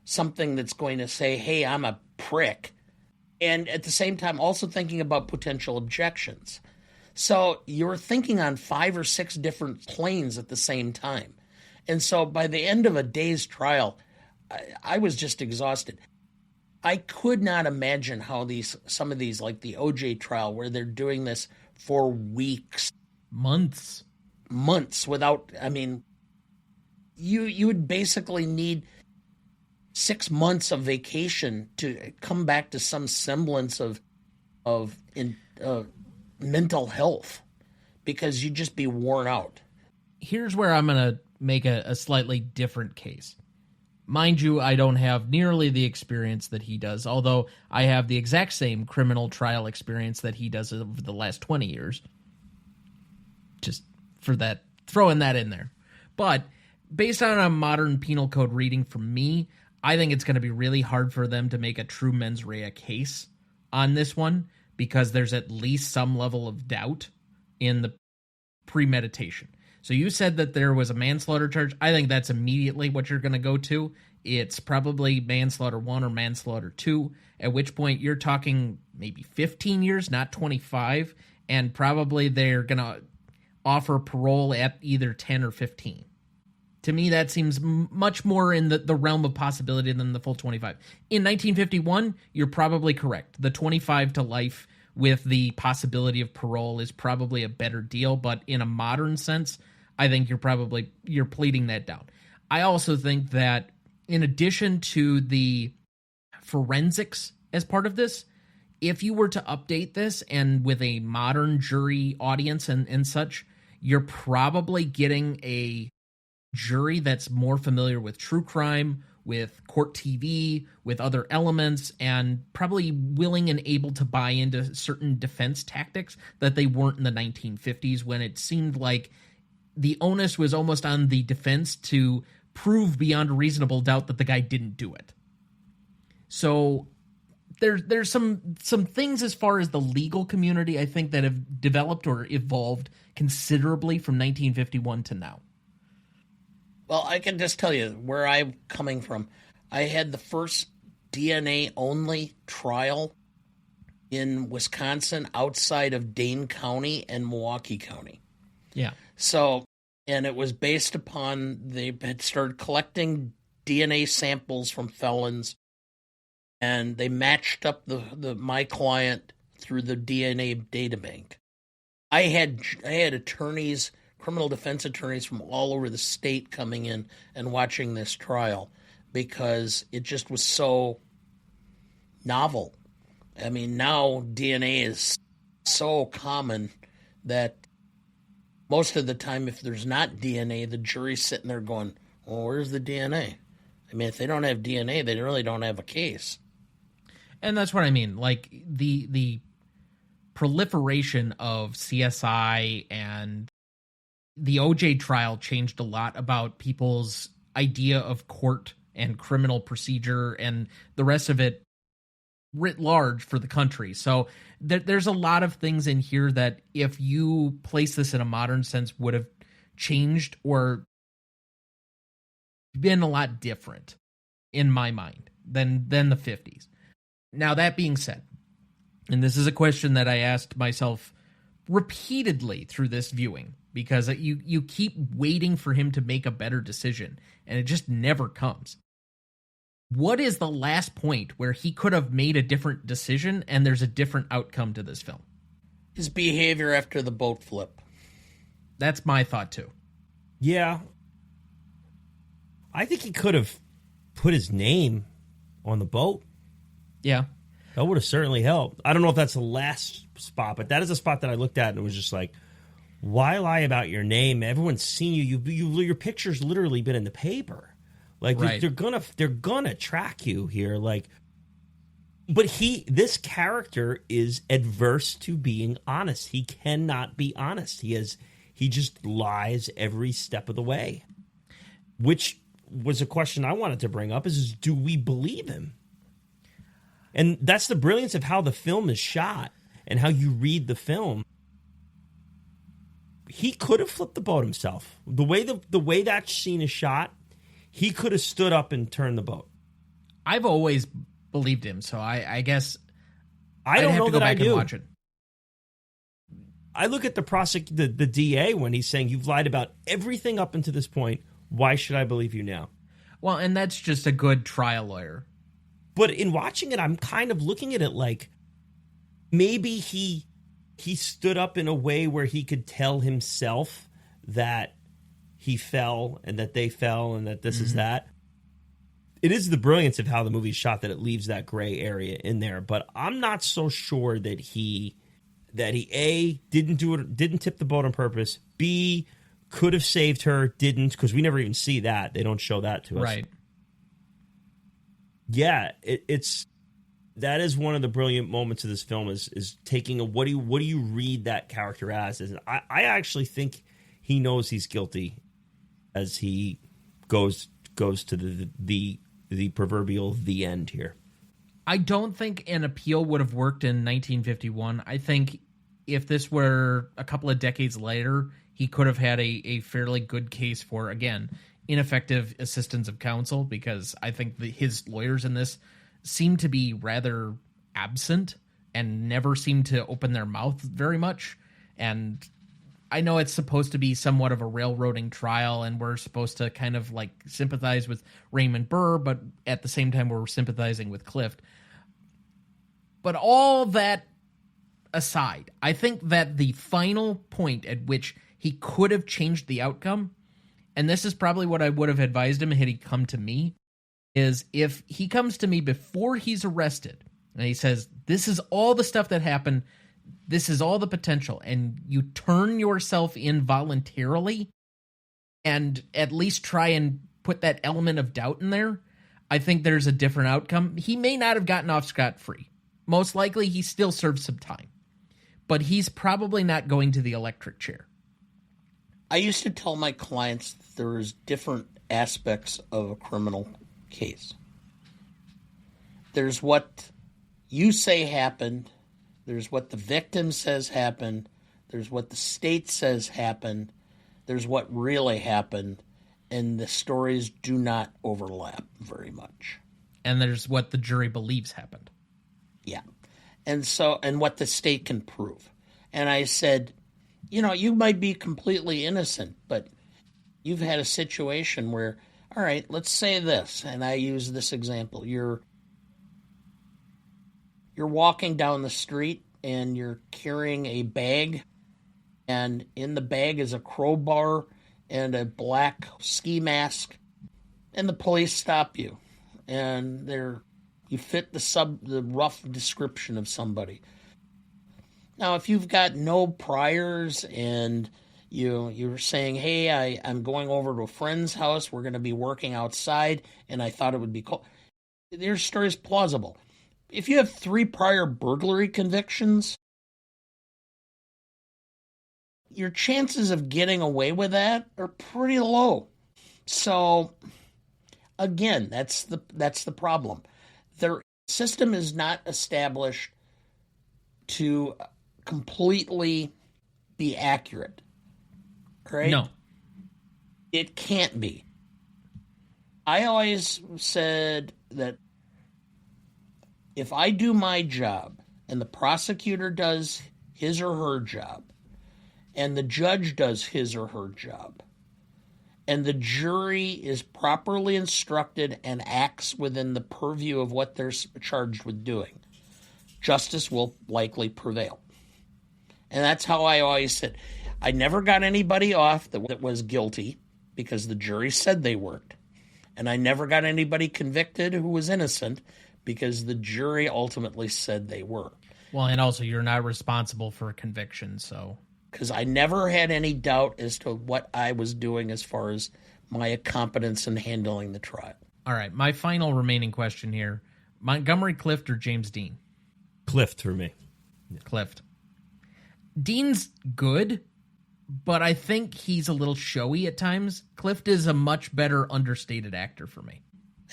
something that's going to say, hey, I'm a prick. And at the same time, also thinking about potential objections. So you're thinking on 5 or 6 different planes at the same time. And so by the end of a day's trial, I was just exhausted. I could not imagine how some of these, like the OJ trial, where they're doing this for weeks, Months without, I mean, you would basically need 6 months of vacation to come back to some semblance of mental health, because you'd just be worn out. Here's where I'm going to make a slightly different case. Mind you, I don't have nearly the experience that he does, although I have the exact same criminal trial experience that he does over the last 20 years. Just for that, throwing that in there. But based on a modern penal code reading from me, I think it's going to be really hard for them to make a true mens rea case on this one, because there's at least some level of doubt in the premeditation. So you said that there was a manslaughter charge. I think that's immediately what you're going to go to. It's probably manslaughter 1 or manslaughter 2, at which point you're talking maybe 15 years, not 25, and probably they're going to offer parole at either 10 or 15. To me, that seems much more in the realm of possibility than the full 25. In 1951, you're probably correct. The 25 to life with the possibility of parole is probably a better deal, but in a modern sense, I think you're pleading that down. I also think that in addition to the forensics as part of this, if you were to update this and with a modern jury audience and such, you're probably getting a jury that's more familiar with true crime, with court TV, with other elements, and probably willing and able to buy into certain defense tactics that they weren't in the 1950s, when it seemed like the onus was almost on the defense to prove beyond a reasonable doubt that the guy didn't do it. So there's some things as far as the legal community, I think, that have developed or evolved considerably from 1951 to now. Well, I can just tell you where I'm coming from. I had the first DNA-only trial in Wisconsin outside of Dane County and Milwaukee County. Yeah. So, and it was based upon, they had started collecting DNA samples from felons, and they matched up my client through the DNA databank. I had attorneys, criminal defense attorneys from all over the state coming in and watching this trial because it just was so novel. I mean, now DNA is so common that most of the time, if there's not DNA, the jury's sitting there going, well, where's the DNA? I mean, if they don't have DNA, they really don't have a case. And that's what I mean. Like, the proliferation of CSI and the OJ trial changed a lot about people's idea of court and criminal procedure and the rest of it writ large for the country. So there's a lot of things in here that, if you place this in a modern sense, would have changed or been a lot different in my mind than the 50s. Now, that being said, and this is a question that I asked myself repeatedly through this viewing, because you keep waiting for him to make a better decision, and it just never comes. What is the last point where he could have made a different decision and there's a different outcome to this film? His behavior after the boat flip. That's my thought, too. Yeah. I think he could have put his name on the boat. Yeah. That would have certainly helped. I don't know if that's the last spot, but that is a spot that I looked at and it was just like, why lie about your name? Everyone's seen you. Your picture's literally been in the paper. Like, right. they're gonna track you here. Like, but this character is adverse to being honest. He cannot be honest. He just lies every step of the way. Which was a question I wanted to bring up: is do we believe him? And that's the brilliance of how the film is shot and how you read the film. He could have flipped the boat himself. The way that scene is shot, he could have stood up and turned the boat. I've always believed him, so I guess I don't know that I do. Watch it. I look at the DA when he's saying, you've lied about everything up until this point. Why should I believe you now? Well, and that's just a good trial lawyer. But in watching it, I'm kind of looking at it like maybe he stood up in a way where he could tell himself that he fell and that they fell and that this is that. It is the brilliance of how the movie's shot that it leaves that gray area in there. But I'm not so sure that he A, didn't tip the boat on purpose, B, could have saved her, didn't, because we never even see that. They don't show that to us. Right. Yeah, that is one of the brilliant moments of this film is taking what do you read that character as? And I actually think he knows he's guilty as he goes to the proverbial the end here. I don't think an appeal would have worked in 1951. I think if this were a couple of decades later, he could have had a fairly good case for, again, ineffective assistance of counsel, because I think his lawyers in this seem to be rather absent and never seem to open their mouth very much. And I know it's supposed to be somewhat of a railroading trial, and we're supposed to kind of like sympathize with Raymond Burr, but at the same time we're sympathizing with Clift. But all that aside, I think that the final point at which he could have changed the outcome and this is probably what I would have advised him had he come to me, is if he comes to me before he's arrested and he says, this is all the stuff that happened, this is all the potential, and you turn yourself in voluntarily and at least try and put that element of doubt in there, I think there's a different outcome. He may not have gotten off scot-free. Most likely he still served some time, but he's probably not going to the electric chair. I used to tell my clients that there's different aspects of a criminal case. There's what you say happened. There's what the victim says happened. There's what the state says happened. There's what really happened. And the stories do not overlap very much. And there's what the jury believes happened. Yeah. And what the state can prove. And I said, you might be completely innocent, but you've had a situation where, all right, let's say this, and I use this example. You're walking down the street and you're carrying a bag, and in the bag is a crowbar and a black ski mask, and the police stop you, and you fit the rough description of somebody. Now, if you've got no priors and you're saying, hey, I'm going over to a friend's house, we're going to be working outside, and I thought it would be cool, your story is plausible. If you have 3 prior burglary convictions, your chances of getting away with that are pretty low. So, again, that's the problem. Their system is not established to completely be accurate, right? No. It can't be. I always said that if I do my job and the prosecutor does his or her job and the judge does his or her job and the jury is properly instructed and acts within the purview of what they're charged with doing, justice will likely prevail. And that's how I always said. I never got anybody off that was guilty because the jury said they weren't. And I never got anybody convicted who was innocent because the jury ultimately said they were. Well, and also you're not responsible for a conviction, so. Because I never had any doubt as to what I was doing as far as my competence in handling the trial. All right, my final remaining question here. Montgomery Clift or James Dean? Clift for me. Clift. Dean's good, but I think he's a little showy at times. Clift is a much better understated actor for me.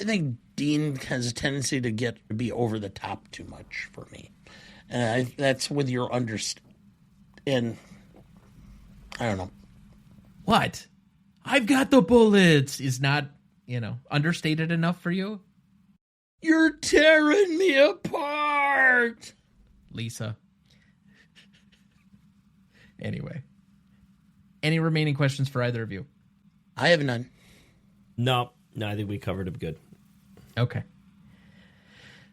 I think Dean has a tendency to be over the top too much for me. And that's with your and I don't know. What? I've got the bullets is not, understated enough for you? You're tearing me apart. Lisa. Anyway. Any remaining questions for either of you? I have none. No, I think we covered it good. Okay.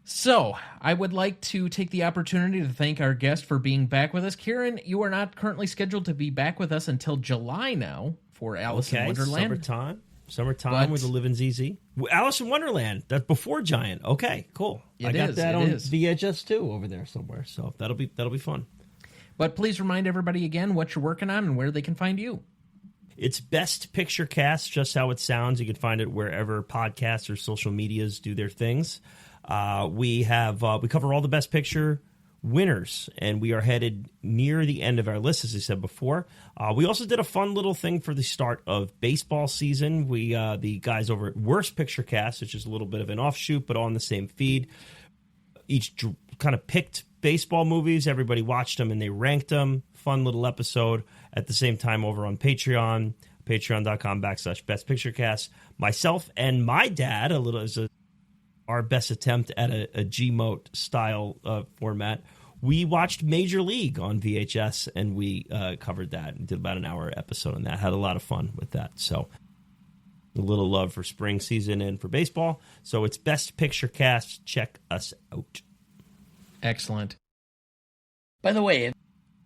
So, I would like to take the opportunity to thank our guest for being back with us. Kieran, you are not currently scheduled to be back with us until July now for Alice in Wonderland. Summertime with the Living ZZ. Alice in Wonderland. That's before Giant. Okay, cool. I got that on VHS too over there somewhere. So that'll be fun. But please remind everybody again what you're working on and where they can find you. It's Best Picture Cast, just how it sounds. You can find it wherever podcasts or social medias do their things. We cover all the Best Picture winners, and we are headed near the end of our list, as I said before. We also did a fun little thing for the start of baseball season. The guys over at Worst Picture Cast, which is a little bit of an offshoot, but all on the same feed, each kind of picked baseball movies. Everybody watched them and they ranked them. Fun little episode. At the same time, over on Patreon, patreon.com/Best Picture Cast. Myself and my dad, our best attempt at a G-Mote style format. We watched Major League on VHS, and we covered that and did about an hour episode on that. Had a lot of fun with that. So a little love for spring season and for baseball. So it's Best Picture Cast. Check us out. Excellent. By the way,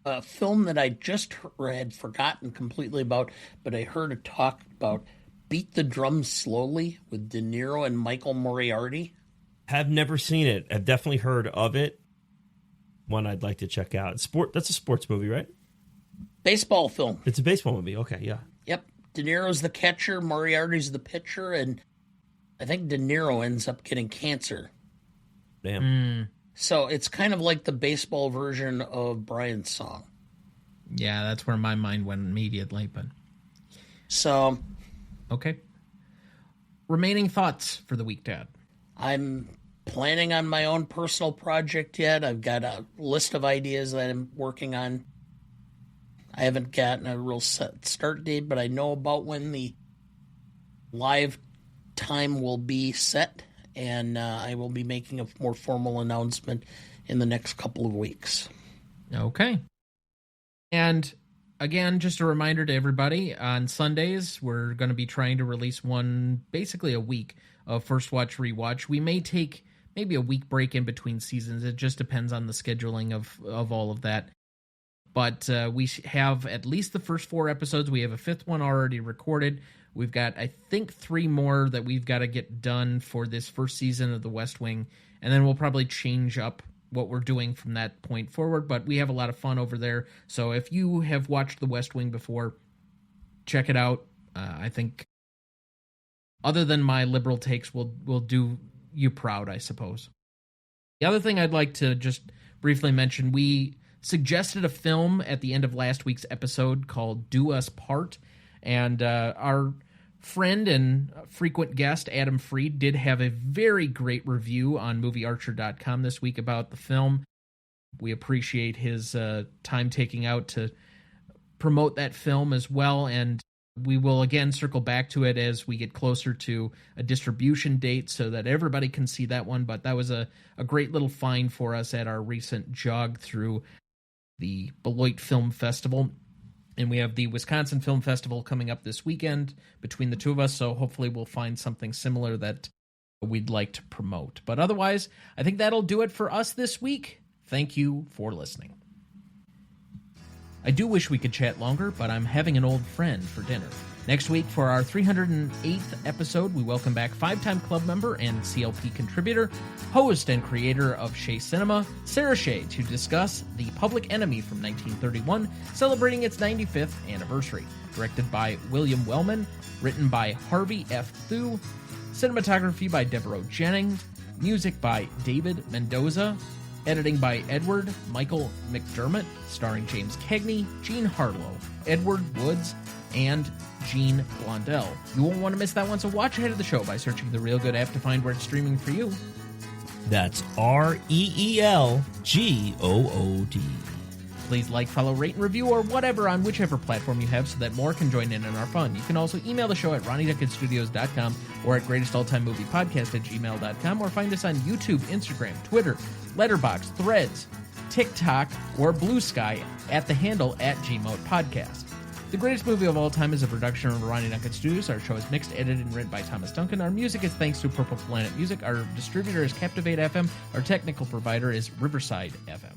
A film that I just had forgotten completely about, but I heard it talk about, Beat the Drum Slowly with De Niro and Michael Moriarty. Have never seen it. I've definitely heard of it. One I'd like to check out. That's a sports movie, right? Baseball film. It's a baseball movie. Okay, yeah. Yep. De Niro's the catcher, Moriarty's the pitcher, and I think De Niro ends up getting cancer. Damn. So it's kind of like the baseball version of Brian's song. Yeah, that's where my mind went immediately, but... So... Okay. Remaining thoughts for the week, Dad? I'm planning on my own personal project yet. I've got a list of ideas that I'm working on. I haven't gotten a real set start date, but I know about when the live time will be set, and I will be making a more formal announcement in the next couple of weeks. Okay. And again, just a reminder to everybody, on Sundays, we're going to be trying to release one, basically a week of First Watch Rewatch. We may take maybe a week break in between seasons. It just depends on the scheduling of all of that. But we have at least the first 4 episodes. We have a 5th one already recorded. We've got, I think, 3 more that we've got to get done for this first season of The West Wing. And then we'll probably change up what we're doing from that point forward. But we have a lot of fun over there. So if you have watched The West Wing before, check it out. I think, other than my liberal takes, will do you proud, I suppose. The other thing I'd like to just briefly mention, we suggested a film at the end of last week's episode called Do Us Part. And our friend and frequent guest, Adam Freed, did have a very great review on moviearcher.com this week about the film. We appreciate his time taking out to promote that film as well, and we will again circle back to it as we get closer to a distribution date so that everybody can see that one. But that was a great little find for us at our recent jog through the Beloit Film Festival. And we have the Wisconsin Film Festival coming up this weekend between the two of us, so hopefully we'll find something similar that we'd like to promote. But otherwise, I think that'll do it for us this week. Thank you for listening. I do wish we could chat longer, but I'm having an old friend for dinner. Next week, for our 308th episode, we welcome back 5-time club member and CLP contributor, host and creator of Shea Cinema, Sarah Shea, to discuss The Public Enemy from 1931, celebrating its 95th anniversary. Directed by William Wellman, written by Harvey F. Thu, cinematography by Devereaux Jennings, music by David Mendoza, editing by Edward Michael McDermott, starring James Cagney, Jean Harlow, Edward Woods, and Jean Blondell. You won't want to miss that one, so watch ahead of the show by searching the Real Good app to find where it's streaming for you. That's REELGOOD. Please like, follow, rate, and review, or whatever on whichever platform you have so that more can join in on our fun. You can also email the show at RonnieDuncanStudios.com or at GreatestAllTimeMoviePodcast@gmail.com, or find us on YouTube, Instagram, Twitter, Letterboxd, Threads, TikTok, or Blue Sky at the handle @GModePodcast. The Greatest Movie of All Time is a production of Ronnie Duncan Studios. Our show is mixed, edited, and written by Thomas Duncan. Our music is thanks to Purple Planet Music. Our distributor is Captivate FM. Our technical provider is Riverside FM.